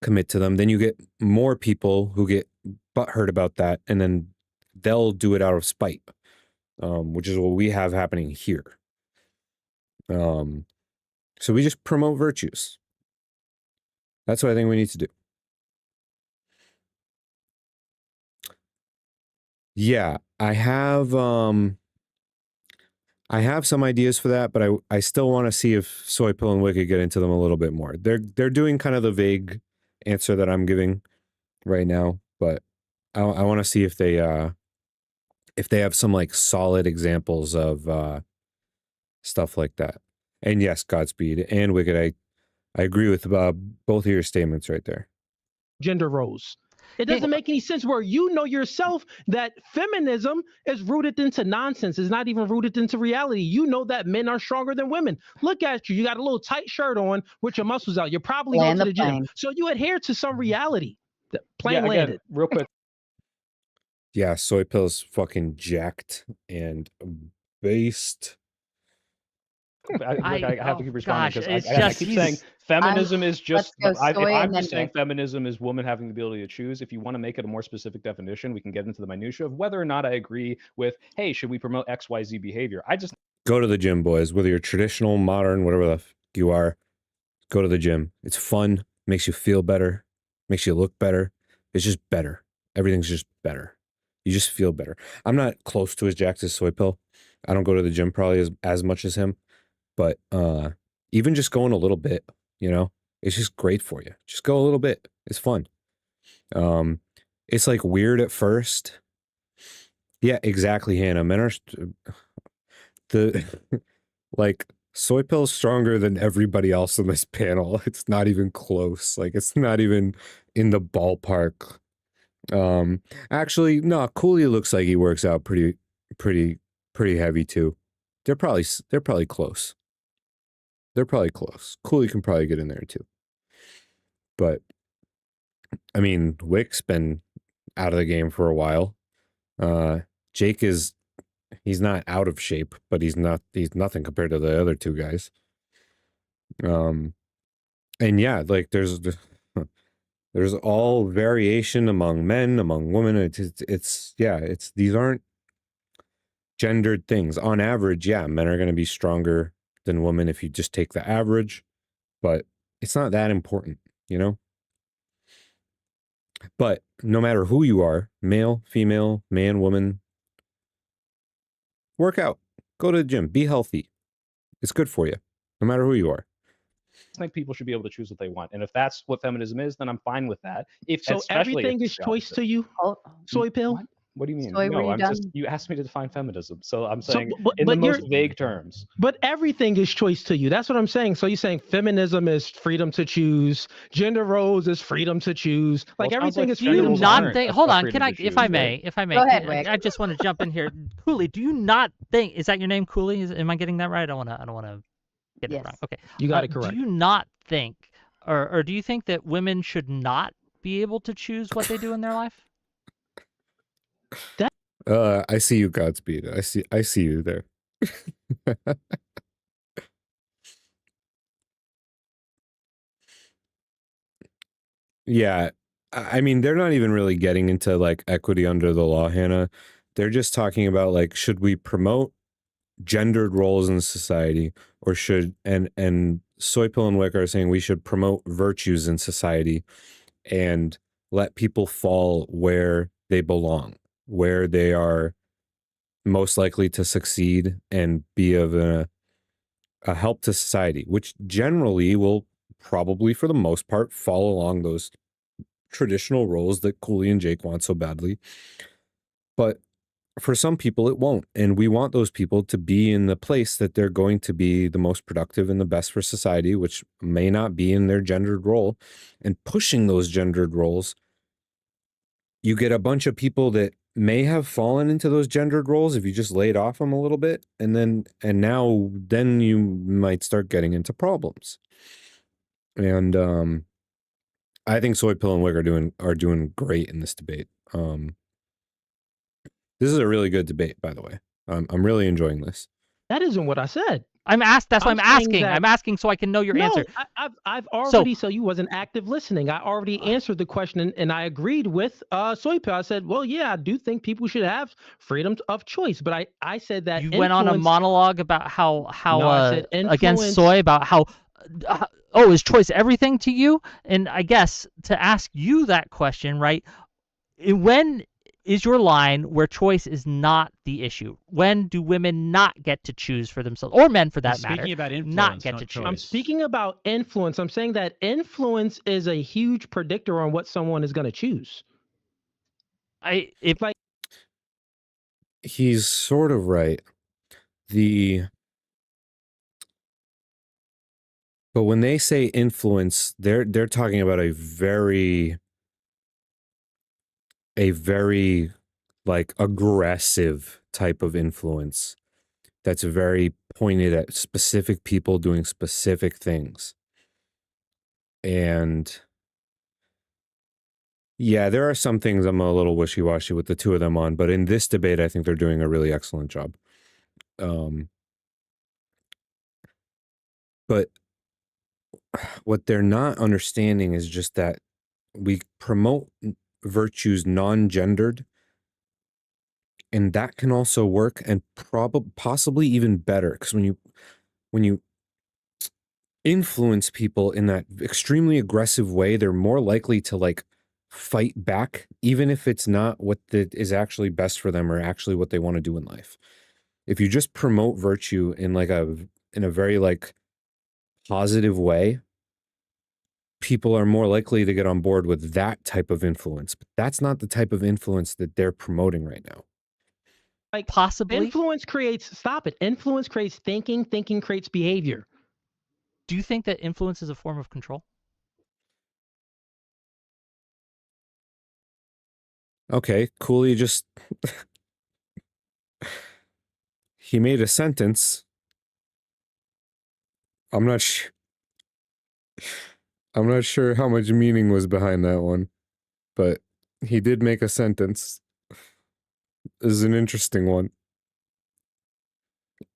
commit to them, then you get more people who get butthurt about that, and then they'll do it out of spite, which is what we have happening here. So we just promote virtues. That's what I think we need to do. Yeah, I have some ideas for that, but I still want to see if Soypill and Wicked get into them a little bit more. They're doing kind of the vague answer that I'm giving right now, but I want to see if they have some like solid examples of stuff like that. And yes, Godspeed and Wicked, I agree with both of your statements right there. Gender roles. It doesn't make any sense where you know yourself that feminism is rooted into nonsense. It's not even rooted into reality. You know that men are stronger than women. Look at you. You got a little tight shirt on with your muscles out. You're probably going to the gym. So you adhere to some reality. Plane landed. Real quick. Yeah, Soypill's fucking jacked and based. I have to keep responding gosh, because it's I just keep saying he's feminism is just. Let's go If Soy I'm and then just saying Vic. feminism is women having the ability to choose, if you want to make it a more specific definition, we can get into the minutia of whether or not I agree with. Hey, should we promote XYZ behavior? I just Go to the gym, boys. Whether you're traditional, modern, whatever the f you are, go to the gym. It's fun, makes you feel better, makes you look better. It's just better. Everything's just better. You just feel better. I'm not close to as jacked as Soy Pill. I don't go to the gym probably as much as him, but even just going a little bit, you know, it's just great for you. Just go a little bit. It's fun. It's like weird at first. Yeah, exactly, Hannah. Men are the like Soy Pill's stronger than everybody else on this panel. It's not even close. Like it's not even in the ballpark. Actually, no, Cooley looks like he works out pretty heavy too. They're probably close. They're probably close. Cooley can probably get in there too. But I mean, Wick's been out of the game for a while. Jake he's not out of shape, but he's nothing compared to the other two guys. And yeah, like there's all variation among men, among women. It's these aren't gendered things. On average, yeah, men are going to be stronger than women if you just take the average, but it's not that important, you know? But no matter who you are, male, female, man, woman, work out, go to the gym, be healthy. It's good for you, no matter who you are. I think people should be able to choose what they want, and if that's what feminism is, then I'm fine with that. So Especially if everything is it's the choice opposite. to you, Oh, Soy Pill? What do you mean? Soy, were No, you I'm just. done? You asked me to define feminism, so I'm So, saying but, in the but you're most vague terms. but everything is choice to you. That's what I'm saying. So you're saying feminism is freedom to choose, gender roles is freedom to choose. Well, Like it sounds everything like is Do you gender freedom roles to not aren't choose. think? a Hold on, freedom can I, to if I choose, may, right? if I may, Go ahead, Wick. I just want to jump in here. Cooley, do you not think? Is that your name, Cooley? Am I getting that right? I don't want to get it Yes. wrong. Okay. You got it Do correct. you not think, or do you think that women should not be able to choose what they do in their life? I see you, Godspeed. I see you there. Yeah, I mean, they're not even really getting into like equity under the law, Hannah. They're just talking about like, should we promote gendered roles in society, or should and Soy Pill and Wick are saying we should promote virtues in society and let people fall where they belong, where they are most likely to succeed and be of a help to society, which generally will probably, for the most part, fall along those traditional roles that Cooley and Jake want so badly. But for some people, it won't. And we want those people to be in the place that they're going to be the most productive and the best for society, which may not be in their gendered role. And pushing those gendered roles, you get a bunch of people that may have fallen into those gendered roles if you just laid off them a little bit, and then you might start getting into problems. And I think Soy Pill and Wick are doing great in this debate. This is a really good debate, by the way. I'm really enjoying this. That isn't what I said. That's why I'm I'm saying asking. that- I'm asking so I can know your No, answer. I've already, so you wasn't active listening. I already answered the question and I agreed with Soy Pill. I said, well, yeah, I do think people should have freedom of choice. But I said that You went on a influence- monologue about how No, I said against influence- Soy, about how is choice everything to you? And I guess to ask you that question, right? When is your line where choice is not the issue? When do women not get to choose for themselves, or men for that He's matter? speaking about influence, not get to not choose. I'm choice. speaking about influence. I'm saying that influence is a huge predictor on what someone is going to choose. He's sort of right. But when they say influence, they're talking about a very like aggressive type of influence that's very pointed at specific people doing specific things. And yeah, there are some things I'm a little wishy-washy with the two of them on, but in this debate, I think they're doing a really excellent job. But what they're not understanding is just that we promote virtues non-gendered, and that can also work, and possibly even better, because when you influence people in that extremely aggressive way, they're more likely to like fight back, even if it's not what is actually best for them or actually what they want to do in life. If you just promote virtue in a very like positive way, people are more likely to get on board with that type of influence. But that's not the type of influence that they're promoting right now. Like Possibly. influence creates influence creates thinking creates behavior. Do you think that influence is a form of control? Okay, Cooley just he made a sentence. I'm not sure how much meaning was behind that one, but he did make a sentence. This is an interesting one.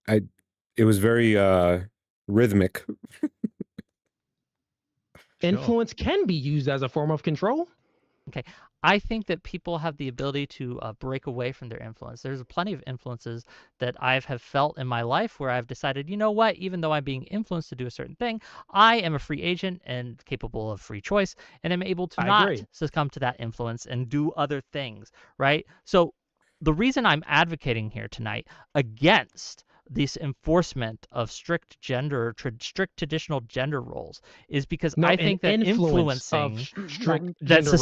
It was very rhythmic. Influence can be used as a form of control. Okay. I think that people have the ability to break away from their influence. There's plenty of influences that I have felt in my life where I've decided, you know what, even though I'm being influenced to do a certain thing, I am a free agent and capable of free choice, and I'm able to I not agree. succumb to that influence and do other things, right? So the reason I'm advocating here tonight against this enforcement of strict traditional gender roles is because No, I an think that influence of influencing strict that gender roles.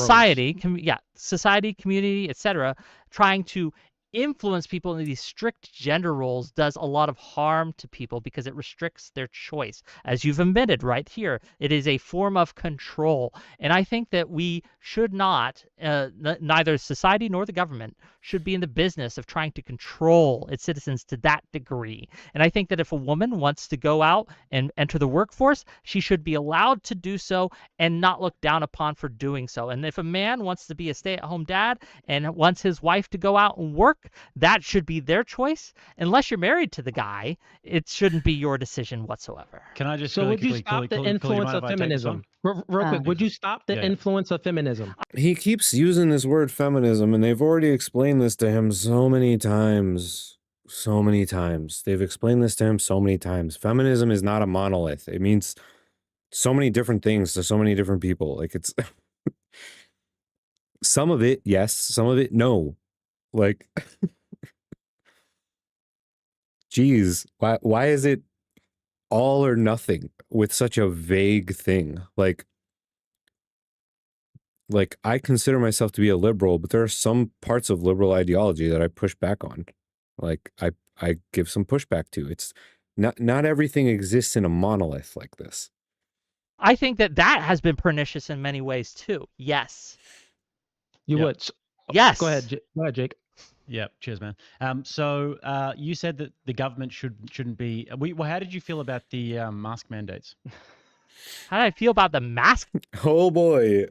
society, community, etc., trying to influence people into these strict gender roles does a lot of harm to people because it restricts their choice. As you've admitted right here, it is a form of control. And I think that we should not, neither society nor the government should be in the business of trying to control its citizens to that degree. And I think that if a woman wants to go out and enter the workforce, she should be allowed to do so and not looked down upon for doing so. And if a man wants to be a stay-at-home dad and wants his wife to go out and work, that should be their choice. Unless you're married to the guy, it shouldn't be your decision whatsoever. Can I just So really would you quickly, stop the Cooley, influence mind of if I take this feminism? on? Real quick, would you stop the Yeah. influence of feminism? He keeps using this word feminism, and they've already explained this to him so many times. So many times. They've explained this to him so many times. Feminism is not a monolith. It means so many different things to so many different people. Like, it's some of it, yes, some of it, no. Like, geez, why is it all or nothing with such a vague thing? Like I consider myself to be a liberal, but there are some parts of liberal ideology that I push back on. Like I give some pushback to. It's not everything exists in a monolith like this. I think that has been pernicious in many ways too. Yes. You Yep. would. Yes. Go ahead, Jake. Yeah, cheers, man. So you said that the government shouldn't be. How did you feel about the mask mandates? How did I feel about the mask? Oh boy.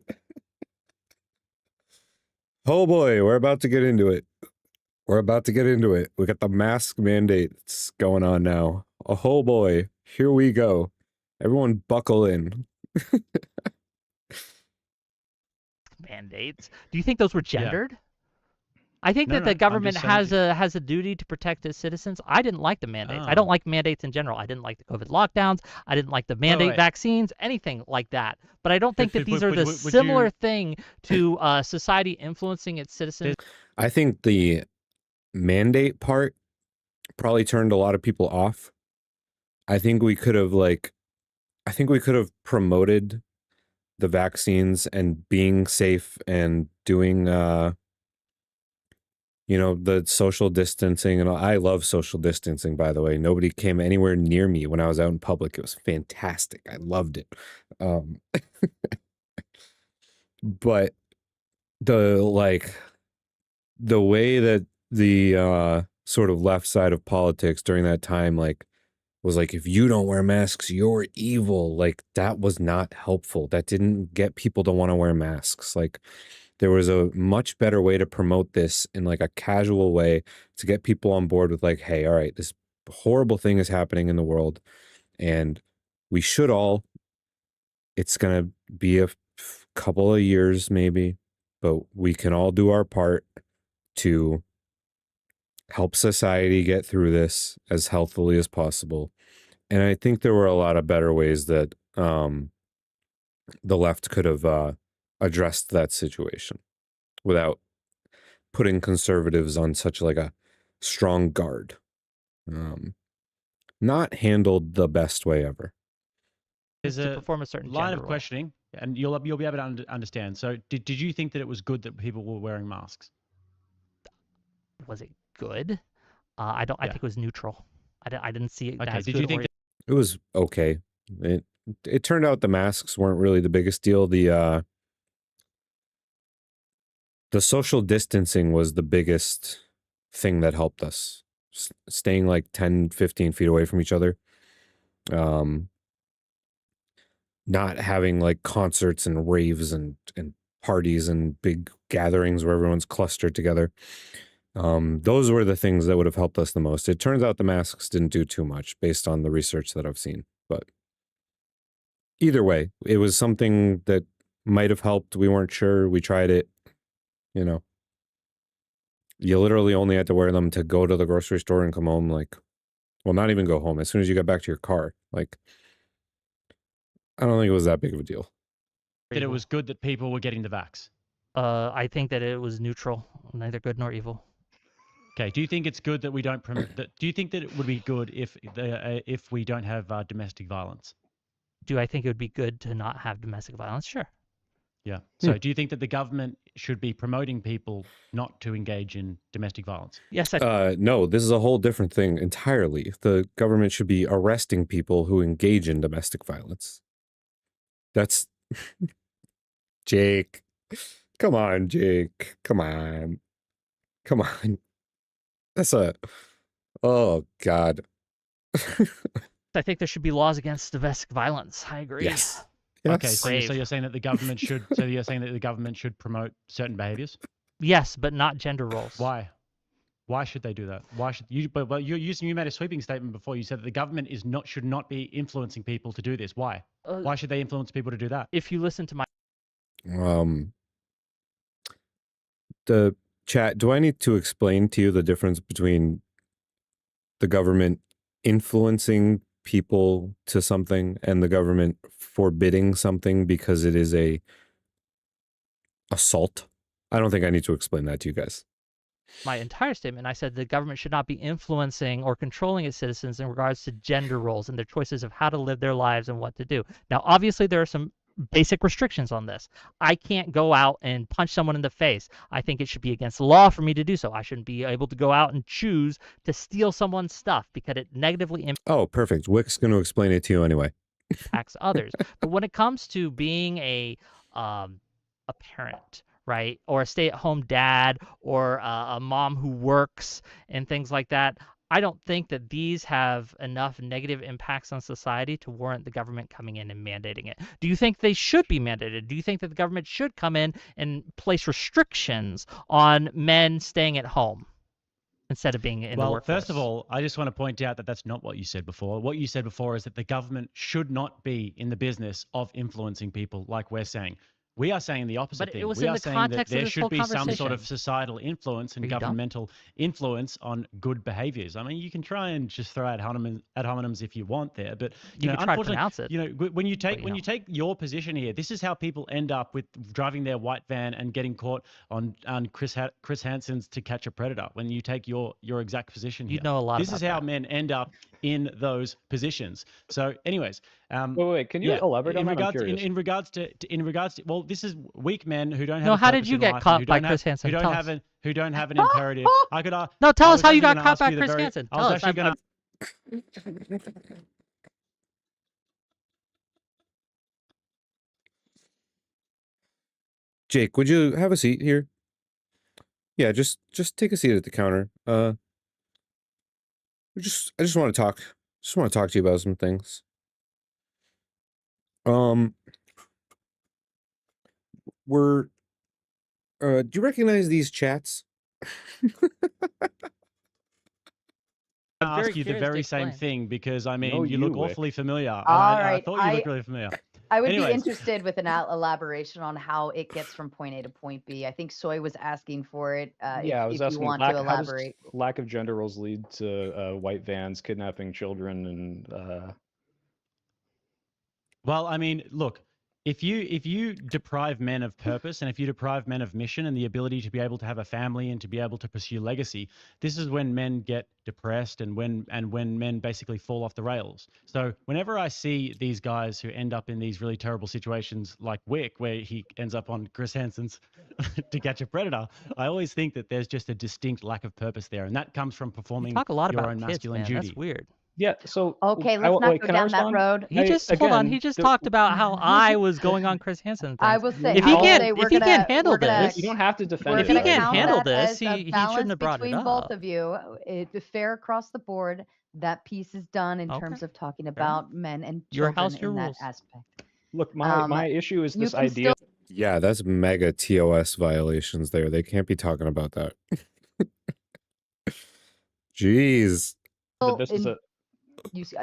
Oh boy, we're about to get into it. We're about to get into it. We got the mask mandates going on now. Oh boy, here we go. Everyone buckle in. Mandates. Do you think those were gendered? I think No, that no, the I'm government just saying has a duty to protect its citizens. I didn't like the mandates. I don't like mandates in general. I didn't like the COVID lockdowns. I didn't like the mandate wait. vaccines, anything like that. But I don't think that these are the would similar you- thing to society influencing its citizens. I think the mandate part probably turned a lot of people off. I think we could have promoted the vaccines and being safe and doing the social distancing, and I love social distancing, by the way. Nobody came anywhere near me when I was out in public. It was fantastic. I loved it. But the way that the sort of left side of politics during that time was like, if you don't wear masks, you're evil. Like, that was not helpful. That didn't get people to want to wear masks. Like, there was a much better way to promote this in like a casual way to get people on board with like, hey, all right, this horrible thing is happening in the world, and we should all. It's gonna be a couple of years maybe, but we can all do our part to help society get through this as healthily as possible. And I think there were a lot of better ways that the left could have addressed that situation without putting conservatives on such like a strong guard. Not handled the best way ever. There's to a perform a certain line gender of role. questioning, and you'll be able to understand. So, did you think that it was good that people were wearing masks? Was it good? I don't. I Yeah. think it was neutral. I didn't see it Okay. as Did good you think or It was okay. It turned out the masks weren't really the biggest deal. The social distancing was the biggest thing that helped us. Staying like 10, 15 feet away from each other. Not having like concerts and raves and parties and big gatherings where everyone's clustered together. Those were the things that would have helped us the most. It turns out the masks didn't do too much based on the research that I've seen. But either way, it was something that might have helped. We weren't sure. We tried it. You know, you literally only had to wear them to go to the grocery store and come home. Like, well, not even go home. As soon as you got back to your car, like, I don't think it was that big of a deal. that it evil. was good that people were getting the vax? I think that it was neutral, neither good nor evil. Okay. Do you think it's good that we don't promote that? Do you think that it would be good if we don't have domestic violence? Do I think it would be good to not have domestic violence? Sure. Yeah. So, do you think that the government should be promoting people not to engage in domestic violence? Yes, I No, this is a whole different thing entirely. The government should be arresting people who engage in domestic violence. That's Jake. Come on, Jake. Come on. Come on. That's oh God. I think there should be laws against domestic violence. I agree. Yes. Okay. Yes. So, you're saying that the government should. So you're saying that the government should promote certain behaviors. Yes, but not gender roles. Why? Why should they do that? Why should you? But you made a sweeping statement before. You said that the government should not be influencing people to do this. Why? Why should they influence people to do that? If you listen to my The chat, do I need to explain to you the difference between the government influencing people to something and the government forbidding something because it is a assault? I don't think I need to explain that to you guys. my entire statement, I said the government should not be influencing or controlling its citizens in regards to gender roles and their choices of how to live their lives and what to do. Now, obviously, there are some basic restrictions on this. I can't go out and punch someone in the face. I think it should be against the law for me to do so. I shouldn't be able to go out and choose to steal someone's stuff because it negatively Oh, perfect. Wick's going to explain it to you anyway. impacts others. But when it comes to being a parent, right, or a stay-at-home dad, or a mom who works and things like that, I don't think that these have enough negative impacts on society to warrant the government coming in and mandating it. Do you think they should be mandated? Do you think that the government should come in and place restrictions on men staying at home instead of being in the workforce? First of all, I just want to point out that that's not what you said before. What you said before is that the government should not be in the business of influencing people like we're saying. We are saying the opposite But thing. it was We in are the saying that context of there this should whole be some sort of conversation. societal influence and Are you dumb? governmental influence on good behaviors. I mean, you can try and just throw out ad homonems if you want there, but You can try to unfortunately, pronounce it, when you but take you take your position here, this is how people end up with driving their white van and getting caught on Chris Hansen's To Catch a Predator. When you take your exact position here, You know a lot This about is how that. men end up in those positions. So, anyways, Wait, can you elaborate on that? I'm curious. in regards to well, this is weak men who don't have. No, a how did purpose you in get life, caught who by don't Chris have- Hansen? Who don't Tell have us. who don't have an imperative. I could. No, tell I us was how you actually got gonna caught ask by you the Chris very- Hansen. I Tell was us. actually gonna. Jake, would you have a seat here? Yeah, just take a seat at the counter. I just want to talk. Just want to talk to you about some things. Do you recognize these chats? I'm very ask you the curious to very same explain. thing because I No, mean you look you, Wick. awfully familiar, and All I right. thought you looked really familiar. I would be Anyways, interested with an elaboration on how it gets from point A to point B. I think Soy was asking for it. Yeah, I was If you asking want to how does elaborate. lack of gender roles lead to white vans kidnapping children and well, I mean, look, if you deprive men of purpose and if you deprive men of mission and the ability to be able to have a family and to be able to pursue legacy, this is when men get depressed and when men basically fall off the rails. So whenever I see these guys who end up in these really terrible situations like Wick, where he ends up on Chris Hansen's To Catch a Predator, I always think that there's just a distinct lack of purpose there, and that comes from You performing talk a lot your about own kids, masculine man. duty. That's weird. yeah. So Okay, I let's not wait, go can I down that respond? road. He just hold on. He just talked about how I was going on Chris Hansen I things. will say, If I he will can't, say we're if he gonna can't handle we're gonna this, You don't have to defend we're it. if he gonna right? can't count handle that this, as a he balance shouldn't have brought it between both up. of you. It's fair across the board. That piece is done in Okay, terms of talking fair enough. about men and Your children house, your in that rules. aspect. Look, my issue is You this can idea. still Yeah, that's mega TOS violations there. They can't be talking about that. Jeez. But this is in, a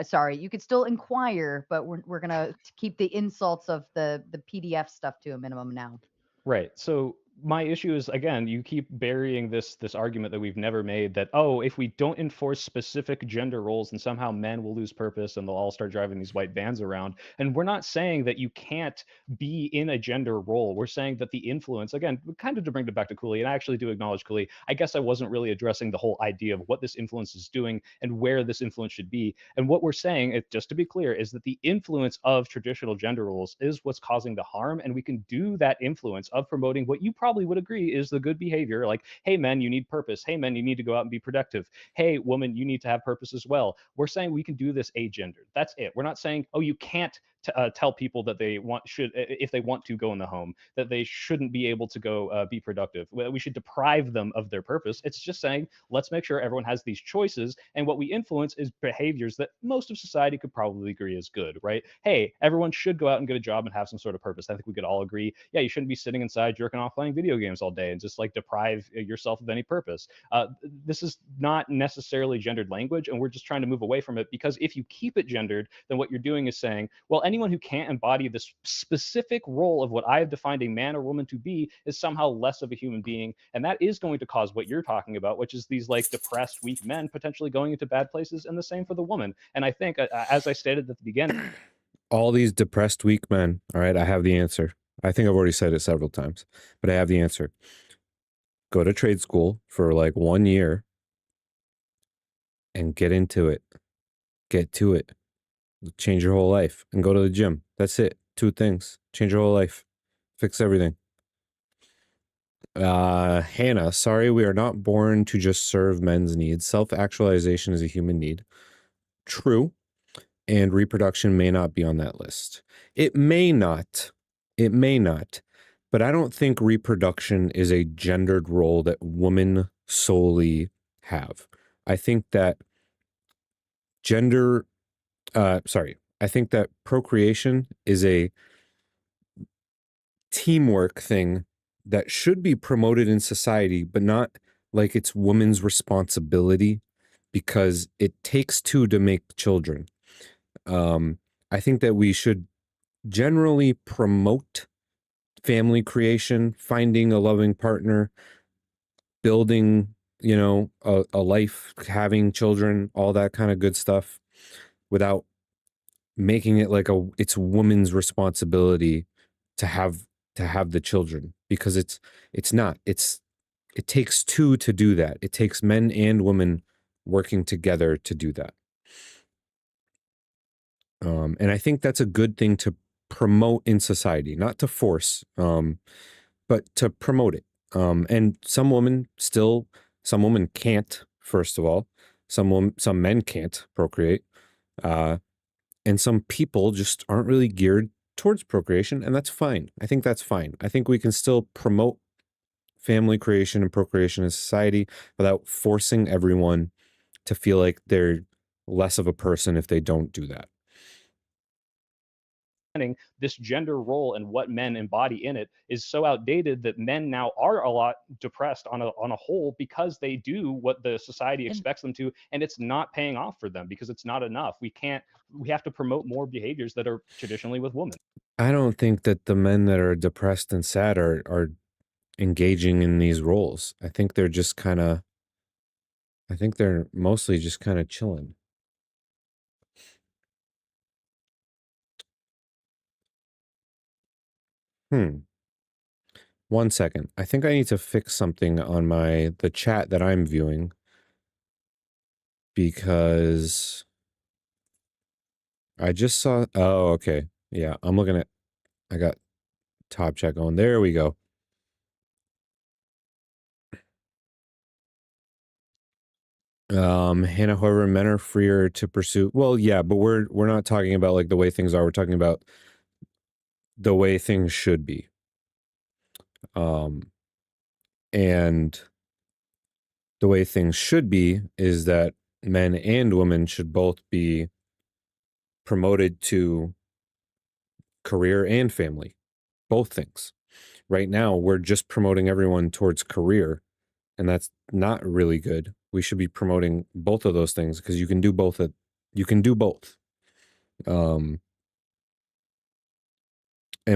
sorry, you could still inquire, but we're gonna keep the insults of the PDF stuff to a minimum now. right. So my issue is, again, you keep burying this argument that we've never made, that, oh, if we don't enforce specific gender roles, then somehow men will lose purpose and they'll all start driving these white vans around. And we're not saying that you can't be in a gender role. We're saying that the influence, again, kind of to bring it back to Cooley, and I actually do acknowledge Cooley, I guess I wasn't really addressing the whole idea of what this influence is doing and where this influence should be. And what we're saying, just to be clear, is that the influence of traditional gender roles is what's causing the harm, and we can do that influence of promoting what you probably would agree is the good behavior, like, hey, men, you need purpose. Hey, men, you need to go out and be productive. Hey, woman, you need to have purpose as well. We're saying we can do this agendered. That's it. We're not saying, oh, you can't tell people that they should, if they want to go in the home, that they shouldn't be able to go be productive. We should deprive them of their purpose. It's just saying, let's make sure everyone has these choices, and what we influence is behaviors that most of society could probably agree is good, right? Hey, everyone should go out and get a job and have some sort of purpose. I think we could all agree, yeah, you shouldn't be sitting inside jerking off playing video games all day and just like deprive yourself of any purpose. This is not necessarily gendered language, and we're just trying to move away from it, because if you keep it gendered, then what you're doing is saying, well, anyone who can't embody this specific role of what I have defined a man or woman to be is somehow less of a human being, and that is going to cause what you're talking about, which is these like depressed, weak men potentially going into bad places, and the same for the woman. And I think, as I stated at the beginning, All these depressed, weak men. All right, I have the answer. I think I've already said it several times, but I have the answer. Go to trade school for like 1 year and get into it. Get to it. Change your whole life and go to the gym. That's it. 2 things. Change your whole life. Fix everything. Hannah, sorry, we are not born to just serve men's needs. Self-actualization is a human need. True. And reproduction may not be on that list. It may not. It may not. But I don't think reproduction is a gendered role that women solely have. I think that I think that procreation is a teamwork thing that should be promoted in society, but not like it's women's responsibility, because it takes 2 to make children. I think that we should generally promote family creation, finding a loving partner, building, a life, having children, all that kind of good stuff, without making it like it's woman's responsibility to have the children, because it's not. It takes 2 to do that. It takes men and women working together to do that. And I think that's a good thing to promote in society, not to force, but to promote it. And some women can't, first of all. Some men can't procreate. And some people just aren't really geared towards procreation, and that's fine. I think that's fine. I think we can still promote family creation and procreation in society without forcing everyone to feel like they're less of a person if they don't do that. this gender role and what men embody in it is so outdated that men now are a lot depressed on a whole because they do what the society expects them to, and it's not paying off for them because it's not enough. We have to promote more behaviors that are traditionally with women. I don't think that the men that are depressed and sad are engaging in these roles. I think they're mostly just kind of chilling. One second. I think I need to fix something on the chat that I'm viewing, because I just saw. Oh, okay. Yeah, I got top chat going. There we go. Hannah, however, men are freer to pursue. Well, yeah, but we're not talking about like the way things are. We're talking about the way things should be. And the way things should be is that men and women should both be promoted to career and family, both things. Right now, we're just promoting everyone towards career, and that's not really good. We should be promoting both of those things because you can do both. You can do both. And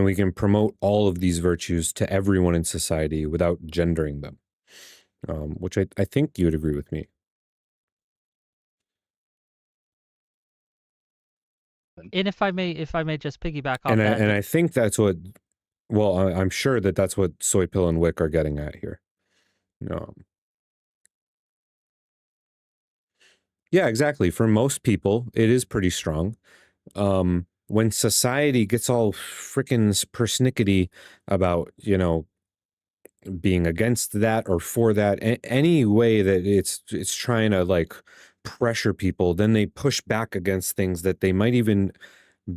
we can promote all of these virtues to everyone in society without gendering them, which I think you would agree with me. And if I may just piggyback off And that. I think that's what, well, I'm sure that's what Soy Pill and Wick are getting at here. Yeah, exactly. For most people, it is pretty strong. When society gets all freaking persnickety about, being against that or for that, any way that it's trying to like pressure people, then they push back against things that they might even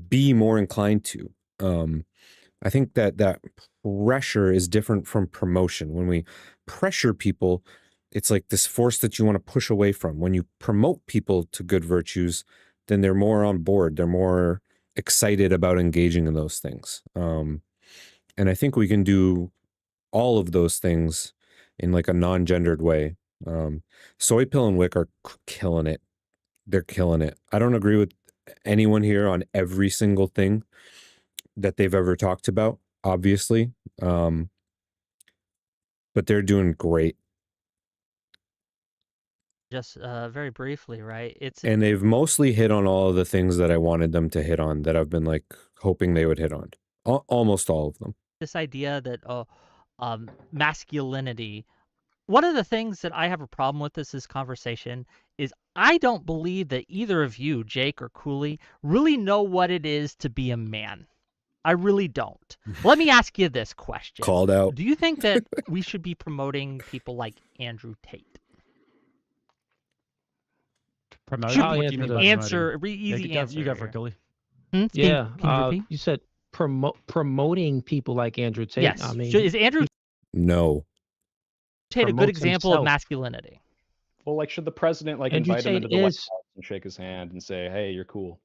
be more inclined to. I think that pressure is different from promotion. When we pressure people, it's like this force that you want to push away from. When you promote people to good virtues, then they're more on board. They're more excited about engaging in those things. And I think we can do all of those things in like a non-gendered way. Soy Pill and Wick are killing it. They're killing it. I don't agree with anyone here on every single thing that they've ever talked about, obviously. But they're doing great. Just very briefly, right? And they've mostly hit on all of the things that I wanted them to hit on, that I've been like hoping they would hit on. Almost all of them. This idea that masculinity. One of the things that I have a problem with this conversation is I don't believe that either of you, Jake or Cooley, really know what it is to be a man. I really don't. Let me ask you this question. Called out. Do you think that we should be promoting people like Andrew Tate? Promoting? Answer. Easy answer. You go for it, Cooley. Can you repeat? You said promoting people like Andrew Tate. Yes. I mean, is Andrew Tate a good example of masculinity? Well, like, should the president like Andrew invite him into Tate the White is- House and shake his hand and say, "Hey, you're cool"?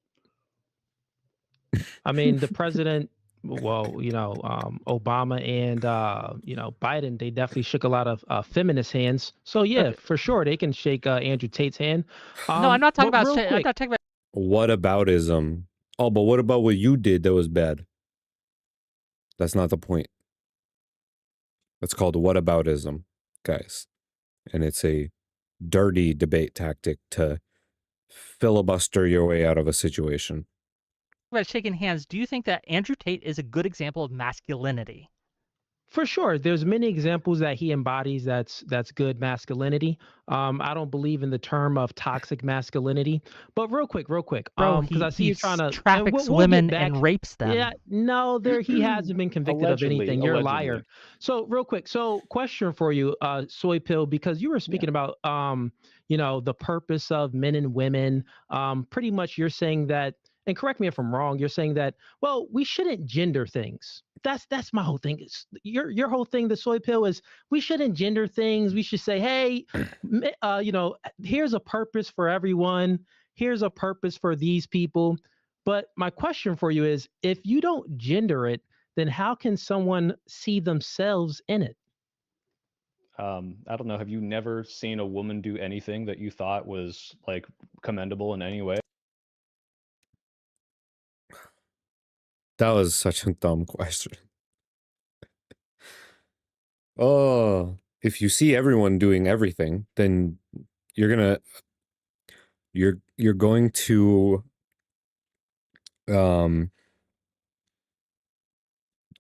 I mean, the president, well, Obama and Biden, they definitely shook a lot of feminist hands. So yeah, for sure, they can shake Andrew Tate's hand. No, I'm not talking but about. real I'm quick- not talking about. Whataboutism. Oh, but what about what you did that was bad? That's not the point. That's called whataboutism, guys. And it's a dirty debate tactic to filibuster your way out of a situation. About shaking hands. Do you think that Andrew Tate is a good example of masculinity? For sure, there's many examples that he embodies that's good masculinity. I don't believe in the term of toxic masculinity. But real quick, Bro, because I see you trying to traffics we'll women get back. and rapes them. Yeah, no, he hasn't been convicted Allegedly, of anything. You're a liar. allegedly. So real quick, question for you, Soy Pill, because you were speaking about the purpose of men and women. Pretty much you're saying that, and correct me if I'm wrong, you're saying that, well, we shouldn't gender things. That's my whole thing. Your whole thing, the Soy Pill, is we shouldn't gender things. We should say, hey, here's a purpose for everyone. Here's a purpose for these people. But my question for you is, if you don't gender it, then how can someone see themselves in it? I don't know. Have you never seen a woman do anything that you thought was like commendable in any way? That was such a dumb question. Oh, if you see everyone doing everything, then you're gonna you're going to um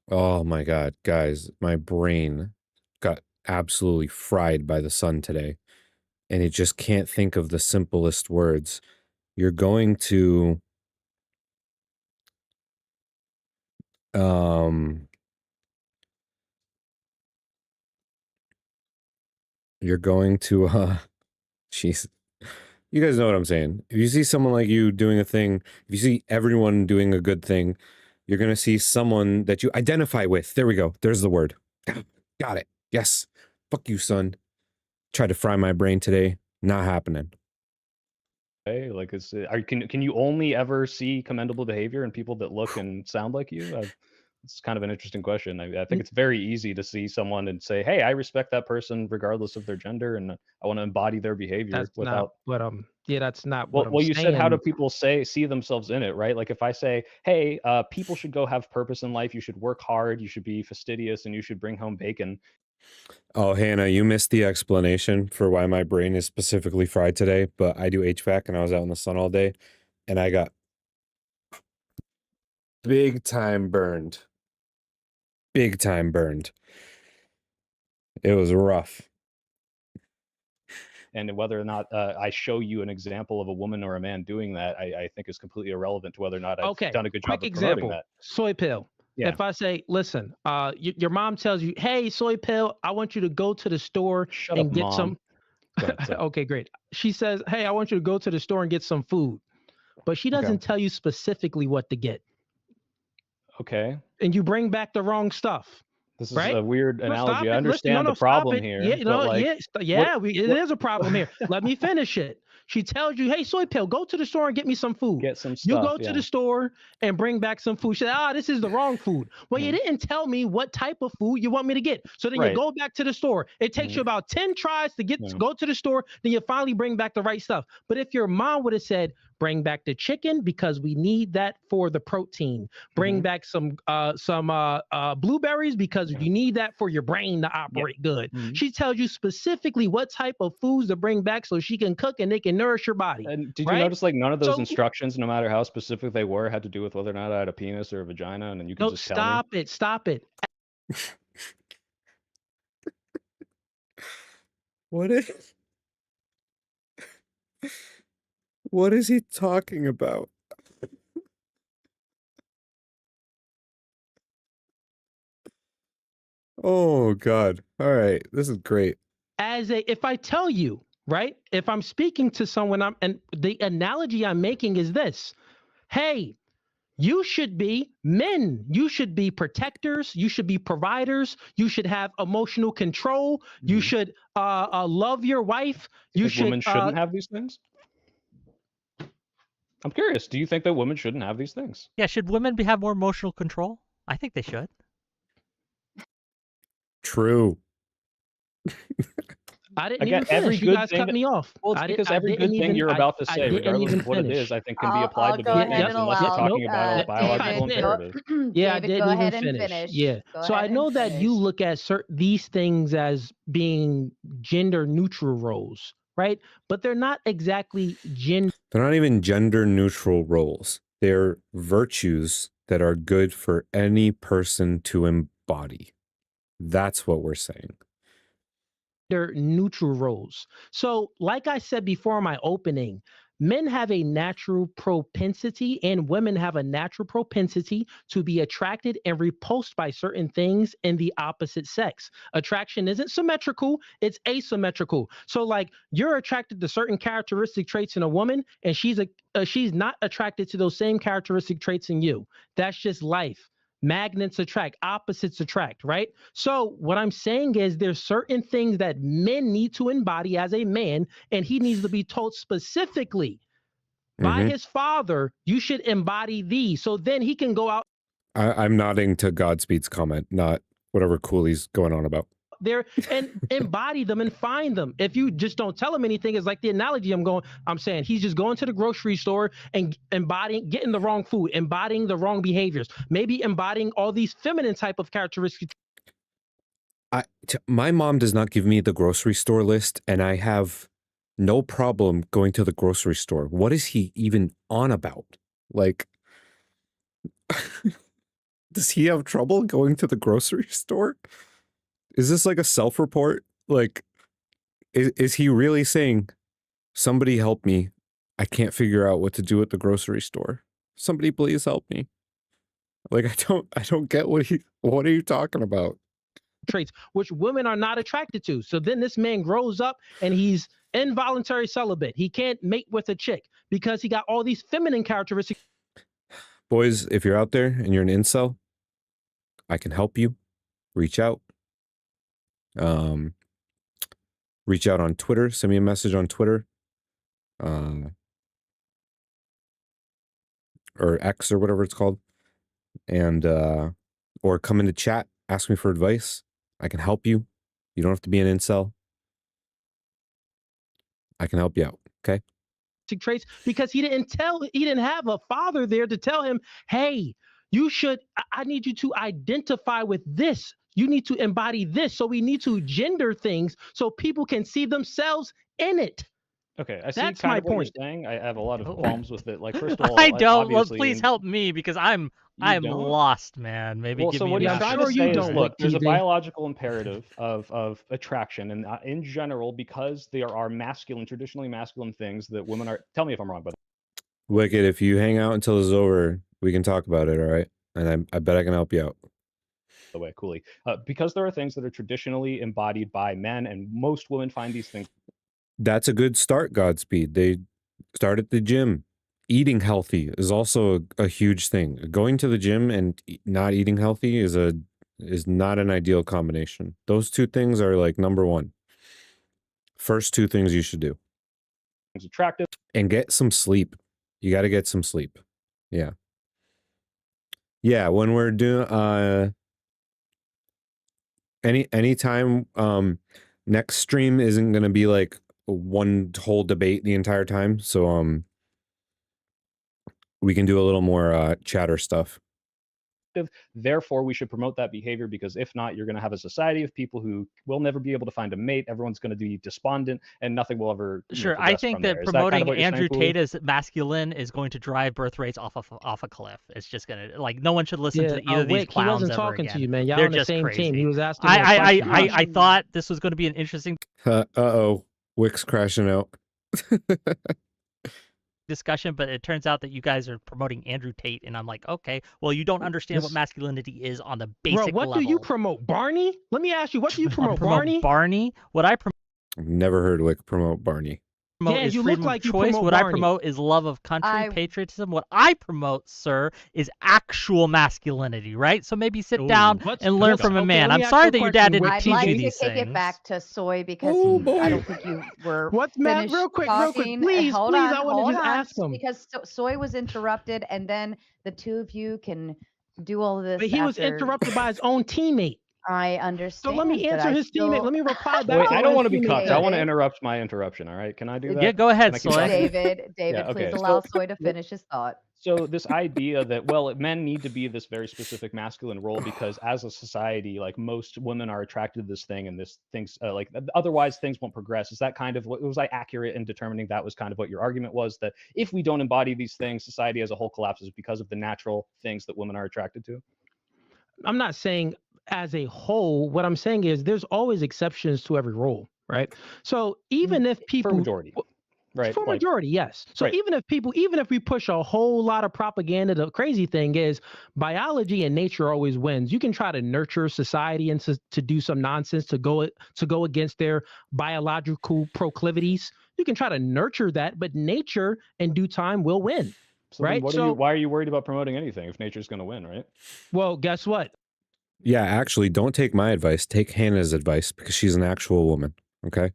oh my God, guys, my brain got absolutely fried by the sun today, and it just can't think of the simplest words. You're going to um you're going to jeez. You guys know what I'm saying. If you see someone like you doing a thing, if you see everyone doing a good thing, you're going to see someone that you identify with. There we go. There's the word. Got it. Yes. Fuck you, son. Tried to fry my brain today. Not happening. Okay, like can you only ever see commendable behavior in people that look and sound like you? It's kind of an interesting question. I think it's very easy to see someone and say, "Hey, I respect that person regardless of their gender, and I want to embody their behavior." That's not Without what yeah, that's not well, what I'm well, you said how do saying. people see themselves in it, right? Like if I say, "Hey, people should go have purpose in life. You should work hard. You should be fastidious, and you should bring home bacon." Oh, Hannah, you missed the explanation for why my brain is specifically fried today, but I do HVAC and I was out in the sun all day and I got big time burned. Big time burned. It was rough. And whether or not I show you an example of a woman or a man doing that, I think is completely irrelevant to whether or not I've Okay, done a good job quick of promoting example. that. Soy pill. Yeah. If I say, listen, your mom tells you, hey, soy pill, I want you to go to the store Shut and up, get Mom. some. Go ahead, sorry. Okay, great. She says, hey, I want you to go to the store and get some food. But she doesn't tell you specifically what to get. Okay. And you bring back the wrong stuff. This is Right? a weird No, analogy. stop I it. understand Listen, the stop problem it. here. Yeah, you but know, like, it is a problem here. Let me finish it. She tells you, hey, soy pill, go to the store and get me some food. get some stuff. You go to yeah. the store and bring back some food. She said, this is the wrong food. Well, you didn't tell me what type of food you want me to get. So then you Right. go back to the store. It takes you about 10 tries to go to the store. Then you finally bring back the right stuff. But if your mom would have said, bring back the chicken because we need that for the protein. Bring back some blueberries because you need that for your brain to operate good. She tells you specifically what type of foods to bring back so she can cook and they can nourish your body. And did right? you notice like none of those So- instructions, no matter how specific they were, had to do with whether or not I had a penis or a vagina, and then you could No, just tell me? stop it. What is he talking about? Oh God. All right. This is great. If I tell you, right, if I'm speaking to someone, and the analogy I'm making is this: hey, you should be men. You should be protectors. You should be providers. You should have emotional control. You should love your wife. You Think should. women shouldn't have these things? I'm curious. Do you think that women shouldn't have these things? Yeah, should women have more emotional control? I think they should. True. I didn't Again, even every finish. You good guys thing cut that- me off. Well, it's I because didn't- I every good didn't thing even- you're I- about to I say, didn't regardless even of what it finish. is, I think can be I'll applied to go both ahead things and unless allow you're talking about Yeah, a biological David, imperative. Yeah, I David, didn't go even ahead and finish. finish. Yeah. Go So I ahead know and that you finish. look at these things as being gender neutral roles, right? But they're not exactly gender They're not even gender neutral roles. They're virtues that are good for any person to embody. That's what we're saying. neutral roles. So, like I said before in my opening, men have a natural propensity and women have a natural propensity to be attracted and repulsed by certain things in the opposite sex. Attraction isn't symmetrical, it's asymmetrical. So like you're attracted to certain characteristic traits in a woman and she's not attracted to those same characteristic traits in you. That's just life. Magnets attract, opposites attract, right? So what I'm saying is there's certain things that men need to embody as a man, and he needs to be told specifically by Mhm. his father, you should embody these. So then he can go out I'm nodding to Godspeed's comment, not whatever Cooley's going on about. there and embody them and find them. If you just don't tell him anything, it's like the analogy I'm saying he's just going to the grocery store and getting the wrong food, embodying the wrong behaviors, maybe embodying all these feminine type of characteristics. My mom does not give me the grocery store list, and I have no problem going to the grocery store. What is he even on about? Like, does he have trouble going to the grocery store? Is this like a self-report? Like, is he really saying, somebody help me? I can't figure out what to do at the grocery store. Somebody please help me. Like, I don't get what are you talking about? Traits which women are not attracted to. So then this man grows up and he's involuntary celibate. He can't mate with a chick because he got all these feminine characteristics. Boys, if you're out there and you're an incel, I can help you. Reach out. Reach out on Twitter. Send me a message on Twitter. Or X or whatever it's called. And or come into chat, ask me for advice. I can help you. You don't have to be an incel. I can help you out. Okay. Traits because he didn't have a father there to tell him, hey, I need you to identify with this. You need to embody this. So we need to gender things so people can see themselves in it. Okay, I see That's kind my of what point. you're saying. I have a lot of qualms with it. Like, first of all, I don't. Well, obviously, please help me because I'm don't? lost, man. Maybe Well, give so me what a he's I'm trying sure to you say is, don't, look, there's a TV. biological imperative of attraction, and in general, because there are traditionally masculine things that women are. Tell me if I'm wrong, but Wicked, if you hang out until it's over, we can talk about it, all right? And I bet I can help you out. the way, Cooley, because there are things that are traditionally embodied by men, and most women find these things. That's a good start, Godspeed. They start at the gym. Eating healthy is also a huge thing. Going to the gym and not eating healthy is not an ideal combination. Those two things are like number one. First two things you should do. Things attractive. And get some sleep. You got to get some sleep. Yeah. Yeah, when we're doing anytime next stream isn't going to be like one whole debate the entire time, so we can do a little more chatter stuff. Therefore, we should promote that behavior, because if not, you're going to have a society of people who will never be able to find a mate. Everyone's going to be despondent, and nothing will ever. Sure, I progress think from that there. Is that kind of promoting what you're saying, Andrew Cooley? Tate as masculine is going to drive birth rates off a cliff. It's just gonna, like, no one should listen to either of these Wick, he clowns wasn't ever talking again. to you, man. Y'all They're on the just same crazy. team. He was asking me a question. I thought this was going to be an interesting Uh-oh. Wick's crashing out. discussion, but it turns out that you guys are promoting Andrew Tate, and I'm like, okay, well, you don't understand what masculinity is on the basic Bro, what level. do you promote? Barney? Let me ask you, what do you promote? Barney? Barney? What I promote I've never heard Wick promote Barney. Yeah, is you look freedom like of you choice. promote What I Barney. promote is love of country, I- patriotism. What I promote, sir, is actual masculinity, right? So maybe sit Ooh, down let's- and learn let's- from a okay, man. let I'm me ask sorry you a that your question, dad didn't Wick. I'd teach like you to these take things. it back to Soy because Oh, I boy. don't think you were What's Matt? finished Real quick, talking. please, Hold please, on, I want to hold just on, ask him. because Soy was interrupted, and then the two of you can do all of this. But he was after- interrupted by his own teammate. I So understand. let me but answer I his still- teammate. Let me reply back. Wait, to I don't what want to his be teammate cut. I want to David. interrupt my interruption. All right, can I do that? Yeah, go ahead, Can I keep Soy. talking? David, Yeah, okay, please so- allow Soy to finish his thought. So this idea that, well, men need to be this very specific masculine role because as a society, like, most women are attracted to this thing, and this things like otherwise things won't progress. Is that kind of what was I accurate in determining that was kind of what your argument was, that if we don't embody these things, society as a whole collapses because of the natural things that women are attracted to? I'm not saying as a whole. What I'm saying is there's always exceptions to every rule, right? So even if people For majority, right? For Like, majority, yes. So Right. even if we push a whole lot of propaganda, the crazy thing is biology and nature always wins. You can try to nurture society and to do some nonsense to go against their biological proclivities. You can try to nurture that, but nature in due time will win. so then right? why are you worried about promoting anything if nature's going to win, right? Well, guess what? Yeah, actually, don't take my advice. Take Hannah's advice because she's an actual woman. Okay.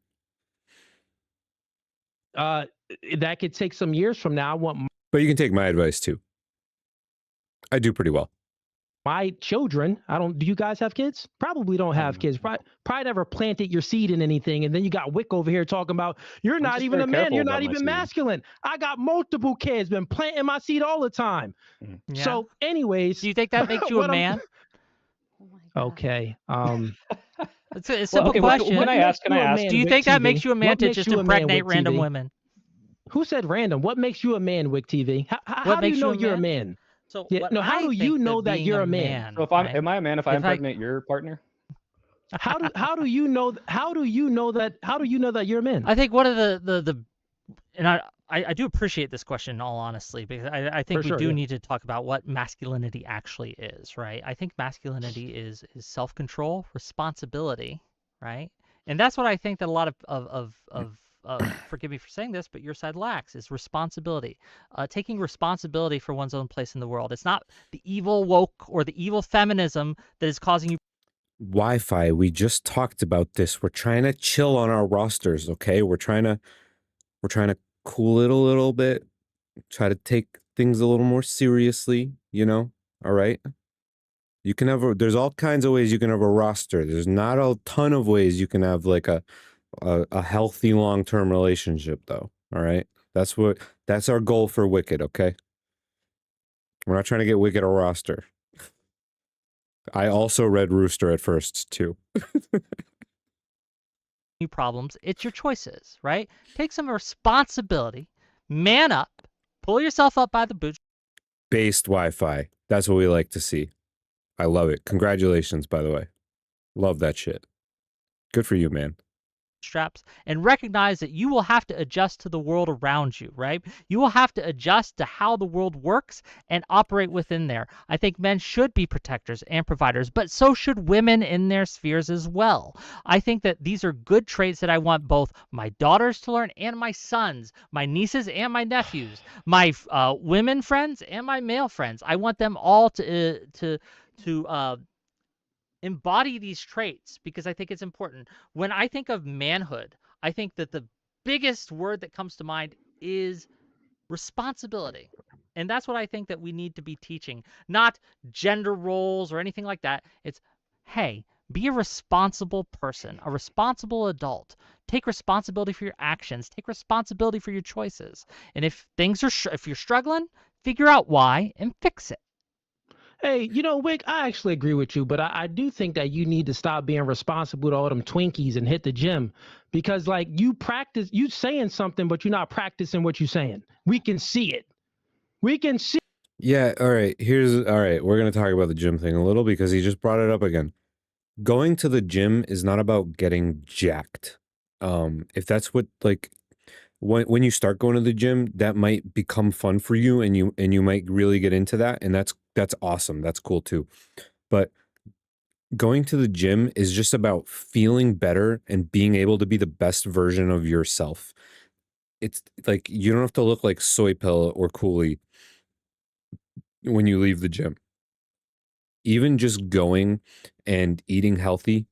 that could take some years from now. I want But you can take my advice too. I do pretty well. my children. Do you guys have kids? Probably don't have kids. Probably never planted your seed in anything. And then you got Wick over here talking about, you're not just even very a man. careful You're about not my even seed. masculine. I got multiple kids, been planting my seed all the time. Yeah. So anyways. Do you think that makes you a what I'm- man? Oh my God. Okay. It's a simple okay, question. can I ask? Do Do you think that makes you a man What to makes just you a man, impregnate Wick random TV? women? Who said random? What makes you a man, Wick TV? How What do you makes know you a you're a man? man? So Yeah, what no, how I do you think know that being you're a man? So if I'm, right? am I a man if I If I- impregnate your partner? How do you know that you're a man? I think one of the and I do appreciate this question in all honesty, because I think For we sure, do yeah. need to talk about what masculinity actually is, right? I think masculinity is self-control, responsibility, right? And that's what I think that a lot of forgive me for saying this, but your side lacks, is responsibility. Taking responsibility for one's own place in the world. It's not the evil woke or the evil feminism that is causing you Wi-Fi, we just talked about this. We're trying to chill on our rosters, okay? We're trying to cool it a little bit, try to take things a little more seriously, all right? You can have there's all kinds of ways you can have a roster. There's not a ton of ways you can have like a healthy long-term relationship though, all right? That's our goal for Wicked, okay? We're not trying to get Wicked a roster. I also read Rooster at first too. problems. It's your choices, right? Take some responsibility, man up, pull yourself up by the boot Based Wi-Fi. That's what we like to see. I love it. Congratulations, by the way. Love that shit. Good for you, man. straps, and recognize that you will have to adjust to the world around you, right? You will have to adjust to how the world works and operate within there. I think men should be protectors and providers, but so should women in their spheres as well. I think that these are good traits that I want both my daughters to learn and my sons, my nieces and my nephews, my women friends and my male friends. I want them all to embody these traits, because I think it's important. When I think of manhood, I think that the biggest word that comes to mind is responsibility. And that's what I think that we need to be teaching, not gender roles or anything like that. It's, hey, be a responsible person, a responsible adult. Take responsibility for your actions. Take responsibility for your choices. And if things are, if you're struggling, figure out why and fix it. Hey, Wick, I actually agree with you, but I do think that you need to stop being responsible to all them Twinkies and hit the gym, because like you saying something, but you're not practicing what you're saying. We can see it. We can see. Yeah, all right. All right. We're going to talk about the gym thing a little because he just brought it up again. Going to the gym is not about getting jacked. If that's what, like, when you start going to the gym, that might become fun for you, and you might really get into that, and that's awesome. That's cool too. But going to the gym is just about feeling better and being able to be the best version of yourself. It's like you don't have to look like Soy Pill or Cooley when you leave the gym. Even just going and eating healthy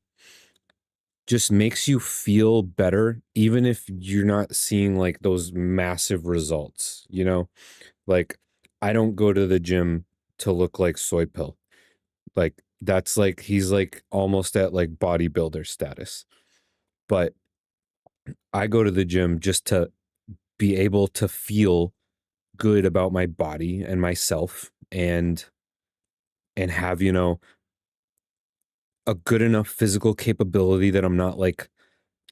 just makes you feel better, even if you're not seeing like those massive results, Like, I don't go to the gym to look like Soy Pill. Like, that's like, he's like almost at like bodybuilder status. But I go to the gym just to be able to feel good about my body and myself, and have, a good enough physical capability that I'm not like,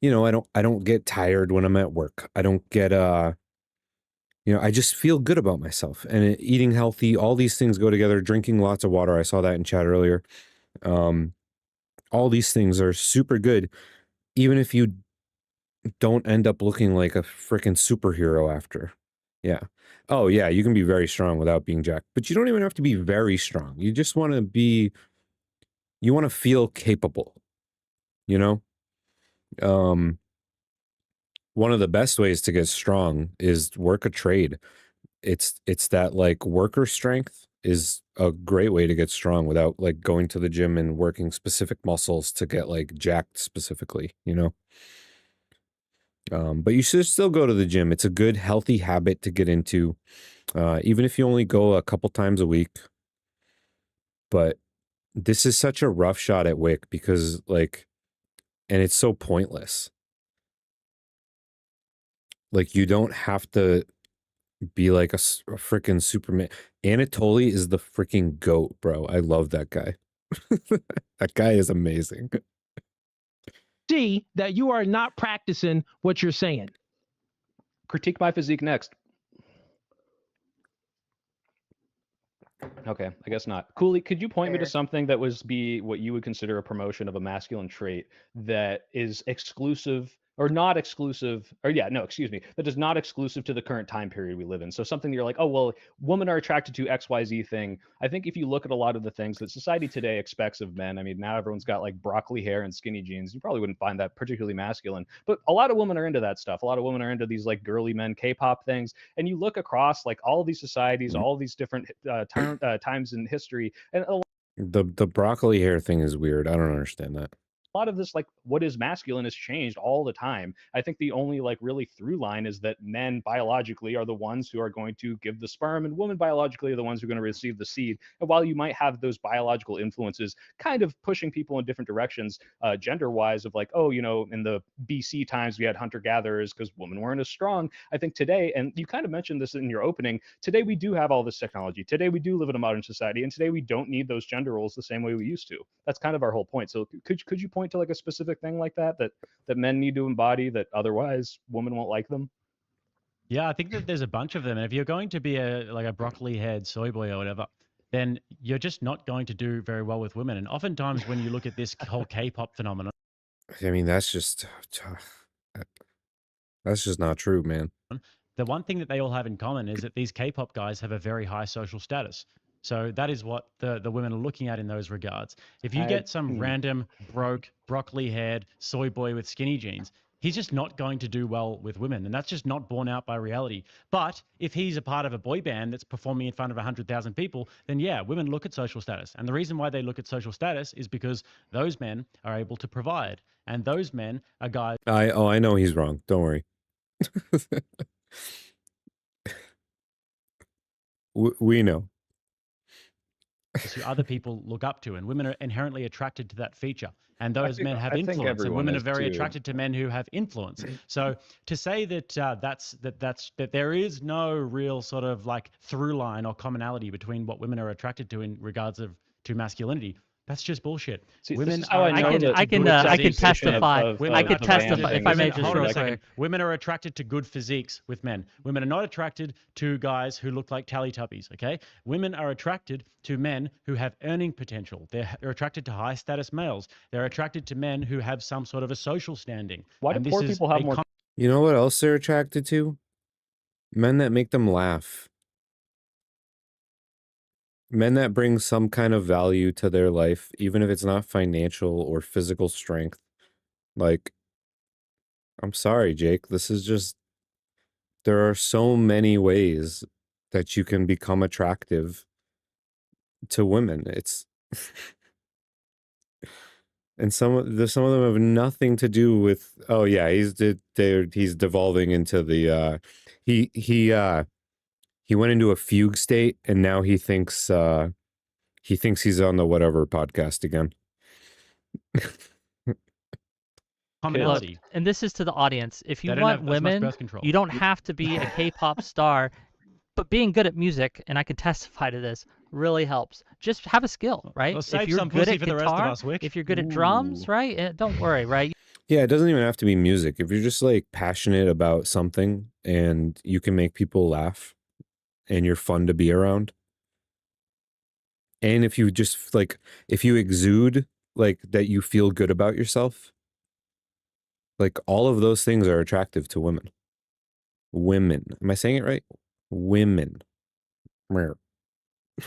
I don't get tired when I'm at work. I don't get I just feel good about myself, and eating healthy, all these things go together. Drinking lots of water. I saw that in chat earlier. All these things are super good, even if you don't end up looking like a freaking superhero after. Yeah. Oh yeah, you can be very strong without being jacked, but you don't even have to be very strong. You just want to feel capable, one of the best ways to get strong is work a trade. It's that like worker strength is a great way to get strong without like going to the gym and working specific muscles to get like jacked specifically, But you should still go to the gym. It's a good, healthy habit to get into, even if you only go a couple times a week. But this is such a rough shot at Wick because, like, and it's so pointless. Like, you don't have to be like a freaking Superman. Anatoly is the freaking GOAT, bro. I love that guy. That guy is amazing. See that you are not practicing what you're saying. Critique my physique next. Okay, I guess not. Cooley, could you point me to Fair. something that was what you would consider a promotion of a masculine trait that is exclusive or not exclusive, or that is not exclusive to the current time period we live in. So something that you're like, oh, well, women are attracted to XYZ thing. I think if you look at a lot of the things that society today expects of men, I mean, now everyone's got like broccoli hair and skinny jeans. You probably wouldn't find that particularly masculine, but a lot of women are into that stuff. A lot of women are into these like girly men K-pop things. And you look across like all of these societies, all of these different times in history, and The broccoli hair thing is weird. I don't understand that. a lot of this, like what is masculine, has changed all the time. I think the only like really through line is that men biologically are the ones who are going to give the sperm, and women biologically are the ones who are going to receive the seed. And while you might have those biological influences kind of pushing people in different directions, gender wise, of like, oh, you know, in the BC times we had hunter gatherers because women weren't as strong. I think today, and you kind of mentioned this in your opening, today we do have all this technology. Today we do live in a modern society, and today we don't need those gender roles the same way we used to. That's kind of our whole point. So could you point to like a specific thing like that men need to embody that otherwise women won't like them? Yeah, I think that there's a bunch of them. And if you're going to be a broccoli haired soy boy or whatever, then you're just not going to do very well with women. And oftentimes when you look at this whole K-pop phenomenon, I mean, that's just not true, man. the one thing that they all have in common is that these K-pop guys have a very high social status. So that is what the women are looking at in those regards. If you get some random broke broccoli-haired soy boy with skinny jeans, he's just not going to do well with women, and that's just not borne out by reality. But if he's a part of a boy band that's performing in front of 100,000 people, then yeah, women look at social status. And the reason why they look at social status is because those men are able to provide, and those men are guys. I know he's wrong. Don't worry. We know. Who other people look up to, and women are inherently attracted to that feature, and those men have I think influence, and everyone women are is very too. attracted to men who have influence. So to say that that there is no real sort of like through line or commonality between what women are attracted to in regards to masculinity, that's just bullshit. See, this Women is how are I know attracted that I to can good I can physiques. testify. Women I are can attracted testify to if I women- may just hold on a real second. quick. Women are attracted to good physiques with men. Women are not attracted to guys who look like Teletubbies, okay? Women are attracted to men who have earning potential. They're attracted to high status males. They're attracted to men who have some sort of a social standing. Why do And this poor is people have a more? You know what else they're attracted to? Men that make them laugh. Men that bring some kind of value to their life, even if it's not financial or physical strength. Like, I'm sorry, Jake. This is just, there are so many ways that you can become attractive to women. It's, and some of them have nothing to do with, oh yeah, he's devolving into the, he went into a fugue state, and now he thinks he's on the whatever podcast again. commonality. And this is to the audience. If you They don't want have as much women, birth control. you don't have to be a K-pop star, but being good at music, and I can testify to this, really helps. Just have a skill, right? Well, If save you're some good pussy at for the rest of guitar, us, Wick. if you're good at drums, right? Don't worry, right? Yeah, it doesn't even have to be music. If you're just like passionate about something and you can make people laugh and you're fun to be around. And if you just like, if you exude like that you feel good about yourself, like all of those things are attractive to women. Women. Am I saying it right? Women. Mer.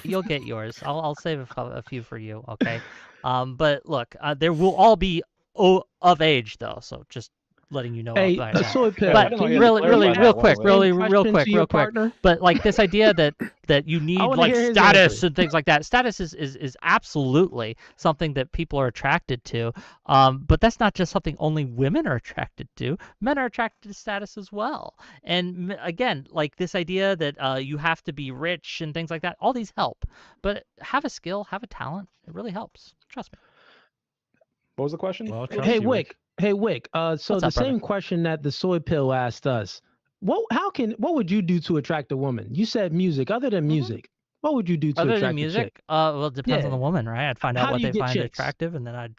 You'll get yours. I'll save a few for you, okay? But look, there will all be of age though, so just letting you know Hey, about that. Soy Pill, But can you really, clarify real that quick, one? really, Same real question quick, to your real quick. partner? But like this idea that you need wanna like hear his status answer. and things like that. Status is absolutely something that people are attracted to. But that's not just something only women are attracted to. Men are attracted to status as well. And again, like this idea that you have to be rich and things like that. All these help, but have a skill, have a talent. It really helps. Trust me. What was the question? Well, again? trust Hey you, Wick. Hey Wick. So What's the up, brother? same question that the Soy Pill asked us. What would you do to attract a woman? You said music. Other than music, what would you do to Other attract than a music, chick? well, it depends on the Yeah. woman, right? I'd find out How what do you they get find chicks? attractive, and then I'd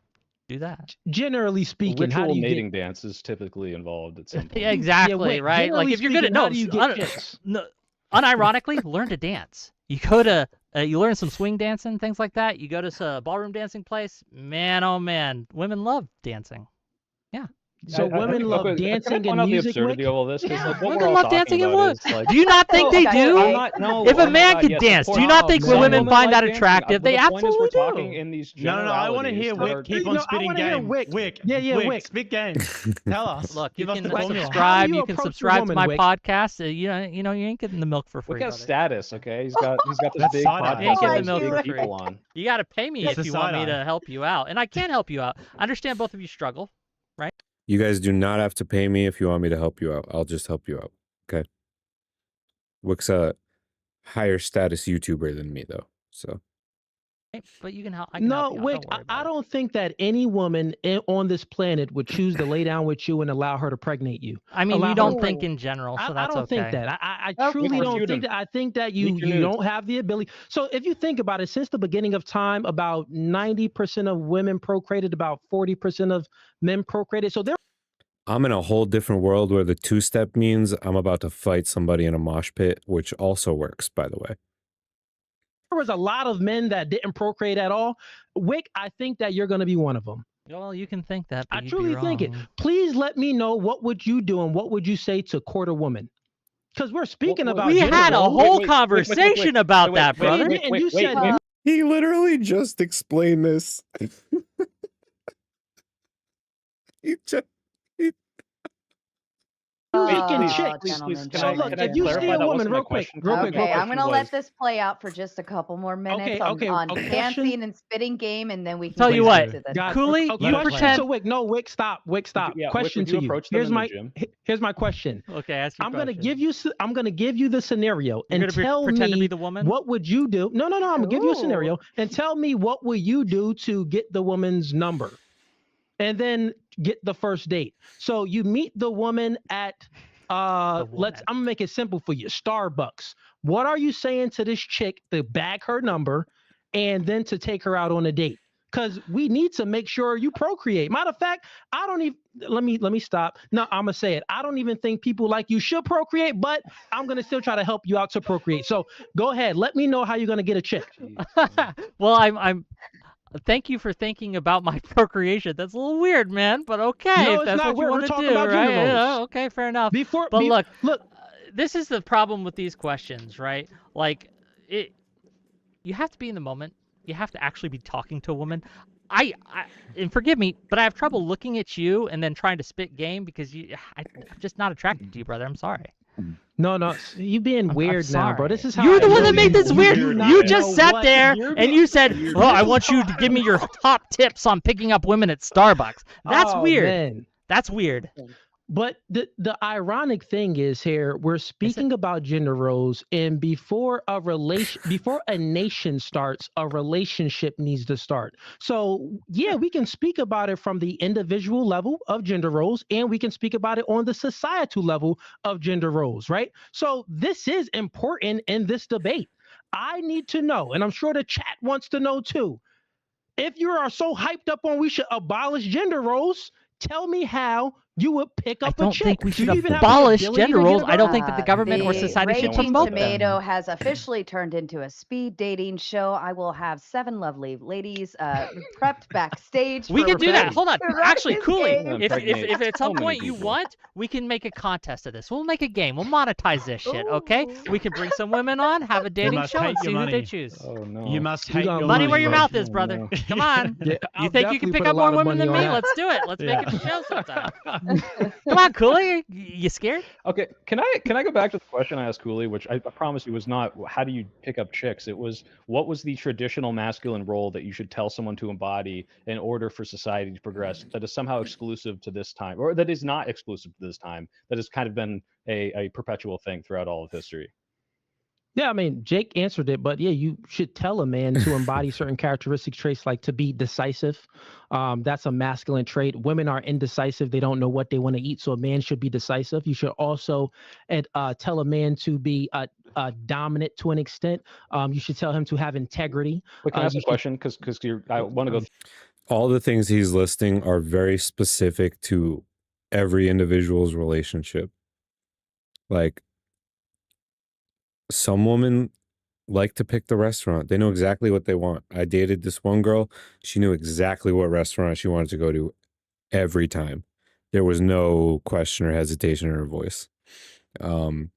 do that. Generally speaking, how Ritual do you mating get? dance is typically involved at some point. Yeah, exactly, Wick, right? Like generally if you're good at speaking, how do you get chicks? no, unironically, learn to dance. You go to you learn some swing dancing, things like that. You go to a ballroom dancing place. Man, oh man, women love dancing. Yeah. So women can love I dancing point and out music. the absurdity Wick? of all this? 'Cause, like, what Women we're all love talking dancing and about what? is, like, Do you not think they Okay, do? I'm not, no, If a oh my man God, can yes, of dance, do you course. not think Some women find that like dancing. attractive? But They the point is we're absolutely talking do. in these No, I want to hear generalities Wick that are- keep No, on I spitting wanna hear game. Wick. Yeah, Wick, Wick. spit game. Tell us. Look, you Give us can the formula. subscribe. How do you You can approach a subscribe to woman, my Wick? podcast. You know, you ain't getting the milk for free. Wick has brother. status, okay? He's got this That's big side-eye. You ain't podcast getting with the milk big for people free. on. You got to pay me It's if the you want me side-eye. to help you out, and I can help you out. I understand both of you struggle. You guys do not have to pay me if you want me to help you out. I'll just help you out. Okay. Wick's a higher status YouTuber than me, though. So But you can help. I can No, help you out. Wick, Don't worry I about it. don't think that any woman on this planet would choose to lay down with you and allow her to pregnate you. I mean, allow you her don't to- think in general, so I that's don't okay. think that. I Okay. truly don't Refute think him. that. I think that you Leak your you news. don't have the ability. So if you think about it, since the beginning of time, about 90% of women procreated, about 40% of men procreated. So there I'm in a whole different world where the two-step means I'm about to fight somebody in a mosh pit, which also works, by the way. was a lot of men that didn't procreate at all. Wick, I think that you're going to be one of them. Well, you can think that, but I you'd truly be think it. wrong. Please let me know, what would you do and what would you say to court a woman? Because we're speaking about We gender had a roles. whole wait, conversation wait, about wait, that, wait, brother. wait, And you wait, said wait. He literally just explained this. he just, Speaking Oh, chicks. gentlemen, Can So I- gentlemen, look, can I if you clarify see a that woman, wasn't my real quick, question? real quick, Okay, real quick. I'm going to let this play out for just a couple more minutes on okay, a question? dancing and spitting game, and then we can Tell get you back what, to the God, Cooley, okay, you question. pretend. So Wick, stop. Yeah, Wick, Question would you to you. approach them Here's in the my gym? here's my question. Okay, ask your I'm gonna question. give you the scenario You're and gonna tell pretend to me be the woman. what would you do. No, I'm gonna give you a Ooh. scenario and tell me what will you do to get the woman's number, and then get the first date. So you meet the woman at I'm gonna make it simple for you. Starbucks. What are you saying to this chick to bag her number and then to take her out on a date? Because we need to make sure you procreate. Matter of fact, I don't even let me stop. No, I'm gonna say it. I don't even think people like you should procreate, but I'm gonna still try to help you out to procreate. So go ahead. Let me know how you're gonna get a chick. Well, I'm. Thank you for thinking about my procreation. That's a little weird, man, but okay. No, if it's that's not what you weird. We're want to talking do, about right? gender Yeah, roles. okay, fair enough. Before, But look, look. This is the problem with these questions, right? Like, you have to be in the moment. You have to actually be talking to a woman. And forgive me, but I have trouble looking at you and then trying to spit game because I'm just not attracted to you, brother. I'm sorry. No, you being I'm weird now, bro. sorry. This is how You're I the one know that made you this weird. do not You know just sat what- there you're and being- you said, "Oh, I want you to give me your top tips on picking up women at Starbucks." That's Oh, weird. man. That's weird. But the ironic thing is here, we're speaking about gender roles, and before a nation starts, a relationship needs to start. So yeah, we can speak about it from the individual level of gender roles, and we can speak about it on the societal level of gender roles, right? So this is important in this debate. I need to know, and I'm sure the chat wants to know too. If you are so hyped up on we should abolish gender roles, tell me how you would pick I up a don't chick. think we Do should you even have the abolish ability gender to get roles. a I don't girl? think that the government or society should Raging promote Tomato them. has officially turned into a speed dating show. I will have 7 lovely ladies prepped backstage. We for can do that. Red Hold on. to run Actually, his Cooley, game. if at some So many point you people. want, we can make a contest of this. We'll make a game. We'll monetize this shit, okay? We can bring some women on, have a dating must show, and hate see your who they money. choose. Oh no. You must You hate got your Money where your bro. mouth is, brother. Come on. Yeah, You I'll think you can definitely pick put a up more lot of women than money me? on that. Let's do it. Let's make it a show sometime. Come on, Cooley, you scared? Okay, can I go back to the question I asked Cooley, which I promise you was not how do you pick up chicks? It was what was the traditional masculine role that you should tell someone to embody in order for society to progress that is somehow exclusive to this time, or that is not exclusive to this time, that has kind of been a perpetual thing throughout all of history. Yeah, I mean, Jake answered it, but yeah, you should tell a man to embody certain characteristic traits, like to be decisive. That's a masculine trait. Women are indecisive; they don't know what they want to eat, so a man should be decisive. You should also tell a man to be dominant to an extent. You should tell him to have integrity. But can I ask You a should- question? Because I want to go. All the things he's listing are very specific to every individual's relationship. Like, some women like to pick the restaurant. They know exactly what they want. I dated this one girl. She knew exactly what restaurant she wanted to go to every time. There was no question or hesitation in her voice. Like,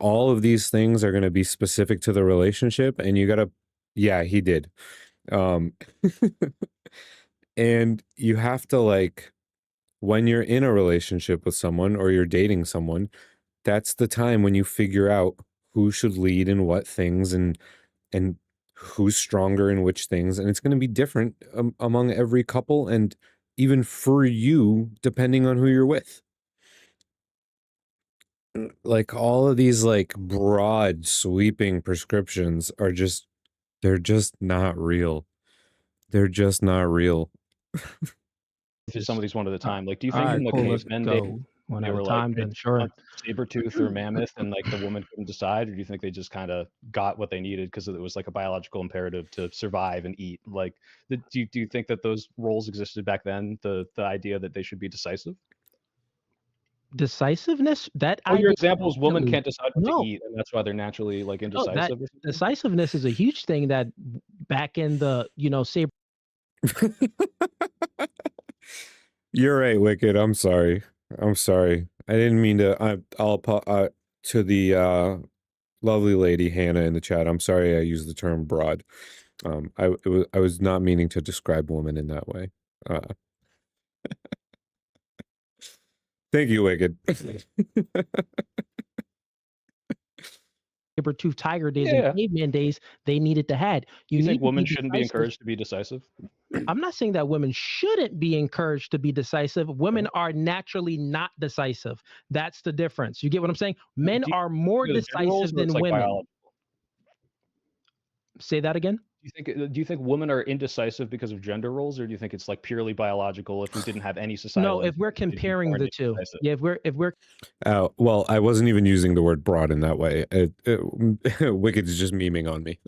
all of these things are going to be specific to the relationship, and you got to, yeah, he did. And you have to, like, when you're in a relationship with someone or you're dating someone, that's the time when you figure out who should lead in what things and who's stronger in which things, and it's going to be different among every couple and even for you depending on who you're with. Like, all of these like broad sweeping prescriptions are just, they're just not real. They're just not real. Some of these one at a time. Like, do you All think right, in the cool. Let's cavemen go days, one they at a were time. like Then sure. saber-tooth or mammoth, and like the woman couldn't decide, or do you think they just kind of got what they needed because it was like a biological imperative to survive and eat? Like, do you think that those roles existed back then? The idea that they should be decisive. Decisiveness. That Oh, your idea example is women definitely- can't decide what No. to eat, and that's why they're naturally like No, indecisive. that or something? decisiveness is a huge thing that back in the saber. You're right, Wicked. I'm sorry. I didn't mean to. To the lovely lady Hannah in the chat. I'm sorry I used the term broad. I was not meaning to describe women in that way. Thank you, Wicked. Saber-tooth tiger days Yeah. and caveman days, they needed to had. You think need to women be shouldn't be decisive. encouraged to be decisive? I'm not saying that women shouldn't be encouraged to be decisive. Women are naturally not decisive. That's the difference. You get what I'm saying? Men Do you are more think it's gender roles, decisive or it's than like women. biological? Say that again. Do you think women are indecisive because of gender roles, or do you think it's like purely biological? If we didn't have any societal, No, if we're influence, we'd be comparing born the two, indecisive? yeah, if we're Well, I wasn't even using the word broad in that way. Wicked is just memeing on me.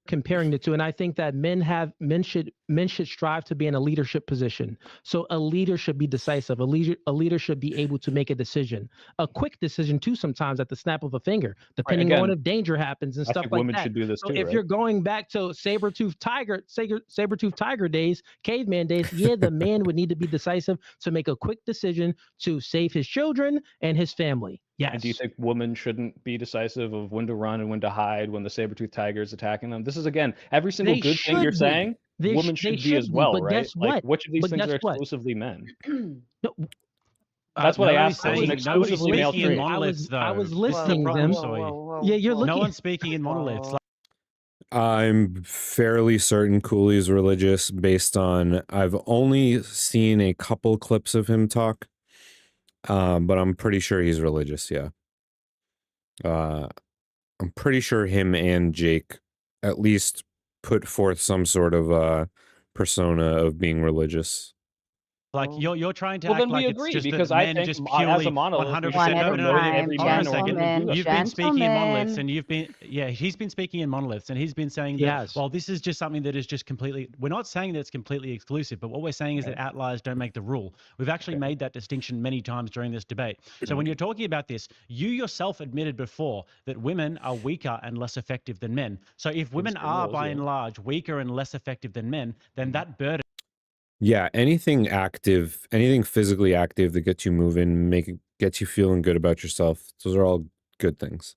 comparing the two, and I think that men should strive to be in a leadership position. So a leader should be decisive. A leader should be able to make a decision, a quick decision too, sometimes at the snap of a finger, depending on again, if danger happens and I stuff think like women that. should do this So too, if right? you're going back to saber-tooth tiger days, caveman days, yeah, the man would need to be decisive to make a quick decision to save his children and his family. Yes. And do you think women shouldn't be decisive of when to run and when to hide when the saber-tooth tiger is attacking them? This is, again, every single They good thing you're should be. saying, They women sh- they should be as should well, but right? guess Like, what? which of these But things are guess what? exclusively men? No, That's what I nobody's asked. For. It's saying- an nobody's exclusively male speaking in trait. monoliths, I was though. This is the listing problem, them. Soy. Yeah, you're No looking. one's speaking in monoliths. I'm fairly certain Cooley is religious based on I've only seen a couple clips of him talk, but I'm pretty sure he's religious. Yeah, I'm pretty sure him and Jake at least put forth some sort of persona of being religious. Like you're trying to Well, act then like we it's agree, just because that I men think just as purely a monolith, we 100%. should One at No, a no, time, every hold on a man or second. woman do that. You've been speaking in monoliths, Gentlemen. and you've been he's been speaking in monoliths, and he's been saying that. Yes. Well, this is just something that is just completely. We're not saying that it's completely exclusive, but what we're saying is that outliers don't make the rule. We've actually made that distinction many times during this debate. So when you're talking about this, you yourself admitted before that women are weaker and less effective than men. So if women certain are roles, by yeah. and large weaker and less effective than men, then that burden. Yeah, anything active, anything physically active that gets you moving, gets you feeling good about yourself. Those are all good things.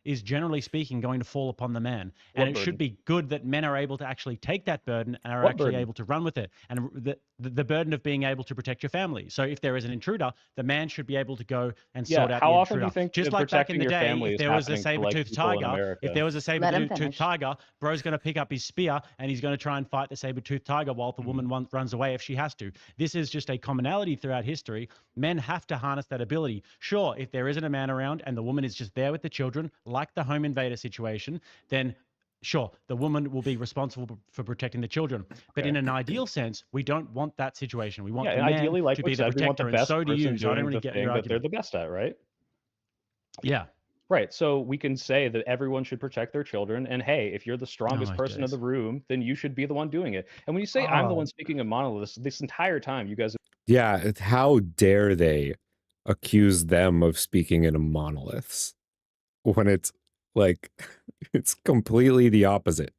is generally speaking going to fall upon the man. What And it should burden? be good that men are able to actually take that burden and are What actually burden? able to run with it. And the burden of being able to protect your family. So if there is an intruder, the man should be able to go and Yeah, sort out how the often do you intruder. think Just that like back in protecting the your day, family if is there was a happening to, like, saber-toothed people in tiger, if America? there was a Let him saber-toothed finish. tiger, bro's going to pick up his spear and he's going to try and fight the saber-toothed tiger while the woman runs away if she has to. This is just a commonality throughout history. Men have to harness that ability. Sure, if there isn't a man around and the woman is just there with the children, like the home invader situation, then sure, the woman will be responsible for protecting the children. But Okay. in an ideal sense, we don't want that situation. We want Yeah, the man ideally, like to we be the said, we want the protector, and best so do person you. So I don't doing really the get thing your that they're argument. the best at, right? Yeah. Right. So we can say that everyone should protect their children. And hey, if you're the strongest my person in days. the room, then you should be the one doing it. And when you say I'm the Oh. one speaking of monoliths, this entire time, you guys Yeah, how dare they accuse them of speaking in monoliths when it's like it's completely the opposite.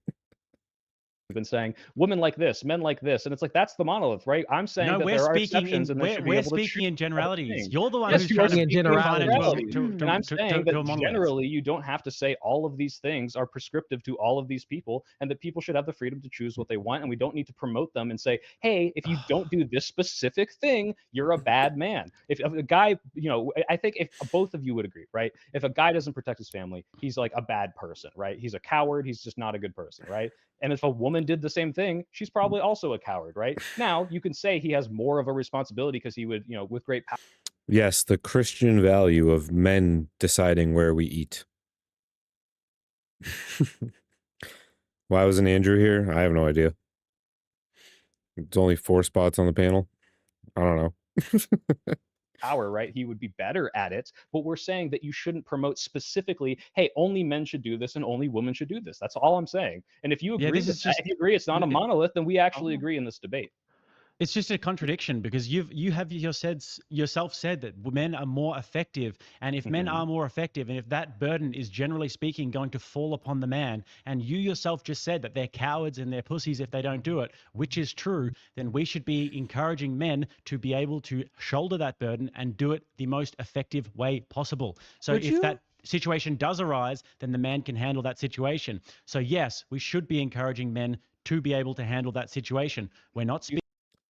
have been saying women like this, men like this, and it's like that's the monolith, right? I'm saying No, that we're there are speaking exceptions, in and they should be we're able to speaking choose in other generalities. things. You're the one Yes, who's you trying are to speaking in speaking in confine it generalities. generalities, and I'm saying to that a monolith. generally you don't have to say all of these things are prescriptive to all of these people, and that people should have the freedom to choose what they want, and we don't need to promote them and say, hey, if you don't do this specific thing, you're a bad man. If a guy, I think if both of you would agree, right? If a guy doesn't protect his family, he's like a bad person, right? He's a coward. He's just not a good person, right? And if a woman did the same thing, she's probably also a coward, right? Now, you can say he has more of a responsibility because he would, with great power. Yes, the Christian value of men deciding where we eat. Why wasn't Andrew here? I have no idea. It's only 4 spots on the panel. I don't know. Power, right? He would be better at it. But we're saying that you shouldn't promote specifically, hey, only men should do this and only women should do this. That's all I'm saying. And if you agree, this is just- if you agree it's not a monolith, then we actually agree in this debate. It's just a contradiction because you have yourself said that men are more effective, and if men are more effective, and if that burden is generally speaking going to fall upon the man, and you yourself just said that they're cowards and they're pussies if they don't do it, which is true, then we should be encouraging men to be able to shoulder that burden and do it the most effective way possible. So if that situation does arise, then the man can handle that situation. So yes, we should be encouraging men to be able to handle that situation. We're not speaking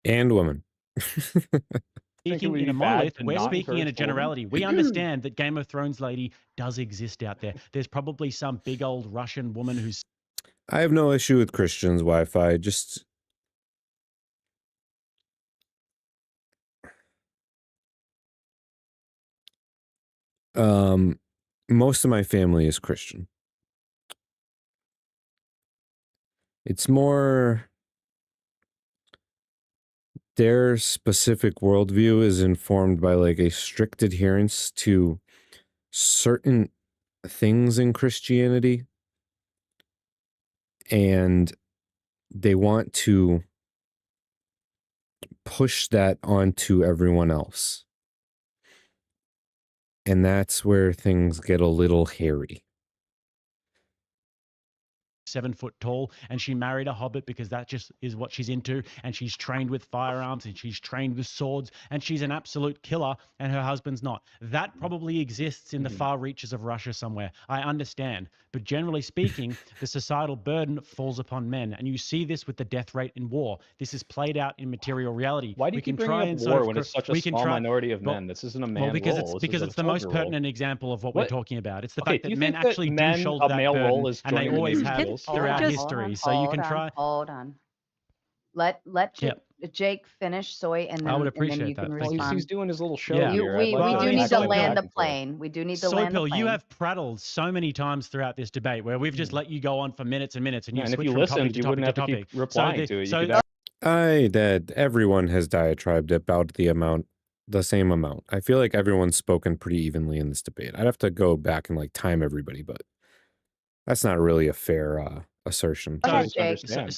And women. speaking in a monolith, we're speaking in a generality. We understand that Game of Thrones lady does exist out there. There's probably some big old Russian woman who's... I have no issue with Christians' Wi-Fi. Just... most of my family is Christian. It's more... their specific worldview is informed by like a strict adherence to certain things in Christianity, and they want to push that onto everyone else, and that's where things get a little hairy. 7 foot tall, and she married a hobbit because that just is what she's into, and she's trained with firearms and she's trained with swords, and she's an absolute killer, and her husband's not. That probably exists in the far reaches of Russia somewhere. I understand, but generally speaking, the societal burden falls upon men, and you see this with the death rate in war. This is played out in material reality. Why do you keep bringing up war when it's such a small minority of men? This isn't a man role. Because it's the most pertinent example of what we're talking about. It's the fact that men think actually men, do shoulder a that male burden, role is and they joining the always Navy have SEALs? throughout Just- history. So you can try. Hold on. Let Jake finish, Soy, and then, I would and then appreciate you that. can Thank you. respond. He's doing his little show Yeah. here. We like do to need to actually land go the plane. We do need to land the Soypill, plane. you have prattled so many times throughout this debate where we've just let you go on for minutes and minutes, and Yeah, you've and if switched you from topic listened, to you topic wouldn't to have to topic. keep replying to it. You could Everyone has diatribed about the same amount. I feel like everyone's spoken pretty evenly in this debate. I'd have to go back and like time everybody, but that's not really a fair assertion. Go ahead, Jake.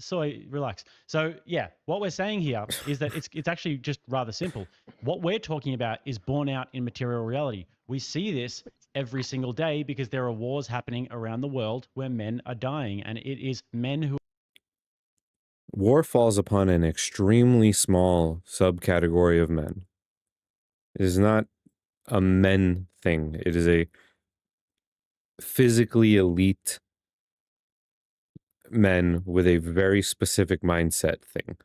Soy, relax. So yeah, what we're saying here is that it's actually just rather simple. What we're talking about is borne out in material reality. We see this every single day because there are wars happening around the world where men are dying, and it is men who... War falls upon an extremely small subcategory of men. It is not a men thing. It is a physically elite men with a very specific mindset thing.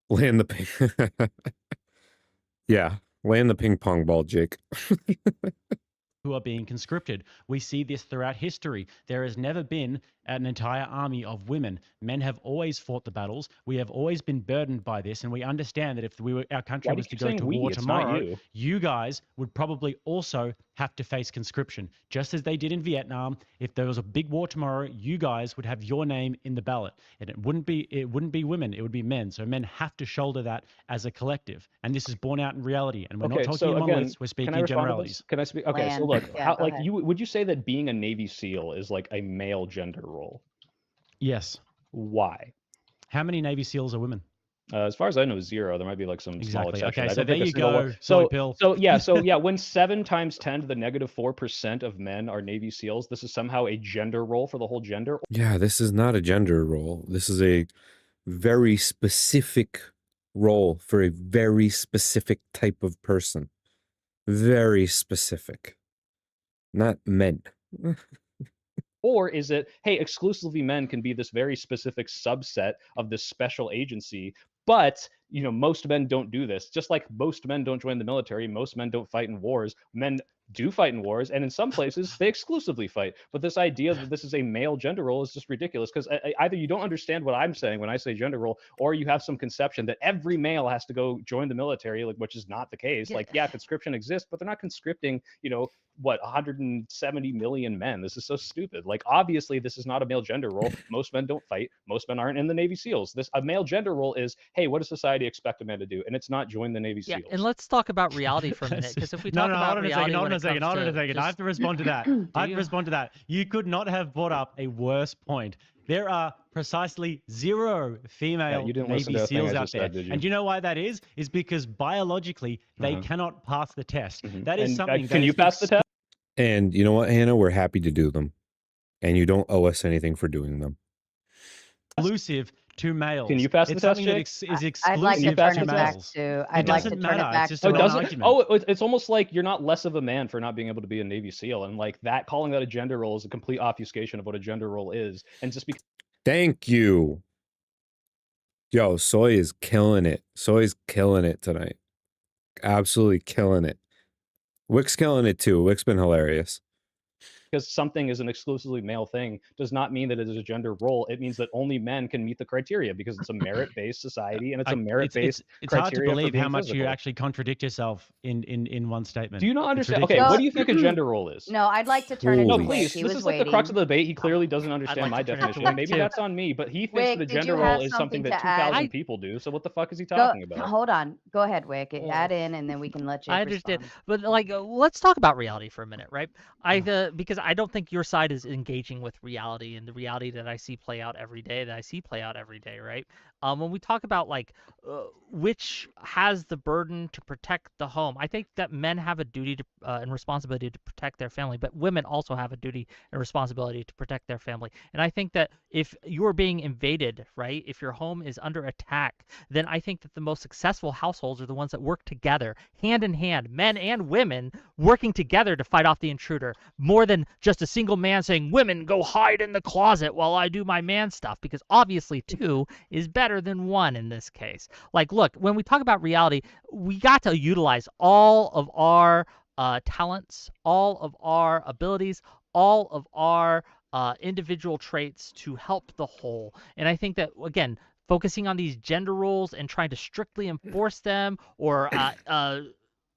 Land the ping. Yeah, land the ping pong ball, Jake. who are being conscripted. We see this throughout history. There has never been an entire army of women. Men have always fought the battles. We have always been burdened by this, and we understand that if our country Why do was you to keep go to saying we? war It's not tomorrow, you. you guys would probably also have to face conscription, just as they did in Vietnam. If there was a big war tomorrow, you guys would have your name in the ballot, and it wouldn't be women, it would be men. So men have to shoulder that as a collective, and this is borne out in reality. And we're not Okay, talking so in again, monoliths. We're can speaking I in respond to generalities. this? Can I speak? Okay, so Land. look, Yeah, how, go like ahead. would you say that being a Navy SEAL is like a male gender role? Yes. Why? How many Navy SEAls are women? As far as I know, 0. There might be like some small Exactly. exception. Okay, I so don't think there a you single go, one. soy So, pill. so yeah, when 7 times 10 to the negative 4% of men are Navy SEAls, this is somehow a gender role for the whole gender. Yeah, this is not a gender role. This is a very specific role for a very specific type of person. Very specific. Not men. Or is it, hey, exclusively men can be this very specific subset of this special agency, but most men don't do this. Just like most men don't join the military, most men don't fight in wars. Men do fight in wars, and in some places they exclusively fight. But this idea that this is a male gender role is just ridiculous, because either you don't understand what I'm saying when I say gender role, or you have some conception that every male has to go join the military, which is not the case. Like, yeah, conscription exists, but they're not conscripting, 170 million men. This is so stupid. Like, obviously, this is not a male gender role. Most men don't fight. Most men aren't in the Navy SEALs. A male gender role is, hey, what does society expect a man to do? And it's not join the Navy SEAls. Yeah, and let's talk about reality for a minute, because if we talk about hold on reality, hold on when a it second, comes hold on a to second. I have just- to respond to that. I have you? to respond to that. You could not have brought up a worse point. There are precisely 0 female you didn't listen Navy to a thing I SEAls out just there. said, did you? And you know why that is? Is because biologically they cannot pass the test. That is And, something that can you is pass the test? And you know what, Hannah? We're happy to do them. And you don't owe us anything for doing them. exclusive to males. Can you pass the it's test, something Jake? that is I'd exclusive like to you pass turn the it back test? to. I'd like to doesn't turn it matter, back it's just to. a Oh, does it? argument. Oh, it's almost like you're not less of a man for not being able to be a Navy SEAL, and like that, calling that a gender role is a complete obfuscation of what a gender role is, and just because. Thank you. Yo, Soy is killing it. Soy's killing it tonight. Absolutely killing it. Wick's killing it too. Wick's been hilarious. Because something is an exclusively male thing does not mean that it is a gender role. It means that only men can meet the criteria, because it's a merit-based society and it's a merit-based It's hard to criteria for believe being how much you physical. actually contradict yourself in one statement. Do you not It's understand? Okay, ridiculous. what do you think a gender role is? No, I'd like to turn it Holy to No, Wick. please. He This was is like waiting. the crux of the debate. He clearly doesn't I'd understand like my to turn it to definition. Wick, Maybe too. that's on me, but he thinks Wick, that a did you gender have role is something something to that add? 2,000 people do. So what the fuck is he Go, talking about? hold on. Go ahead, Wick. Add in, and then we can let you. I understand, but like, let's talk about reality for a minute, right? Because I don't think your side is engaging with reality and the reality that I see play out every day, right? When we talk about like which has the burden to protect the home, I think that men have a duty to and responsibility to protect their family, but women also have a duty and responsibility to protect their family. And I think that if you're being invaded, right, if your home is under attack, then I think that the most successful households are the ones that work together, hand in hand, men and women working together to fight off the intruder, more than just a single man saying, women, go hide in the closet while I do my man stuff, because obviously 2 is better than 1 in this case. Like, look, when we talk about reality, we got to utilize all of our talents, all of our abilities, all of our individual traits to help the whole. And I think that, again, focusing on these gender roles and trying to strictly enforce them or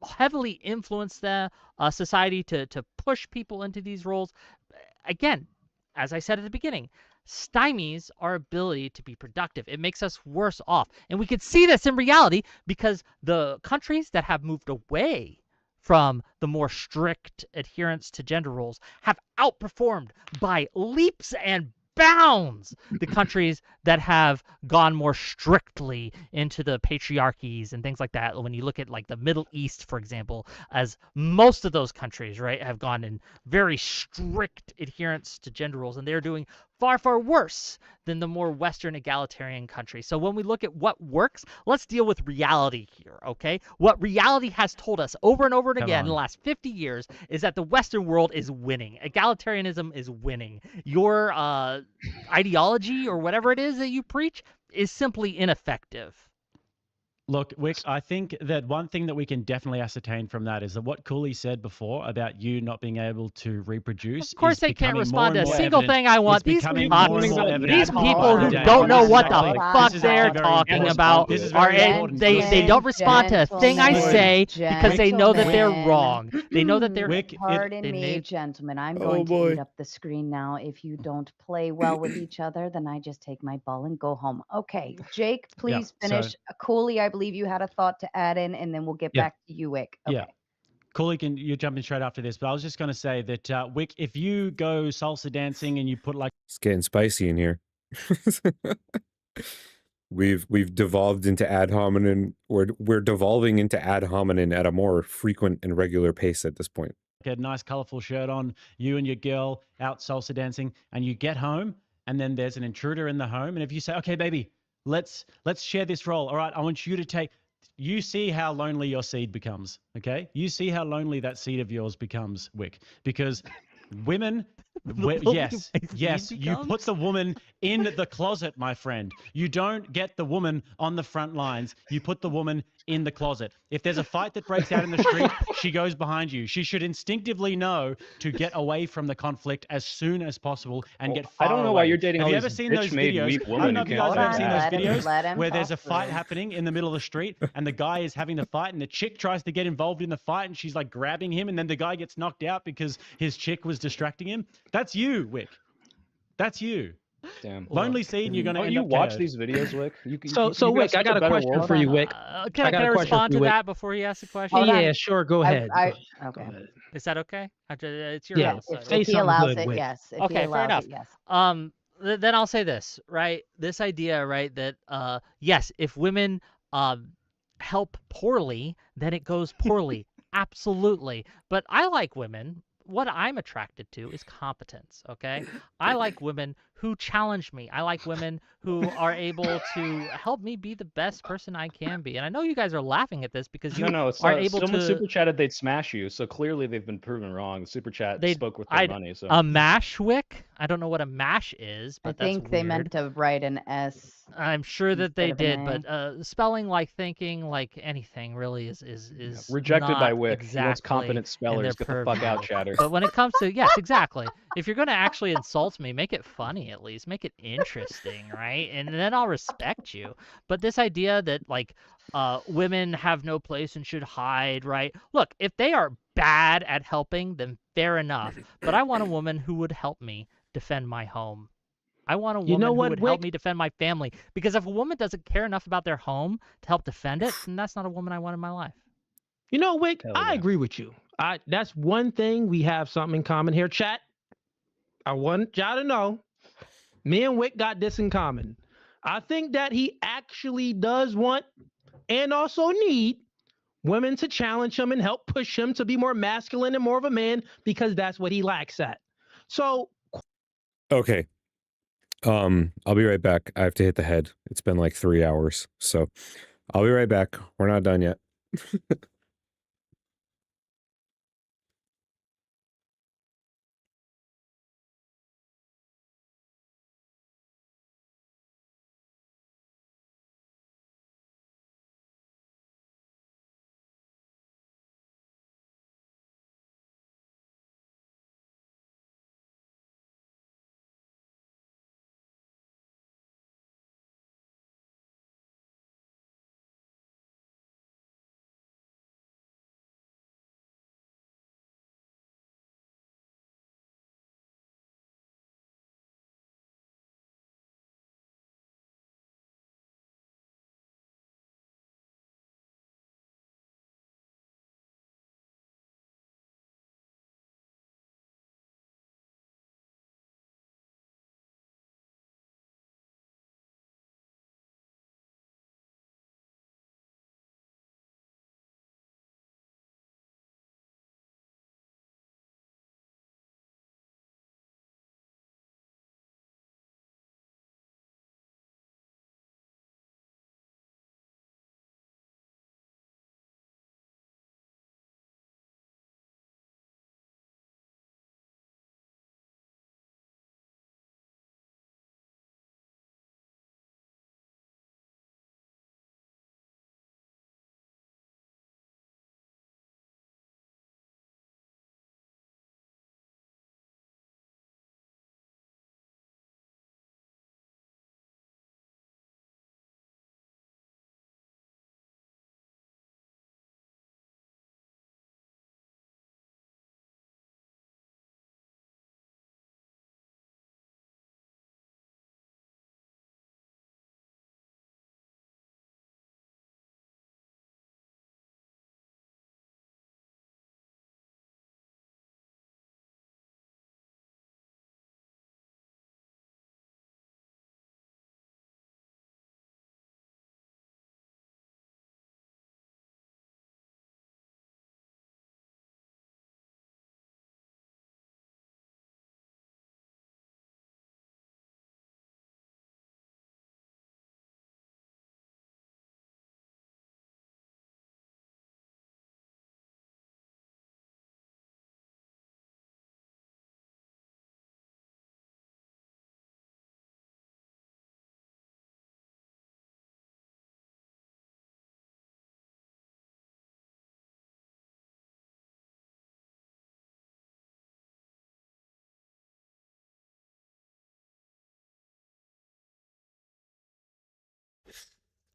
heavily influence the society to push people into these roles, again, as I said at the beginning, stymies our ability to be productive. It makes us worse off. And we could see this in reality because the countries that have moved away from the more strict adherence to gender roles have outperformed by leaps and bounds the countries that have gone more strictly into the patriarchies and things like that. When you look at like the Middle East, for example, as most of those countries, right, have gone in very strict adherence to gender roles, and they're doing far, far worse than the more Western egalitarian countries. So when we look at what works, let's deal with reality here, okay? What reality has told us over and over and Come again in the on. last 50 years is that the Western world is winning. Egalitarianism is winning. Your ideology or whatever it is that you preach is simply ineffective. Look, Wick, I think that one thing that we can definitely ascertain from that is that what Cooley said before about you not being able to reproduce Of course is they can't becoming respond more to a and more single evident. thing I want. It's These becoming more and fucks, more evident these by people the who day. don't know This is what the actually- fuck this is they're actually very talking important. about This is are very important. they don't respond to a thing I Gentlemen, say because they know that they're gentlemen. wrong. They know that they're Wick, Pardon they me, need- gentlemen. I'm Oh, going to boy. eat up the screen now. If you don't play well with each other, then I just take my ball and go home. Okay, Jake, please so- finish. Cooley, I believe you had a thought to add in, and then we'll get Yeah. back to you, Wick. Yeah. Okay. Cooley, you're jumping straight after this, but I was just going to say that, Wick, if you go salsa dancing and you put like It's getting spicy in here. We've devolved into ad hominem. We're devolving into ad hominem at a more frequent and regular pace at this point. a nice colorful shirt on, you and your girl out salsa dancing, and you get home, and then there's an intruder in the home, and if you say, okay, baby, let's share this role. All right, I want you to take. You see how lonely your seed becomes, okay? You see how lonely that seed of yours becomes, Wick, because women. Yes, yes. You put the woman in the closet, my friend. You don't get the woman on the front lines. You put the woman in the closet. If there's a fight that breaks out in the street, she goes behind you. She should instinctively know to get away from the conflict as soon as possible and get far I don't know away. why you're dating Have all you these ever seen those bitch-made videos? weak I women don't know who if you can't guys have fight ever seen back. those videos let him where there's talk a fight through. happening in the middle of the street and the guy is having the fight and the chick tries to get involved in the fight and she's like grabbing him and then the guy gets knocked out because his chick was distracting him. That's you, Wick. That's you. Damn. Lonely seed, and you're going to Don't end you up watch KO'd. these videos, Wick? So you Wick, guys I got a better question world. for you, Wick. Can I I got a question respond for you, to Wick. that before he asks the question? Hold on. Yeah, sure. Go ahead. Okay. Go ahead. Is that okay? It's your Yeah, house. If, Say if he something allows good, it, Wick. yes. If Okay, he fair allows enough. it, yes. Then I'll say this, right? This idea, right, that yes, if women help poorly, then it goes poorly. Absolutely. But I like women. What I'm attracted to is competence, okay? I like women who challenge me. I like women who are able to help me be the best person I can be. And I know you guys are laughing at this because you No, it's are not. able Someone to super chatted they'd smash you, so clearly they've been proven wrong. Super chat spoke with their money. So a mash wick. I don't know what a mash is, I but that's think they weird. meant to write an S. I'm sure that they instead of did, an but spelling like thinking like anything really is rejected by not Wick. exactly He wants competent in spellers. their Get the fuck out, purview. chatter. But when it comes to yes, exactly. If you're gonna actually insult me, make it funny at least. Make it interesting, right? And then I'll respect you. But this idea that like women have no place and should hide, right? Look, if they are bad at helping, then fair enough. But I want a woman who would help me defend my home. I want a woman who would help me defend my family. Because if a woman doesn't care enough about their home to help defend it, then that's not a woman I want in my life. You know, Wick, Hell I yeah. agree with you. That's one thing we have something in common here, chat. I want y'all to know, me and Wick got this in common. I think that he actually does want and also need women to challenge him and help push him to be more masculine and more of a man because that's what he lacks at. So, Okay. I'll be right back. I have to hit the head. It's been like 3 hours. So I'll be right back. We're not done yet.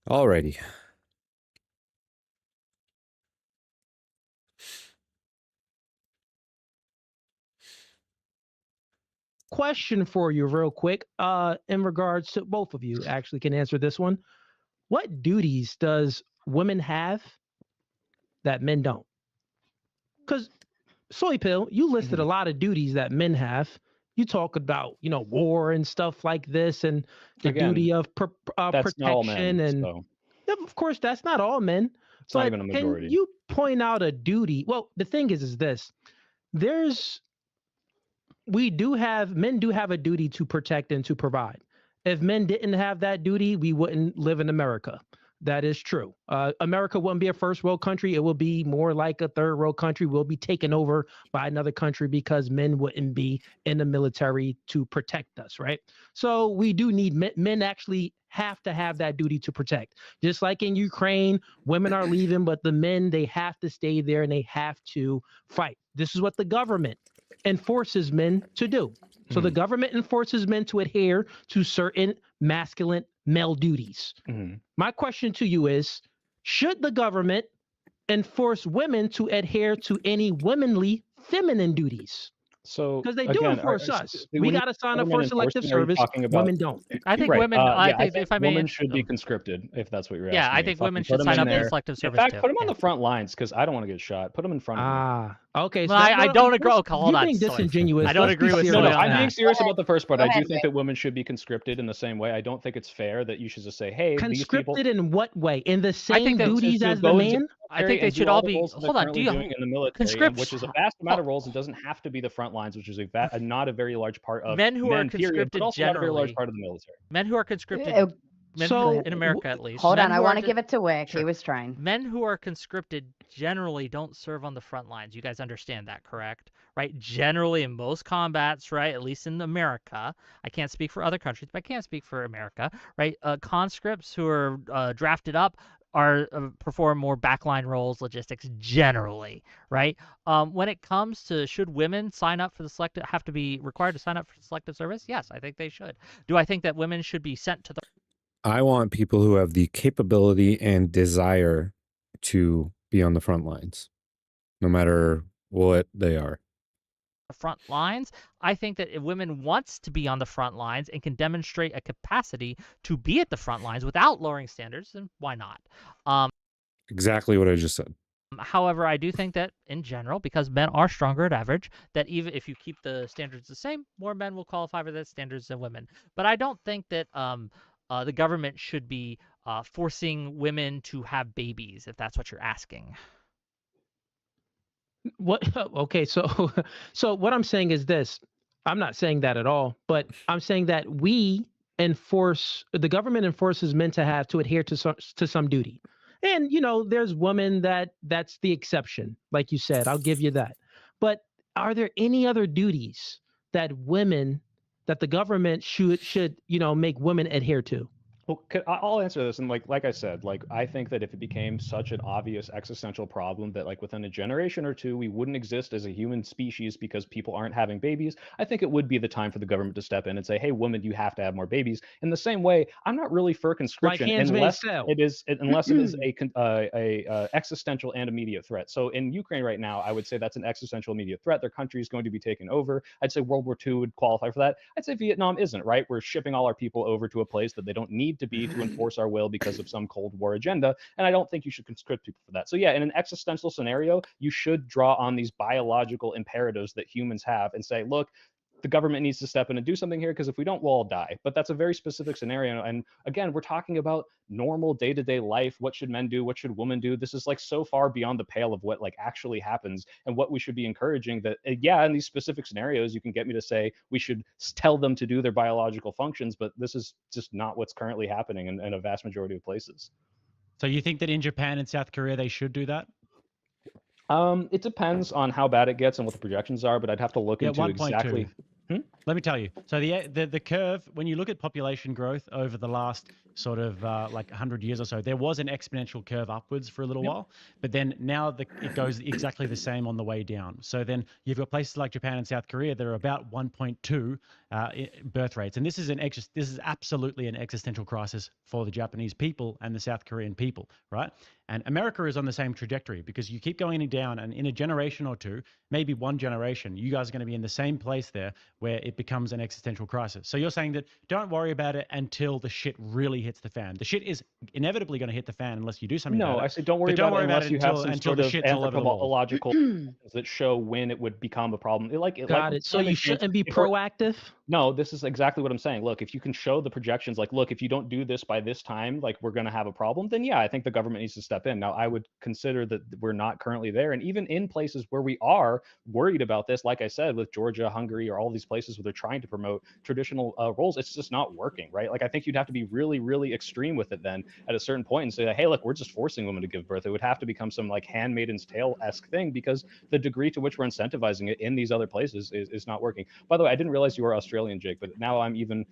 Alrighty. Question for you, real quick. In regards to both of you, actually can answer this one. What duties does women have that men don't? Because Soy Pill, you listed a lot of duties that men have. You talk about, war and stuff like this, and the Again, duty of That's not all men. protection, and So yeah, of course, that's not all men. it's not But even a can majority. you point out a duty? Well, the thing is this: men do have a duty to protect and to provide. If men didn't have that duty, we wouldn't live in America. That is true. America wouldn't be a first world country. It will be more like a third world country. We'll be taken over by another country because men wouldn't be in the military to protect us, right? So we do need men actually have to have that duty to protect. Just like in Ukraine, women are leaving, but the men, they have to stay there and they have to fight. This is what the government enforces men to do. So the government enforces men to adhere to certain masculine male duties. My question to you is, should the government enforce women to adhere to any womanly feminine duties? So Because they do again, enforce us. when We you got to sign up for government selective enforcement, are you service. talking about? Women don't. I think Right. women. Yeah, I I think think if I may, women should be conscripted, if that's what you're yeah, asking I me. think Fucking women put should them sign in up for there. selective In service fact, too. put them on Yeah. the front lines because I don't want to get shot. Put them in front of me. Okay. So Well, I no, don't agree. let's- Okay, hold you're on. being Sorry. disingenuous. I don't Let's agree be with serious No, Soy no, on I'm being that. serious about the first part. Go I do ahead, think Rick. that women should be conscripted in the same way. I don't think it's fair that you should just say, hey, these people Conscripted in what way? In the I same think that duties to as the go into man? I think they and do should all all the be. roles that they're Hold on. currently doing in the military, which is a vast amount of roles. It doesn't have to be the front lines, which is not a very large part of Men who are men, period, but conscripted also not a very large generally. part of the military. Men who are conscripted. Uh, Men So in America, at least. Hold men on, I who are want to ju- give it to Wick. He Sure. was trying. Men who are conscripted generally don't serve on the front lines. You guys understand that, correct? Right? Generally, in most combats, right? At least in America, I can't speak for other countries, but I can speak for America, right? Conscripts who are drafted up are perform more backline roles, logistics generally, right? When it comes to should women sign up for the selective, have to be required to sign up for the selective service? Yes, I think they should. Do I think that women should be sent to the I want people who have the capability and desire to be on the front lines, no matter what they are. front lines? I think that if women wants to be on the front lines and can demonstrate a capacity to be at the front lines without lowering standards, then why not? Exactly what I just said. However, I do think that in general, because men are stronger at average, that even if you keep the standards the same, more men will qualify for that standards than women. But I don't think that the government should be forcing women to have babies, if that's what you're asking. What? Okay, so so what I'm saying is this. I'm not saying that at all, but I'm saying that the government enforces men to adhere to some duty. And there's women that's the exception, like you said. I'll give you that. But are there any other duties that the government should make women adhere to? Well, I'll answer this, and like I said, I think that if it became such an obvious existential problem that within a generation or two we wouldn't exist as a human species because people aren't having babies, I think it would be the time for the government to step in and say, "Hey, women, you have to have more babies." In the same way, I'm not really for conscription unless it is a existential and immediate threat. So in Ukraine right now, I would say that's an existential immediate threat. Their country is going to be taken over. I'd say World War II would qualify for that. I'd say Vietnam isn't, right? We're shipping all our people over to a place that they don't need to be to enforce our will because of some Cold War agenda, and I don't think you should conscript people for that. So yeah, in an existential scenario, you should draw on these biological imperatives that humans have and say, look, the government needs to step in and do something here because if we don't, we'll all die. But that's a very specific scenario. And again, we're talking about normal day-to-day life. What should men do? What should women do? This is so far beyond the pale of what actually happens and what we should be encouraging that, yeah, in these specific scenarios, you can get me to say we should tell them to do their biological functions, but this is just not what's currently happening in a vast majority of places. So you think that in Japan and South Korea, they should do that? It depends on how bad it gets and what the projections are, but I'd have to look into 1.2. exactly. Let me tell you. So the curve, when you look at population growth over the last sort of like 100 years or so, there was an exponential curve upwards for a little while, but then now it goes exactly the same on the way down. So then you've got places like Japan and South Korea that are about 1.2 birth rates, and this is absolutely an existential crisis for the Japanese people and the South Korean people, right? And America is on the same trajectory because you keep going down, and in a generation or two, maybe one generation, you guys are going to be in the same place there where it becomes an existential crisis. So you're saying that don't worry about it until the shit really hits the fan. The shit is inevitably going to hit the fan unless you do something about it. No, I said don't worry about it unless you have some sort of anthropological that show when it would become a problem. Got it. So you shouldn't be proactive? No, this is exactly what I'm saying. Look, if you can show the projections, like, look, if you don't do this by this time, like, we're going to have a problem, then yeah, I think the government needs to step in. Now, I would consider that we're not currently there. And even in places where we are worried about this, like I said, with Georgia, Hungary, or all these places where they're trying to promote traditional roles, it's just not working, right? Like, I think you'd have to be really, really extreme with it then at a certain point and say, hey, look, we're just forcing women to give birth. It would have to become some like Handmaid's Tale-esque thing because the degree to which we're incentivizing it in these other places is not working. By the way, I didn't realize you were Australian, Jake, but now I'm even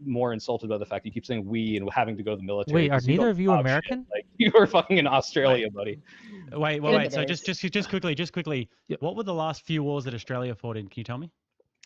more insulted by the fact you keep saying we and having to go to the military. Wait, are neither of you American? Like, you were fucking in Australia, buddy. Wait. So just quickly, what were the last few wars that Australia fought in? Can you tell me?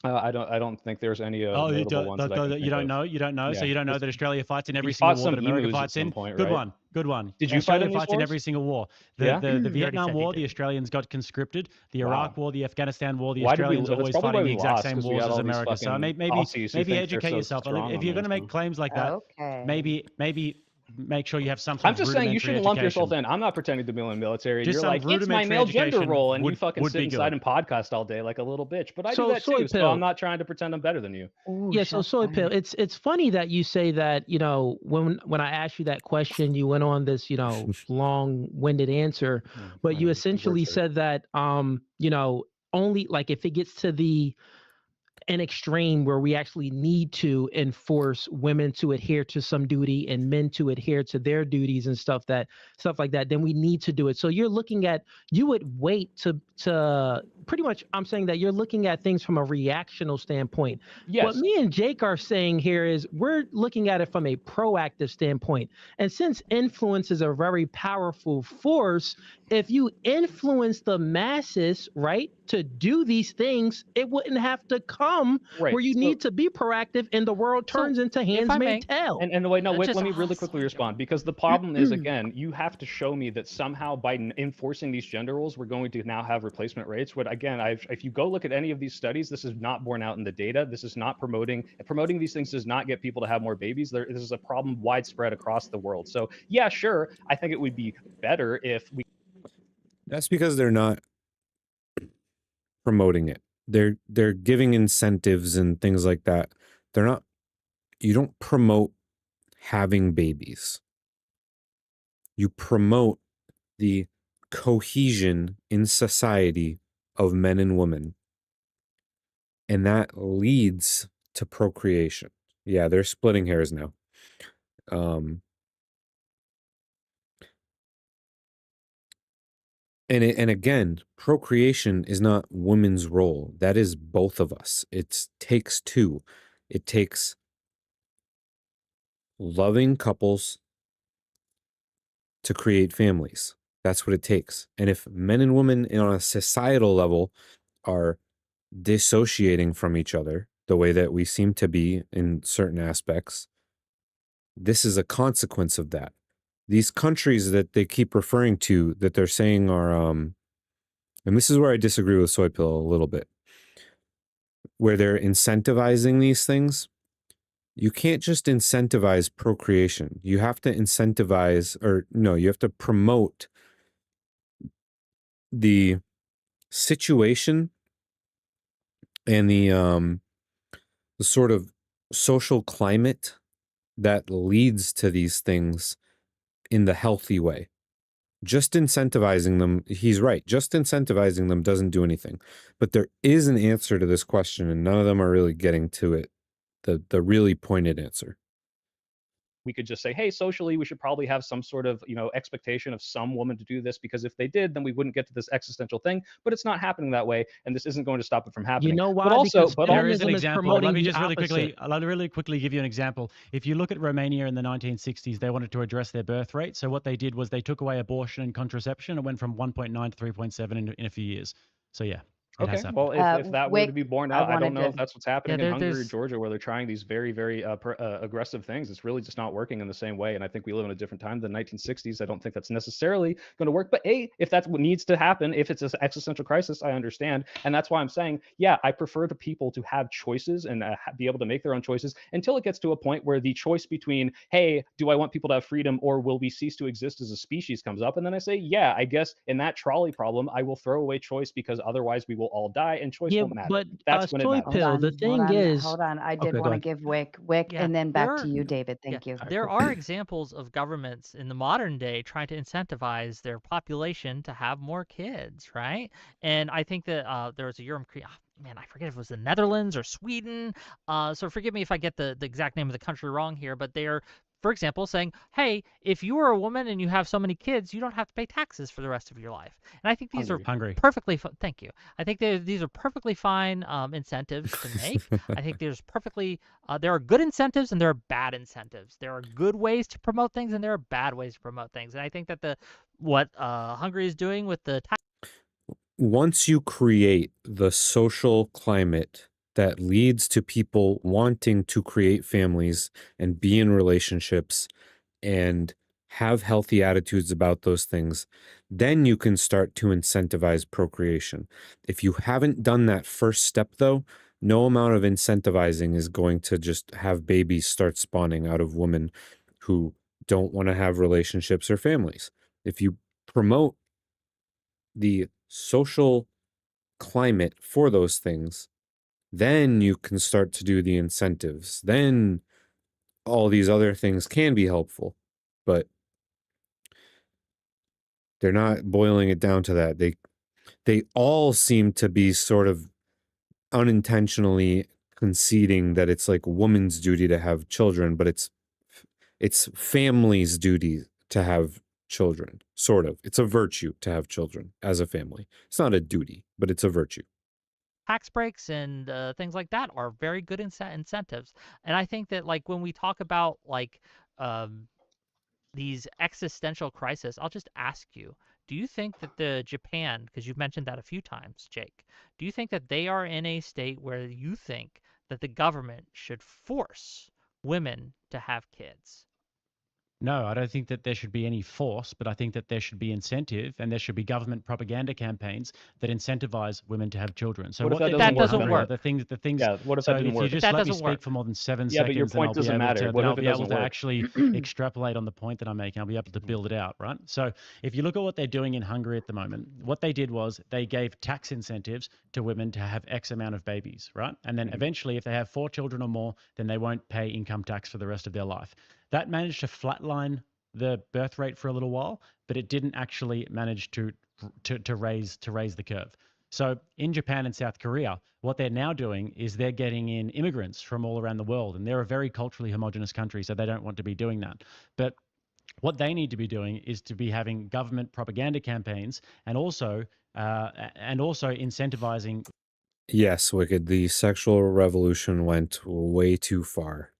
I don't think there's any notable ones that I can you don't think know? of. You don't know? Yeah, So you don't know just- that Australia fights in every We single fought war some that America emus at fights some in? point, Good right? one. Good one. Did you fight Australia in these fights in wars? every single war. Yeah? The Vietnam said he War, did. the Australians got conscripted. The Wow. Iraq War, the Afghanistan War, the Why did we Australians lose? That's always probably fighting why the we exact lost, same 'cause we wars had as all these America. So fucking maybe Aussies who think they're educate so yourself. strong If you're on going to this make one. claims like that, Okay. maybe make sure you have some sort I'm of just saying you rudimentary shouldn't lump yourself education. in. I'm not pretending to be in the military. Just You're some like, it's my rudimentary male gender education role, and you would- fucking would sit be inside good. and podcast all day like a little bitch. But I So- do that soy too, so pill. I'm not trying to pretend I'm better than you. Ooh, Yeah, so shots soy fired. pill. It's funny that you say that, when I asked you that question, you went on this, long-winded answer, but you essentially said that only like if it gets to an extreme where we actually need to enforce women to adhere to some duty and men to adhere to their duties and stuff like that, then we need to do it. So you would wait to pretty much, I'm saying that you're looking at things from a reactional standpoint. Yes. What me and Jake are saying here is we're looking at it from a proactive standpoint. And since influence is a very powerful force, if you influence the masses, right, to do these things, it wouldn't have to come Right. where you So- need to be proactive and the world turns into if I may- Handmaid's Tale. And wait, no, wait, Just- let me really quickly respond, because the problem is, again, you have to show me that somehow by enforcing these gender roles, we're going to now have replacement rates. But again, if you go look at any of these studies, this is not borne out in the data. This is not promoting these things does not get people to have more babies. This is a problem widespread across the world. So yeah, sure, I think it would be better if we. That's because they're not promoting it. They're giving incentives and things like that. You don't promote having babies. You promote the cohesion in society of men and women. And that leads to procreation. Yeah, they're splitting hairs now. And again, procreation is not women's role. That is both of us. It takes two. It takes loving couples to create families. That's what it takes. And if men and women on a societal level are dissociating from each other the way that we seem to be in certain aspects, this is a consequence of that. These countries that they keep referring to that they're saying are, and this is where I disagree with Soy Pill a little bit, where they're incentivizing these things. You can't just incentivize procreation. You have to you have to promote the situation and the sort of social climate that leads to these things in the healthy way. Just incentivizing them, he's right, just incentivizing them doesn't do anything. But there is an answer to this question, and none of them are really getting to it, the really pointed answer. we could just say, hey, socially, we should probably have some sort of, expectation of some woman to do this, because if they did, then we wouldn't get to this existential thing. But it's not happening that way, and this isn't going to stop it from You happening. know But why? also, Because but There is an feminism is example. promoting Let me the just really quickly, opposite. I'll really quickly give you an example. If you look at Romania in the 1960s, they wanted to address their birth rate. So what they did was they took away abortion and contraception. It went from 1.9 to 3.7 in a few years. So yeah, it has Okay, happened. well, if that were to Wick, be borne I out, I don't wanted know if to. that's what's Yeah, happening in Hungary or there's Georgia, where they're trying these very, very aggressive things. It's really just not working in the same way. And I think we live in a different time than 1960s. I don't think that's necessarily going to work. But if that's what needs to happen, if it's an existential crisis, I understand. And that's why I'm saying, yeah, I prefer the people to have choices and be able to make their own choices until it gets to a point where the choice between, hey, do I want people to have freedom or will we cease to exist as a species comes up. And then I say, yeah, I guess in that trolley problem, I will throw away choice because otherwise we will all die and choice Yeah, won't matter. but That's when it soy matters. Hold pill. The on, hold thing on, is, hold on. I did okay, go want to ahead. give Wick, Yeah, and then there back to are you, David. yeah, Thank you. All right, there cool. are examples of governments in the modern day trying to incentivize their population to have more kids, right? And I think that there was a man, I forget if it was the Netherlands or Sweden. So forgive me if I get the exact name of the country wrong here, but they're, for example, saying, hey, if you are a woman and you have so many kids, you don't have to pay taxes for the rest of your life. And I think these are Hungary. perfectly thank you. I think these are perfectly fine incentives to make. I think there are good incentives and there are bad incentives. There are good ways to promote things and there are bad ways to promote things. And I think that what Hungary is doing with the tax. Once you create the social climate that leads to people wanting to create families and be in relationships and have healthy attitudes about those things, then you can start to incentivize procreation. If you haven't done that first step, though, no amount of incentivizing is going to just have babies start spawning out of women who don't want to have relationships or families. If you promote the social climate for those things, then you can start to do the incentives. Then all these other things can be helpful, but they're not boiling it down to that. They all seem to be sort of unintentionally conceding that it's like woman's duty to have children, but it's family's duty to have children. Sort of. It's a virtue to have children as a family. It's not a duty, but it's a virtue. Tax breaks and things like that are very good incentives. And I think that like when we talk about like these existential crises, I'll just ask you, do you think that the Japan, because you've mentioned that a few times, Jake, do you think that they are in a state where you think that the government should force women to have kids? No, I don't think that there should be any force, but I think that there should be incentive and there should be government propaganda campaigns that incentivize women to have children. So What if that That doesn't doesn't work. The things. Yeah, what if So that if didn't you work? just That let me doesn't work. speak for more than 7 Yeah, but your seconds, then point I'll be doesn't able matter. to, What then I'll if it be able doesn't to work? actually extrapolate on the point that I'm making. I'll be able to build it out, right? So if you look at what they're doing in Hungary at the moment, what they did was they gave tax incentives to women to have X amount of babies, right? And then eventually, if they have 4 children or more, then they won't pay income tax for the rest of their life. That managed to flatline the birth rate for a little while, but it didn't actually manage to raise the curve. So in Japan and South Korea, what they're now doing is they're getting in immigrants from all around the world, and they're a very culturally homogenous country, so they don't want to be doing that. But what they need to be doing is to be having government propaganda campaigns and also incentivizing. Yes, Wicked, the sexual revolution went way too far.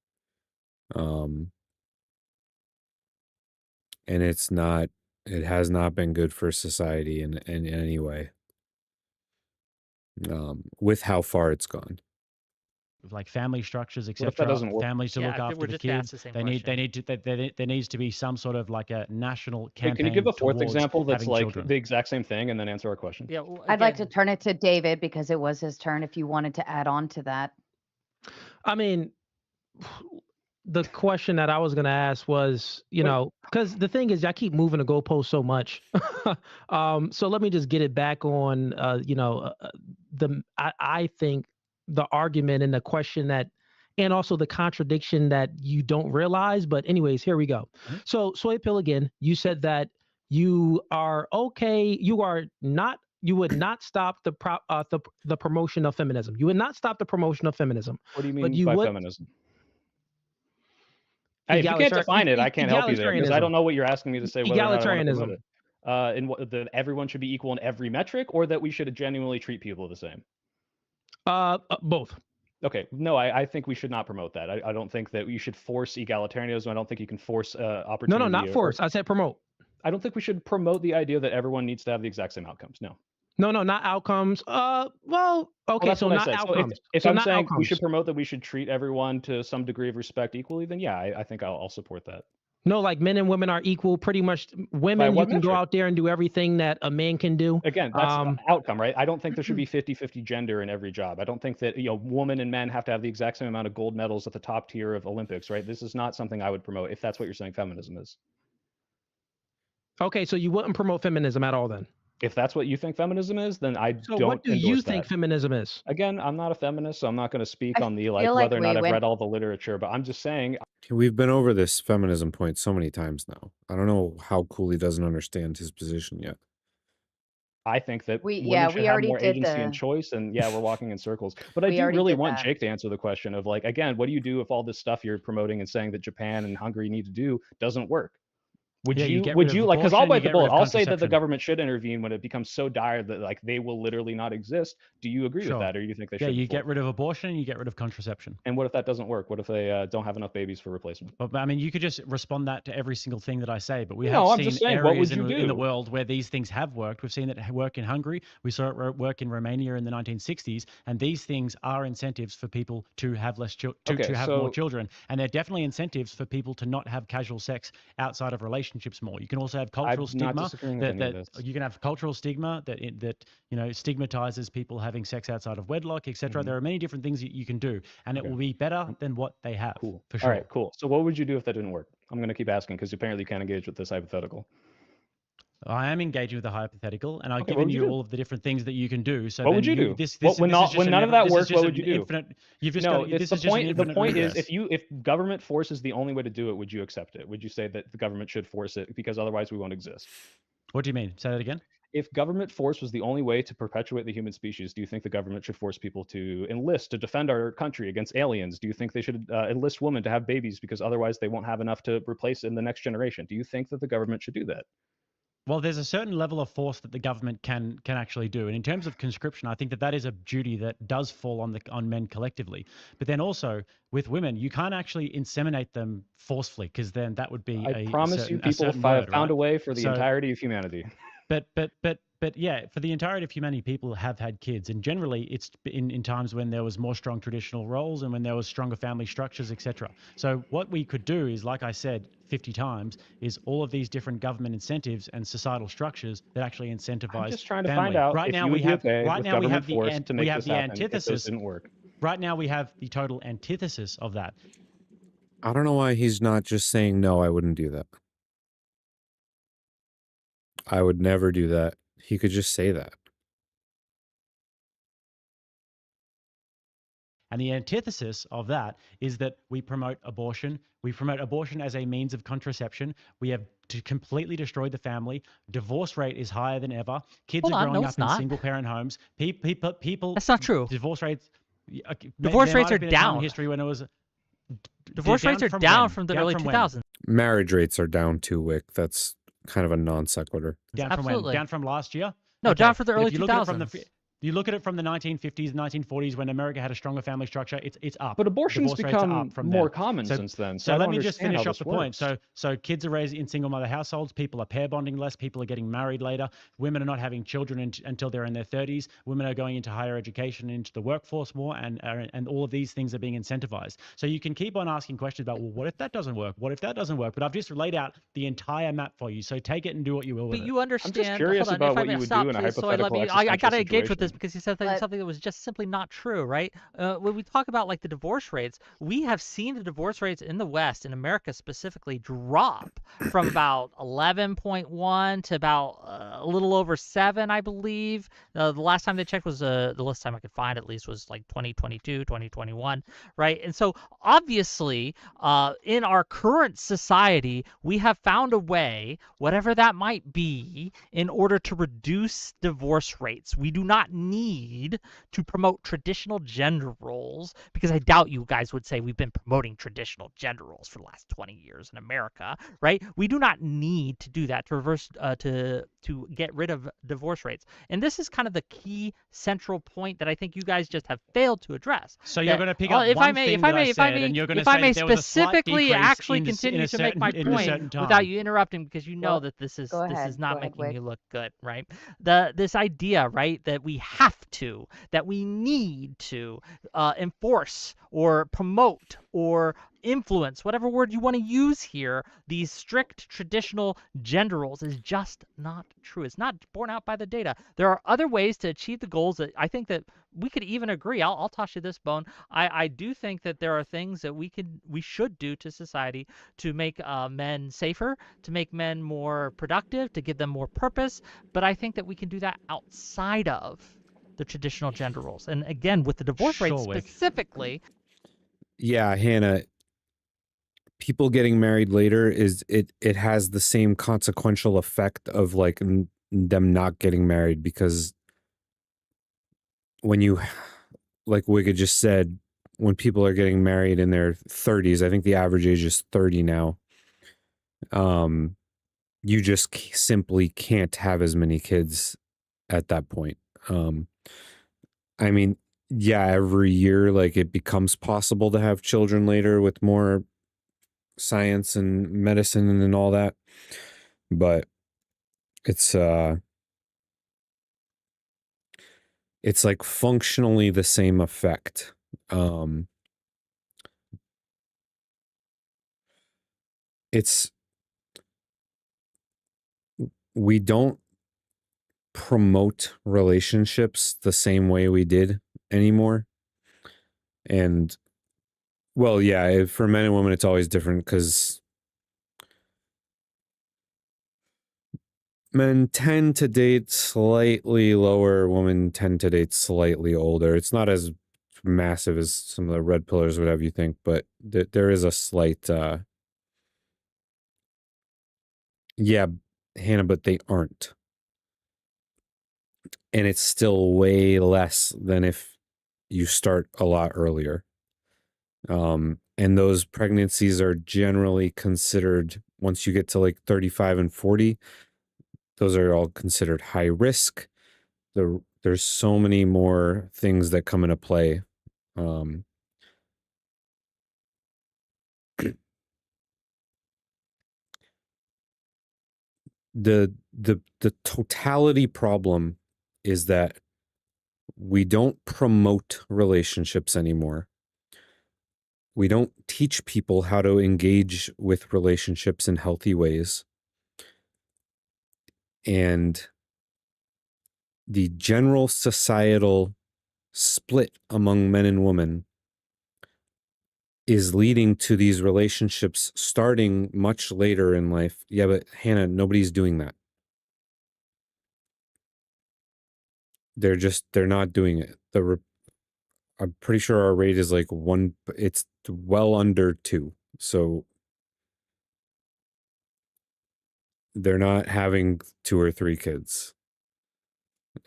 And it has not been good for society in any way. With how far it's gone. Like family structures, What if that etc. doesn't work? Families to Yeah, look we're after the just asked kids. the same There needs to be some sort of like a national Hey, campaign. can you give a fourth towards example that's having like children. the exact same thing and then answer our question? Yeah, well, I'd like to again, turn it to David because it was his turn if you wanted to add on to that. I mean, the question that I was going to ask was, because the thing is, I keep moving the goalpost so much. So let me just get it back on, I think the argument and the question and also the contradiction that you don't realize. But anyways, here we go. So Soy Pill, again, you said that you are okay. You would not stop the promotion of feminism. You would not stop the promotion of feminism. What do you But mean you by would. feminism? Hey, if you can't define it, I can't help you there because I don't egalitarianism. know what you're asking me to say whether or not I want to promote Egalitarianism. it. In what that everyone should be equal in every metric, or that we should genuinely treat people the same. Both. Okay, no, I think we should not promote that. I don't think that you should force egalitarianism. I don't think you can force No, opportunity. not force. I said promote. I don't think we should promote the idea that everyone needs to have the exact same outcomes. No. No, not outcomes. Well, okay, that's so what I not said. outcomes. If So I'm not saying we outcomes. should promote that we should treat everyone to some degree of respect equally, then yeah, I think I'll support that. No, like men and women are equal. Pretty much, women, you what can go metric? out there and do everything that a man can do. Again, that's the outcome, right? I don't think there should be 50-50 gender in every job. I don't think that women and men have to have the exact same amount of gold medals at the top tier of Olympics, right? This is not something I would promote if that's what you're saying feminism is. Okay, so you wouldn't promote feminism at all then? If that's what you think feminism is, then I So don't what do you endorse think that. feminism is? Again, I'm not a feminist, so I'm not going to speak I on the feel like whether or not we I've went read all the literature, but I'm just saying We've been over this feminism point so many times now. I don't know how Cooley doesn't understand his position yet. I think that we women should have already more did agency and the choice, and yeah, we're walking in circles. But I we do already really did want that. Jake to answer the question of like, again, what do you do if all this stuff you're promoting and saying that Japan and Hungary need to do doesn't work? Would Yeah, you you get would rid you of like, because I'll abortion, you bite the get rid bullet. of I'll say that the contraception. government should intervene when it becomes so dire that like they will literally not exist. Do you agree Sure. with that, or you think they Yeah, should? you get rid of abortion and you get rid of contraception. And what if that doesn't work? What if they don't have enough babies for replacement? But I mean, you could just respond that to every single thing that I say. But we No, have I'm just seen saying, what would areas you in the do? world where these things have worked. We've seen it work in Hungary. We saw it work in Romania in the 1960s. And these things are incentives for people to have less to have more children. And they're definitely incentives for people to not have casual sex outside of relationships more. You can also have cultural I'm not stigma disagreeing with any of this. you can have cultural stigma that stigmatizes people having sex outside of wedlock, etc. There are many different things that you can do, and it will be better than what they have. Cool. For sure. All right, cool. So what would you do if that didn't work? I'm going to keep asking because apparently you can't engage with this hypothetical. I am engaging with the hypothetical, and I've Okay, what given would you you do? all of the different things that you can do. So What then would you do? This, Well, this, when this is not- just when an none of ev- that this is works, just what an would you do? Infinite, you've just No, got, it's this the is just an point. The infinite point is, universe. if government force is the only way to do it, would you accept it? Would you say that the government should force it because otherwise we won't exist? What do you mean? Say that again. If government force was the only way to perpetuate the human species, do you think the government should force people to enlist to defend our country against aliens? Do you think they should enlist women to have babies because otherwise they won't have enough to replace in the next generation? Do you think that the government should do that? Well, there's a certain level of force that the government can actually do, and in terms of conscription, I think that is a duty that does fall on men collectively. But then also with women, you can't actually inseminate them forcefully because then that would be I promise you, people have word, found a right? way for the So- entirety of humanity. But yeah, for the entirety of humanity, people have had kids, and generally it's in times when there was more strong traditional roles and when there was stronger family structures, etc. So what we could do is, like I said 50 times, is all of these different government incentives and societal structures that actually incentivize. I'm just trying to family. find out Right if now you we would be have okay right with now we government have the force to make we have this the happen if this antithesis. didn't work. Right now we have the total antithesis of that. I don't know why he's not just saying, no, I wouldn't do that. I would never do that. He could just say that. And the antithesis of that is that we promote abortion. We promote abortion as a means of contraception. We have completely destroyed the family. Divorce rate is higher than ever. Kids Hold are on, growing no, up it's in not. single parent homes. People. That's not true. Divorce rates. Divorce there rates might are have been a time in down. history when it was. Divorce rates are from down when? from the Down early from when? 2000s. Marriage rates are down too, Wick. That's kind of a non sequitur. Down from when? Absolutely. Down from last year? No, down from the But early if you look at it from 2000s. you look at it from the 1950s, 1940s, when America had a stronger family structure. It's up. But abortion's Divorce rates are become up from more then. common So- since then. So I let don't me just understand finish how off this the point. works. So kids are raised in single mother households. People are pair bonding less. People are getting married later. Women are not having children until they're in their 30s. Women are going into higher education, into the workforce more, and all of these things are being incentivized. So you can keep on asking questions about, well, what if that doesn't work? What if that doesn't work? But I've just laid out the entire map for you. So take it and do what you will with But it. you understand. curious hold on, about if I what may you would stop, do in a please, Soy, let me. hypothetical I gotta existential engage with this situation. because you said But- something that was just simply not true, right? When we talk about like the divorce rates, we have seen the divorce rates in the West, in America specifically, drop from about 11.1 to about a little over 7, I believe. The last time they checked was the last time I could find at least was like 2022, 2021, right? And so obviously, in our current society, we have found a way, whatever that might be, in order to reduce divorce rates. We do not need to promote traditional gender roles, because I doubt you guys would say we've been promoting traditional gender roles for the last 20 years in America, right? We do not need to do that to reverse to get rid of divorce rates. And this is kind of the key central point that I think you guys just have failed to address. So you're That- going to pick well, up if one I may, thing if I that may, I if I said, may, and you're going to if I say may there was a slight specifically decrease actually in a s- continue in a to make my certain- in a point certain time. without you interrupting, because you know Well, that this is go this ahead. is not Go ahead, making me Wick. look good, right? This idea, right, that we have to, that we need to enforce or promote or influence, whatever word you want to use here, these strict traditional gender roles is just not true. It's not borne out by the data. There are other ways to achieve the goals that I think that we could even agree. I'll toss you this bone. I do think that there are things that we should do to society to make men safer, to make men more productive, to give them more purpose. But I think that we can do that outside of the traditional gender roles. And again, with the divorce rate Sure, Wick. specifically, Yeah, Hannah, people getting married later it has the same consequential effect of like them not getting married, because when you, like Wigga just said, when people are getting married in their 30s, I think the average age is 30 now. You just simply can't have as many kids at that point. I mean, yeah, every year, like, it becomes possible to have children later with more science and medicine and all that, but it's like functionally the same effect. We don't promote relationships the same way we did anymore. And well, yeah, for men and women, it's always different because men tend to date slightly lower, women tend to date slightly older. It's not as massive as some of the red pillars would have you think, but there is a slight, yeah, Hannah, but they aren't. And it's still way less than if you start a lot earlier. And those pregnancies are generally considered, once you get to like 35 and 40, those are all considered high risk. There's so many more things that come into play. The totality problem is that we don't promote relationships anymore. We don't teach people how to engage with relationships in healthy ways. And the general societal split among men and women is leading to these relationships starting much later in life. Yeah, but Hannah, nobody's doing that. They're not doing it. I'm pretty sure our rate is like it's well under 2. So they're not having 2 or 3 kids.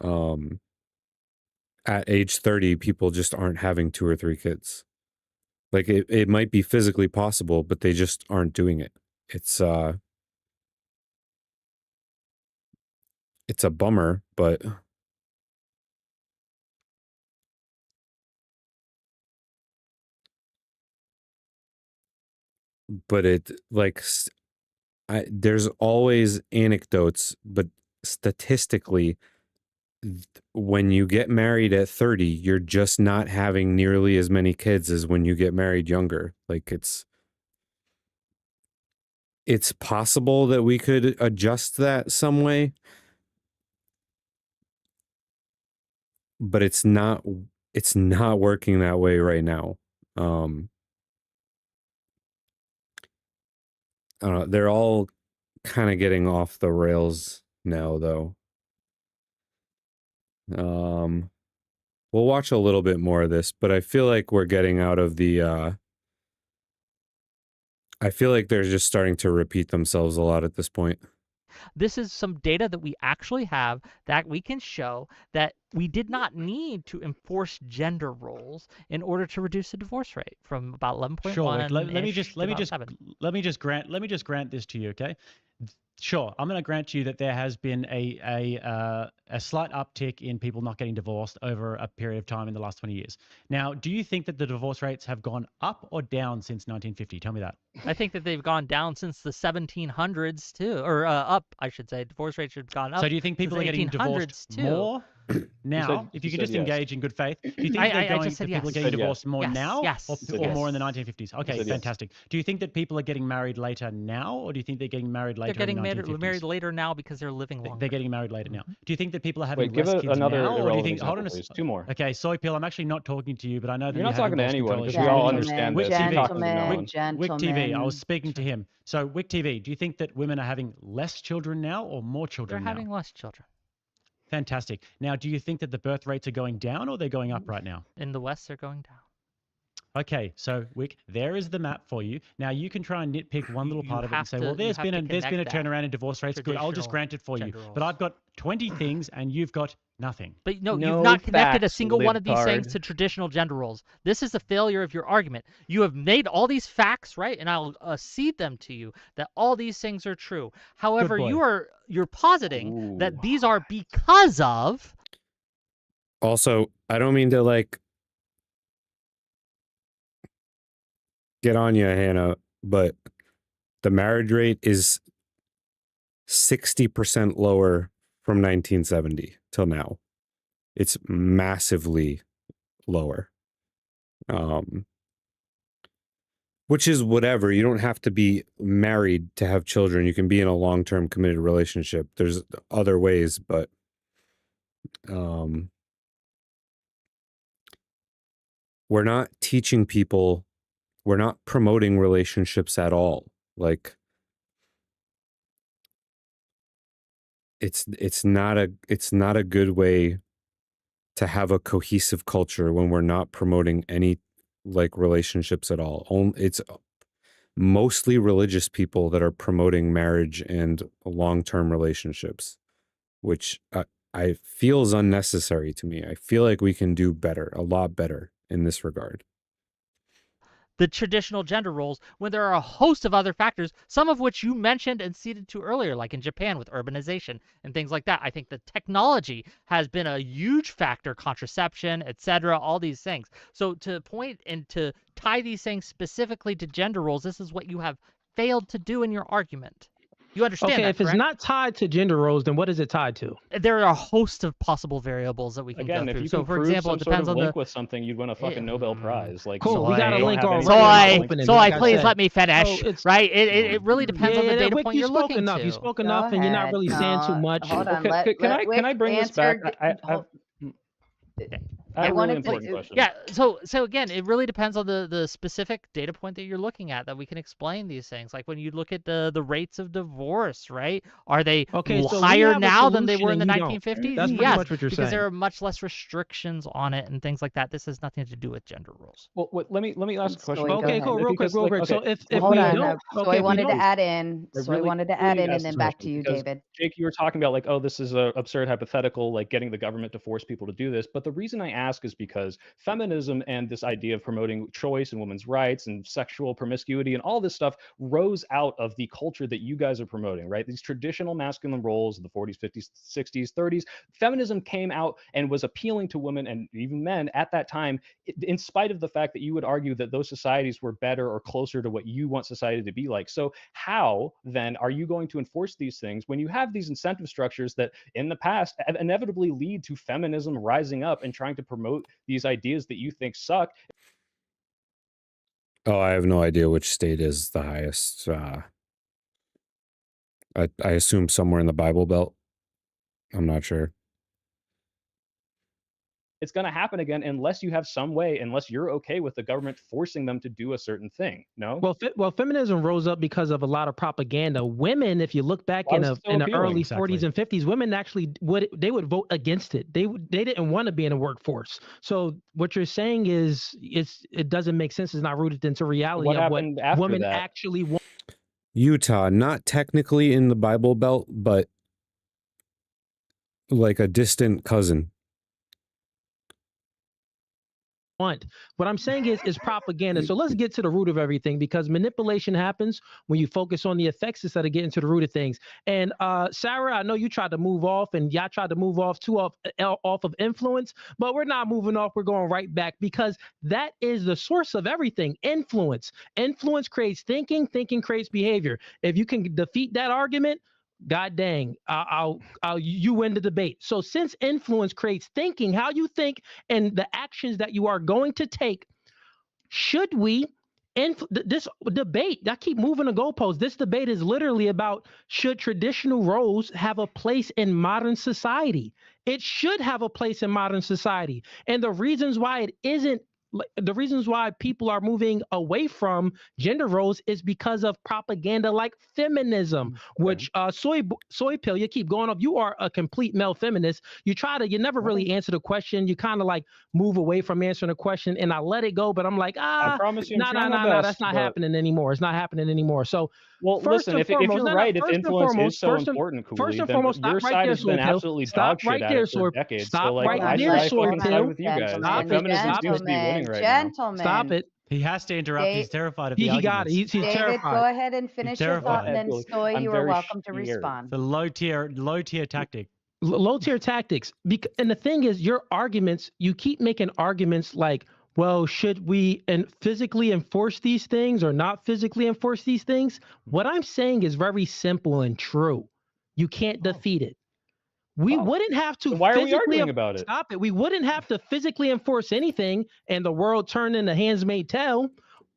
At age 30, people just aren't having 2 or 3 kids. Like it might be physically possible, but they just aren't doing it. It's a bummer, but it like there's always anecdotes, but statistically, when you get married at 30, you're just not having nearly as many kids as when you get married younger. Like it's possible that we could adjust that some way, but it's not working that way right now. I don't know, they're all kind of getting off the rails now though. We'll watch a little bit more of this, but I feel like we're getting out of the I feel like they're just starting to repeat themselves a lot at this point. This is some data that we actually have that we can show that we did not need to enforce gender roles in order to reduce the divorce rate from about 11.1. Sure. Let me -ish just to let me about just 7. let me just grant this to you, okay? Sure, I'm going to grant you that there has been a slight uptick in people not getting divorced over a period of time in the last 20 years. Now, do you think that the divorce rates have gone up or down since 1950? Tell me that. I think that they've gone down since the 1700s too, or up, I should say. Divorce rates have gone up. So do you think since people the are getting 1800s divorced too. more now? If you you could said just yes. engage in good faith, do you think I they're going just that said people are yes. getting Said yes. divorced more Yes, now yes. or, said or more yes. in the 1950s? Okay, said yes. fantastic. Do you think that people are getting married later now, or do you think they're getting married later They're getting in the married, 1950s? married later now because they're living longer. They're getting married later now. Mhm. Do you think that people are having Wait, give less kids another now, or do you irrelevant think? Hold example, on, please. 2 more. okay, Soy Pill. I'm actually not talking to you, but I know that You're you not have talking to impulse anyone control because issues. we all Wick understand Wick this. You're TV. talking to no one. Wick TV. I was Gentlemen. speaking to him. So Wick TV. Do you think that women are having less children now or more They're children now? having less children. Fantastic. Now, do you think that the birth rates are going down or they're going up right now? In the West, they're going down. Okay, so Wick, there is the map for you. Now you can try and nitpick one little You part of it and have say, to- well, you there's have been to a connect that turnaround in divorce rates. Good, I'll just traditional grant it for you. gender But roles. I've got 20 things and you've got nothing. But no, No you've not connected a facts, single one of these things libtard. to traditional gender roles. This is the failure of your argument. You have made all these facts, right? And I'll cede them to you that all these things are true. However, boy. you're positing Ooh. that these are because of Also, I don't mean to like get on you, Hannah, but the marriage rate is 60% lower from 1970 till now. It's massively lower. Which is whatever. You don't have to be married to have children. You can be in a long-term committed relationship. There's other ways, but we're not teaching people, we're not promoting relationships at all. Like it's not a good way to have a cohesive culture when we're not promoting any like relationships at all. It's mostly religious people that are promoting marriage and long-term relationships, which I feels unnecessary to me. I feel like we can do better, a lot better in this regard. the traditional gender roles when there are a host of other factors, some of which you mentioned and ceded to earlier, like in Japan with urbanization and things like that. I think the technology has been a huge factor, contraception, etc., all these things. So to point and to tie these things specifically to gender roles, this is what you have failed to do in your argument. You understand Okay, that, if it's correct? not tied to gender roles, then what is it tied to? There are a host of possible variables that we can Again, go if through. you So, can for prove example, some it sort depends of on link the. with something, you'd win a fucking Nobel Prize. Like, Cool, so we got a I don't link have already. any- Soy, opening, Soy, like I please said. let me finish. So it's- Right? It really depends on the data Wick, point you you're spoke looking enough. to. You spoke Go enough, and you're not ahead. really saying too No, much. hold on. Okay, can I bring this back? I have I a really wanted important to. question. Yeah, so again, it really depends on the specific data point that you're looking at that we can explain these things. Like when you look at the rates of divorce, right? Are they Okay, so we higher have a now than they were in solution the and you don't. 1950s? That's pretty Yes, much what you're because saying. there are much less restrictions on it and things like that. This has nothing to do with gender roles. Well, let me ask a Soy, question. go Okay, ahead. cool. Real quick, Because, real like, quick. So okay, if Hold we on. don't, Soy okay, if we wanted to don't, add in. I Soy really- wanted to really add in, ask and then this back question to you, because, David. Jake, you were talking about like, oh, this is a absurd hypothetical, like getting the government to force people to do this. But the reason I ask is because feminism and this idea of promoting choice and women's rights and sexual promiscuity and all this stuff rose out of the culture that you guys are promoting, right? These traditional masculine roles of the 40s, 50s, 60s, 30s. Feminism came out and was appealing to women and even men at that time, in spite of the fact that you would argue that those societies were better or closer to what you want society to be like. So how then are you going to enforce these things when you have these incentive structures that in the past inevitably lead to feminism rising up and trying to promote these ideas that you think suck? Oh, I have no idea which state is the highest. I assume somewhere in the Bible Belt. I'm not sure. It's going to happen again unless you have some way, unless you're okay with the government forcing them to do a certain thing. No? well, feminism rose up because of a lot of propaganda. Women, if you look back Why in was the it so in the appealing? early Exactly. 40s and 50s, women actually would vote against it. They didn't want to be in the workforce. So what you're saying is it doesn't make sense. It's not rooted into reality What of what happened after women that? actually want. Utah, not technically in the Bible Belt, but like a distant cousin. What I'm saying is propaganda. So let's get to the root of everything, because manipulation happens when you focus on the effects instead of getting to the root of things. And Sarah, I know you tried to move off, and y'all tried to move off of influence, but we're not moving off. We're going right back, because that is the source of everything. Influence creates thinking. Thinking creates behavior. If you can defeat that argument, God dang, you win the debate. So since influence creates thinking, how you think and the actions that you are going to take, should we this debate, I keep moving the goalposts. This debate is literally about, should traditional roles have a place in modern society? It should have a place in modern society. And the reasons why it isn't, the reasons why people are moving away from gender roles is because of propaganda like feminism, which soy pill, you keep going up. You are a complete male feminist. You never really answer the question. You kind of like move away from answering the question, and I let it go, but I'm like, I promise you, no, that's not happening anymore. It's not happening anymore. So, well, listen, if you're right, if influence is so important, Cooley, then your side has been absolutely dog shit at it for decades. Stop right there, soy pill. With you guys. Feminism seems to be winning right now. Gentlemen. Stop it. He has to interrupt. He's terrified of the He got it. He's David, terrified. go ahead and finish your thought, and then Soy, you are welcome to scared. respond. The low tier tactic. Low tier tactics. And the thing is, your arguments, you keep making arguments like, well, should we physically enforce these things or not physically enforce these things? What I'm saying is very simple and true. You can't defeat it. We wouldn't have to. So why are we arguing about it? Stop it. We wouldn't have to physically enforce anything, and the world turned into Handmaid's Tale,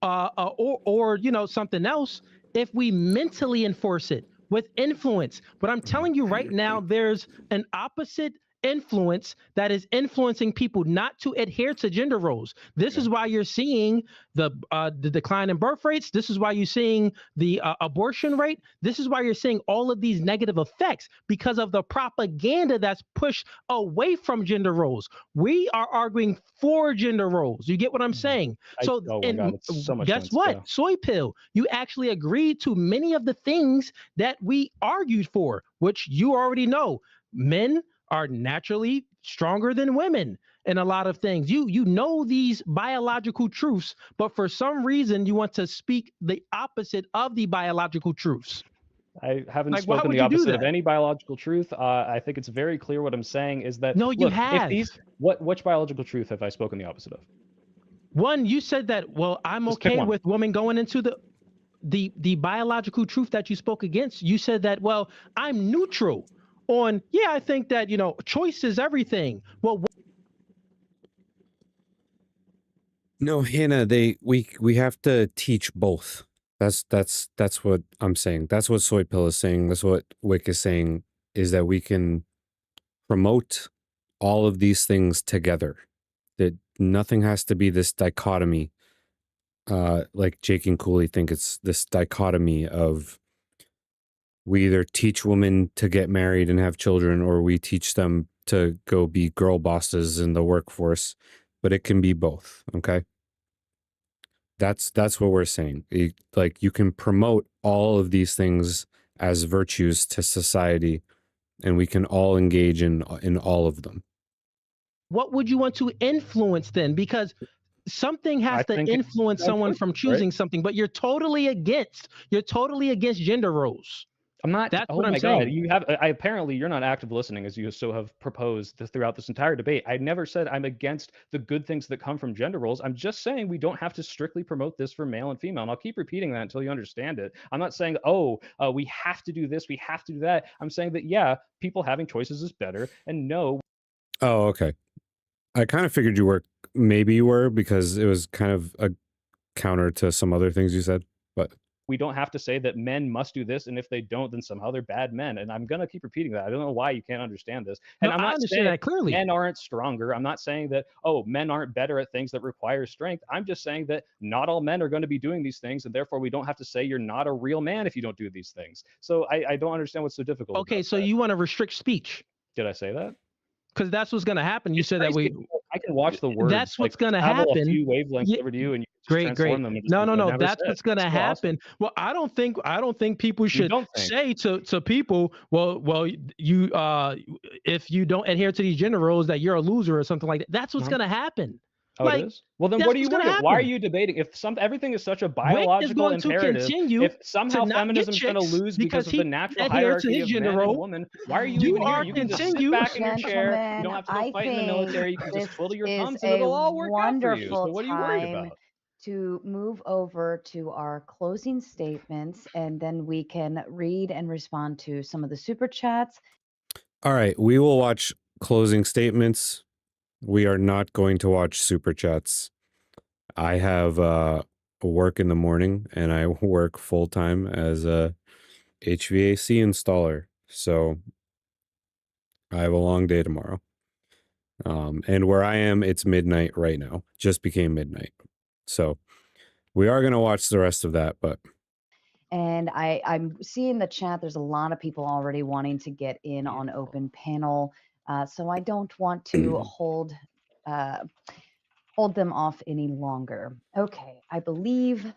or something else, if we mentally enforce it with influence. But I'm telling you right now, there's an opposite influence that is influencing people not to adhere to gender roles. This is why you're seeing the decline in birth rates. This is why you're seeing the abortion rate. This is why you're seeing all of these negative effects, because of the propaganda that's pushed away from gender roles. We are arguing for gender roles. You get what I'm saying? So, guess what? Soy pill, you actually agreed to many of the things that we argued for, which you already know. Men are naturally stronger than women in a lot of things. You know these biological truths, but for some reason you want to speak the opposite of the biological truths. I haven't spoken the opposite of any biological truth. I think it's very clear what I'm saying is that you have. Which biological truth have I spoken the opposite of? One, you said that, well, I'm okay with women going into the biological truth that you spoke against. You said that, well, I'm neutral on, I think that, choice is everything. Well, no, Hannah, we have to teach both. That's what I'm saying. That's what Soy Pill is saying. That's what Wick is saying, is that we can promote all of these things together. That nothing has to be this dichotomy. Like Jake and Cooley think it's this dichotomy of, we either teach women to get married and have children, or we teach them to go be girl bosses in the workforce. But it can be both. Okay. That's what we're saying. You can promote all of these things as virtues to society, and we can all engage in all of them. What would you want to influence then? Because something has to influence someone from choosing something, but you're totally against gender roles. I'm not. That's oh what I'm my saying. God! You have. Apparently, you're not active listening, as you so have proposed throughout this entire debate. I never said I'm against the good things that come from gender roles. I'm just saying we don't have to strictly promote this for male and female. And I'll keep repeating that until you understand it. I'm not saying, we have to do this, we have to do that. I'm saying that people having choices is better, and no. Oh, okay. I kind of figured you were, because it was kind of a counter to some other things you said, but. We don't have to say that men must do this, and if they don't, then somehow they're bad men. And I'm going to keep repeating that. I don't know why you can't understand this. And I'm not understand saying that clearly. Men aren't stronger. I'm not saying that, men aren't better at things that require strength. I'm just saying that not all men are going to be doing these things, and therefore we don't have to say you're not a real man if you don't do these things. So I don't understand what's so difficult. Okay, so you want to restrict speech. Did I say that? because that's what's going to happen. You It's said that crazy. I can watch the words that's what's like going to travel a happen. few wavelengths Yeah, over to you, and you can just great, transform great. them into No, something no, I've no. never That's said. what's going to It's so awesome. happen. Well, I don't think people You should don't think. say to people, well, you if you don't adhere to these gender roles, that you're a loser or something like that. That's what's Uh-huh. going to happen. Oh, Like, it is? Well, then that's what are you what's going worried to about? Why are happen. you debating? If everything is such a Wick is biological going to imperative, continue if to somehow not get feminism is going to chicks lose because because of he the natural adhere to hierarchy his of gender men and role. women, why are you You even here? are You can just sit continue. back in your chair. You Gentlemen, don't have to go I fight in the think military. You can this just twiddle your is thumbs and a it'll all work out for you. So wonderful what are you worried time about? to move over to our closing statements, and then we can read and respond to some of the super chats. All right, we will watch closing statements. We are not going to watch super chats. I have work in the morning, and I work full time as a HVAC installer. So I have a long day tomorrow. And where I am, it's midnight right now. Just became midnight. So we are going to watch the rest of that, but And I'm seeing the chat. There's a lot of people already wanting to get in on Beautiful. open panel. So I don't want to hold them off any longer. Okay, I believe,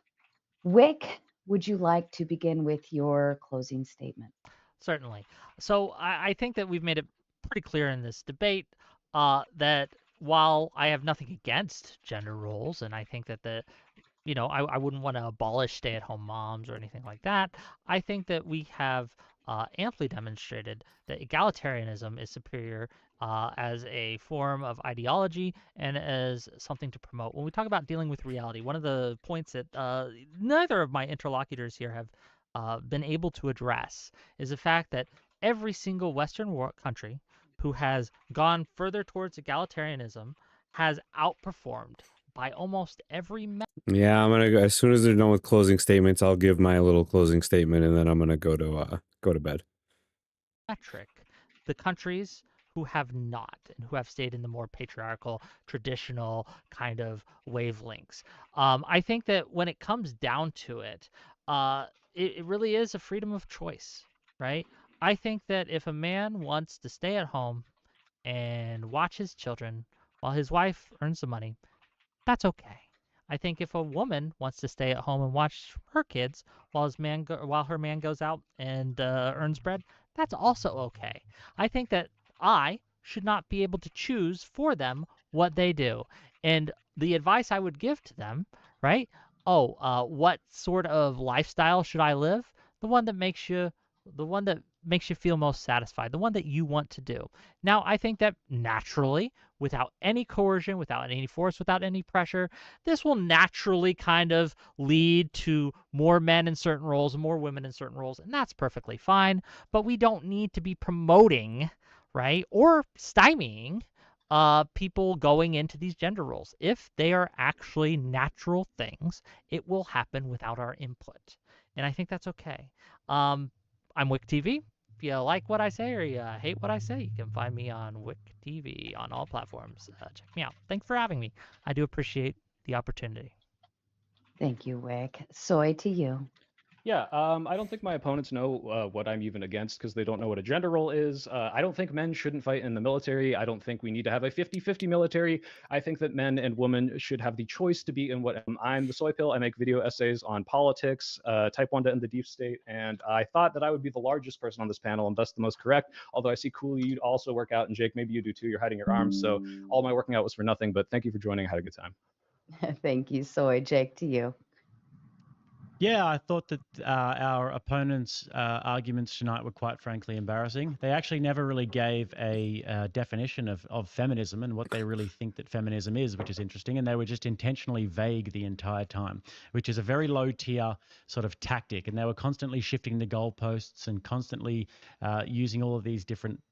Wick, would you like to begin with your closing statement? Certainly. So I think that we've made it pretty clear in this debate that while I have nothing against gender roles, and I think that I wouldn't want to abolish stay-at-home moms or anything like that, I think that we have amply demonstrated that egalitarianism is superior as a form of ideology and as something to promote. When we talk about dealing with reality, one of the points that neither of my interlocutors here have been able to address is the fact that every single Western country who has gone further towards egalitarianism has outperformed by almost every yeah, I'm gonna go as soon as they're done with closing statements. I'll give my little closing statement, and then I'm gonna go to bed. metric the countries who have not and who have stayed in the more patriarchal, traditional kind of wavelengths. I think that when it comes down to it, it really is a freedom of choice, right? I think that if a man wants to stay at home and watch his children while his wife earns the money, that's okay. I think if a woman wants to stay at home and watch her kids while her man goes out and earns bread, that's also okay. I think that I should not be able to choose for them what they do. And the advice I would give to them, right? What sort of lifestyle should I live? The one that makes you feel most satisfied, the one that you want to do. Now, I think that naturally, without any coercion, without any force, without any pressure, this will naturally kind of lead to more men in certain roles and more women in certain roles, and that's perfectly fine. But we don't need to be promoting, right, or stymieing people going into these gender roles. If they are actually natural things, it will happen without our input, and I think that's okay. I'm Wick TV. If you like what I say or you hate what I say, you can find me on Wick TV on all platforms. Check me out. Thanks for having me. I do appreciate the opportunity. Thank you, Wick. Soy, to you. Yeah, I don't think my opponents know what I'm even against because they don't know what a gender role is. I don't think men shouldn't fight in the military. I don't think we need to have a 50-50 military. I think that men and women should have the choice to be in what I'm the Soy Pill. I make video essays on politics, Type 1 and the deep state, and I thought that I would be the largest person on this panel and thus the most correct, although I see Cooley, you'd also work out, and Jake, maybe you do too. You're hiding your arms, so all my working out was for nothing, but thank you for joining. I had a good time. Thank you, Soy. Jake, to you. Yeah, I thought that our opponents' arguments tonight were quite frankly embarrassing. They actually never really gave a definition of feminism and what they really think that feminism is, which is interesting. And they were just intentionally vague the entire time, which is a very low tier sort of tactic. And they were constantly shifting the goalposts and constantly using all of these different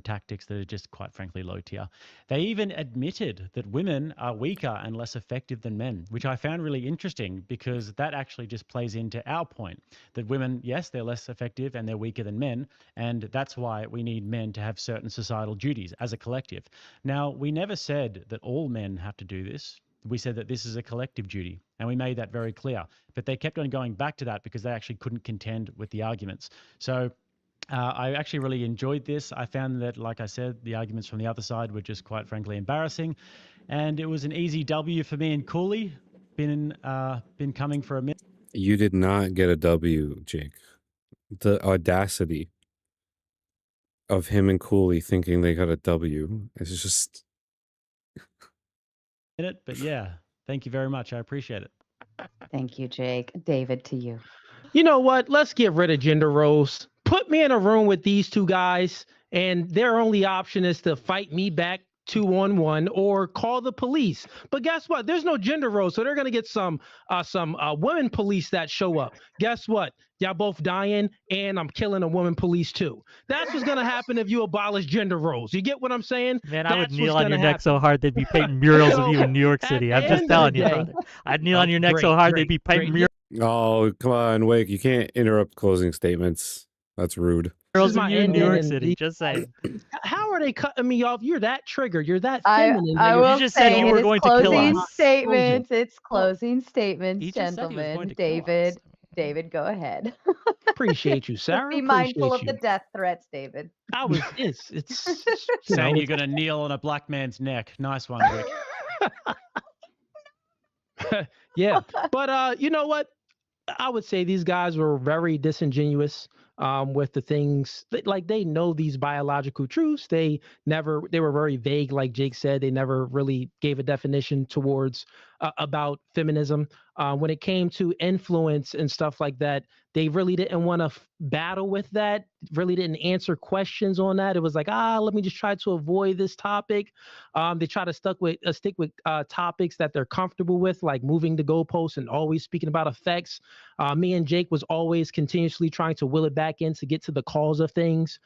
tactics that are just quite frankly low tier. They even admitted that women are weaker and less effective than men, which I found really interesting because that actually just plays into our point that women, yes, they're less effective and they're weaker than men, and that's why we need men to have certain societal duties as a collective. Now, we never said that all men have to do this. We said that this is a collective duty, and we made that very clear. But they kept on going back to that because they actually couldn't contend with the arguments. So I actually really enjoyed this. I found that, like I said, the arguments from the other side were just quite frankly embarrassing, and it was an easy W for me and Cooley. Been coming for a minute. You did not get a W, Jake. The audacity of him and Cooley thinking they got a W is just... But yeah, thank you very much. I appreciate it. Thank you, Jake. David, to you. You know what? Let's get rid of gender roles. Put me in a room with these two guys, and their only option is to fight me back 2-on-1 or call the police. But guess what? There's no gender roles, so they're gonna get some women police that show up. Guess what? Y'all both dying, and I'm killing a woman police too. That's what's gonna happen if you abolish gender roles. You get what I'm saying? Man, I would That's kneel what's on your gonna neck so happen. hard they'd be painting murals of you So, in New York at City. the I'm just end of the telling you, day- brother. I'd kneel on your neck so hard they'd be painting great. murals Oh, come on, Wake. You can't interrupt closing statements. That's rude. is of my you in New York ending, and City. Just saying. How are they cutting me off? You're that triggered. You're that I feminine. I that you're will just said say you it were is going to kill closing us. statements. It's closing statements, He just said he was gentlemen. going to kill us. David, David, go ahead. Appreciate you, Sarah. Be mindful of Appreciate the you. death threats, David. I was. It's. You Saying know, you're gonna kneel on a black man's neck. Nice one, Rick. yeah, but you know what? I would say these guys were very disingenuous with the things like they know these biological truths. They were very vague, like Jake said. They never really gave a definition towards about feminism. When it came to influence and stuff like that, they really didn't want to battle with that. Really didn't answer questions on that. It was like, let me just try to avoid this topic. They try to stick with topics that they're comfortable with, like moving the goalposts and always speaking about effects. Me and Jake was always continuously trying to will it back in to get to the cause of things,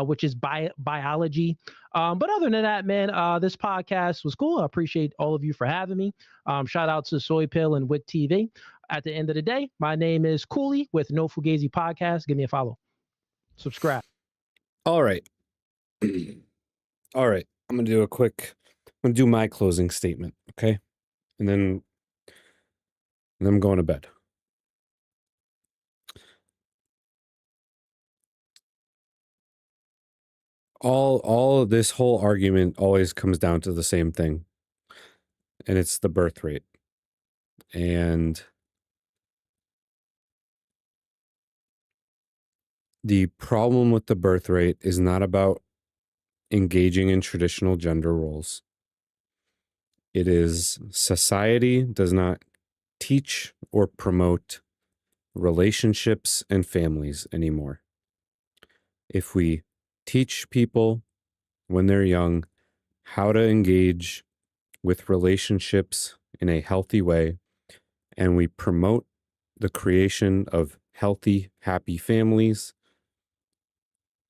which is biology. But other than that, man, this podcast was cool. I appreciate all of you for having me. Shout out to Soy Pill and Wit TV. At the end of the day, my name is Cooley with No Fugazi Podcast. Give me a follow. Subscribe. All right. All right. I'm going to do my closing statement, okay? And then I'm going to bed. All of this whole argument always comes down to the same thing. And it's the birth rate. And the problem with the birth rate is not about engaging in traditional gender roles. It is society does not teach or promote relationships and families anymore. If we teach people when they're young how to engage with relationships in a healthy way, and we promote the creation of healthy, happy families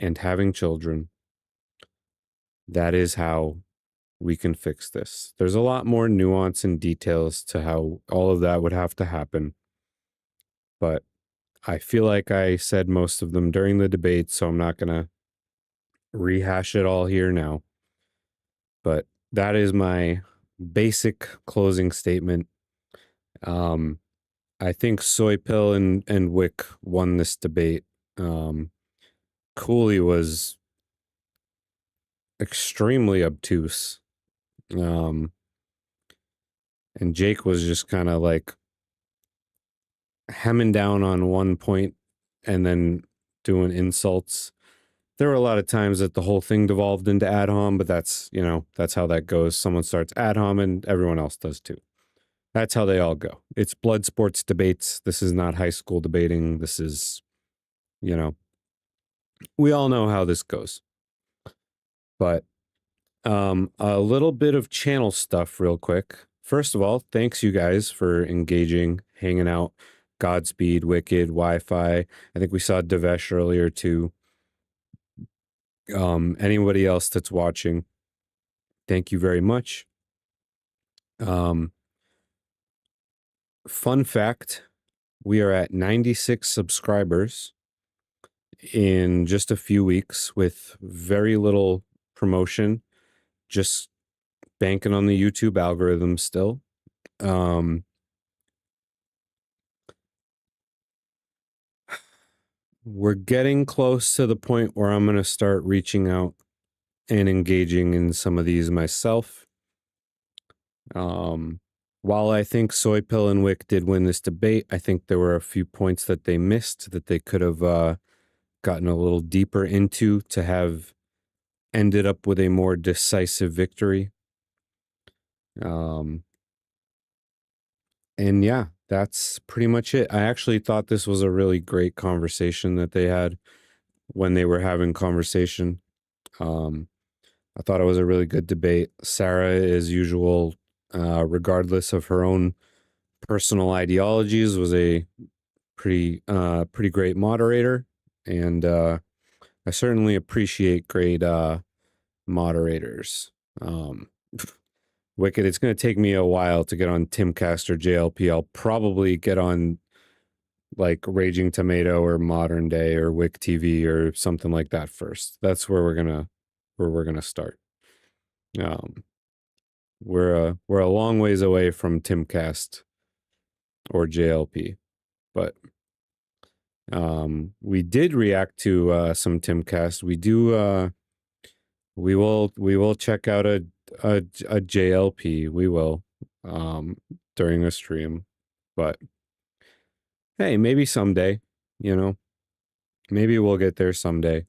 and having children, that is how we can fix this. There's a lot more nuance and details to how all of that would have to happen, but I feel like I said most of them during the debate, so I'm not going to rehash it all here now. But that is my basic closing statement. I think Soy Pill and Wick won this debate. Cooley was extremely obtuse. And Jake was just kind of like hemming down on one point and then doing insults. There were a lot of times that the whole thing devolved into ad hom, but that's how that goes. Someone starts ad hom and everyone else does too. That's how they all go. It's blood sports debates. This is not high school debating. This is, we all know how this goes. But a little bit of channel stuff real quick. First of all, thanks you guys for engaging, hanging out. Godspeed, Wicked, Wi-Fi. I think we saw Devesh earlier too. Anybody else that's watching, thank you very much. Fun fact, we are at 96 subscribers in just a few weeks with very little promotion, just banking on the YouTube algorithm still. we're getting close to the point where I'm going to start reaching out and engaging in some of these myself. While I think Soy Pill and Wick did win this debate, I think there were a few points that they missed that they could have gotten a little deeper into to have ended up with a more decisive victory. And yeah, that's pretty much it. I actually thought this was a really great conversation that they had when they were having conversation. I thought it was a really good debate. Sarah, as usual, regardless of her own personal ideologies, was a pretty great moderator, and I certainly appreciate great moderators. Wicked, it's going to take me a while to get on Timcast or JLP. I'll probably get on like Raging Tomato or Modern Day or Wick TV or something like that first. That's where we're gonna start. We're a long ways away from Timcast or JLP, but we did react to some Timcast. We will check out a JLP. We will during the stream, but hey, maybe someday, maybe we'll get there someday.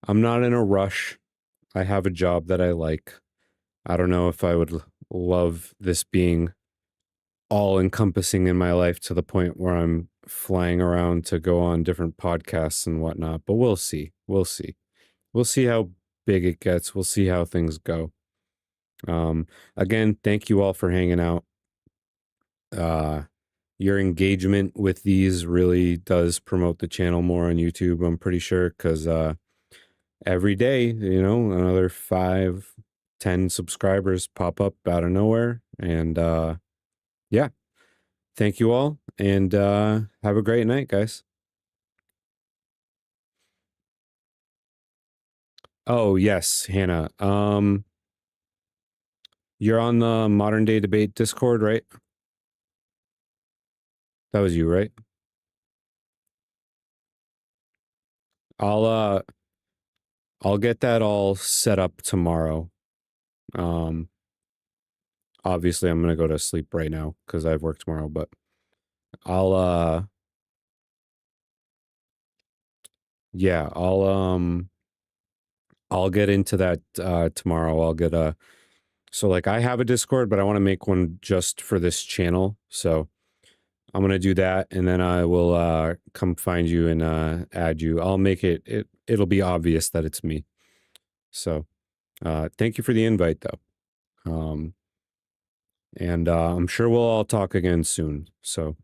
I'm not in a rush. I have a job that I like. I don't know if I would love this being all encompassing in my life to the point where I'm flying around to go on different podcasts and whatnot, but we'll see. We'll see how big it gets. We'll see how things go. Again, thank you all for hanging out. Your engagement with these really does promote the channel more on YouTube, I'm pretty sure, because every day, another 5-10 subscribers pop up out of nowhere. And yeah, thank you all, and have a great night, guys. Oh, yes, Hannah. You're on the Modern Day Debate Discord, right? That was you, right? I'll get that all set up tomorrow. Obviously I'm gonna go to sleep right now because I have work tomorrow, but I'll yeah, I'll get into that tomorrow. I'll get so like I have a Discord, but I want to make one just for this channel. So I'm gonna do that, and then I will come find you and add you. I'll make it'll be obvious that it's me. So thank you for the invite though. And I'm sure we'll all talk again soon. So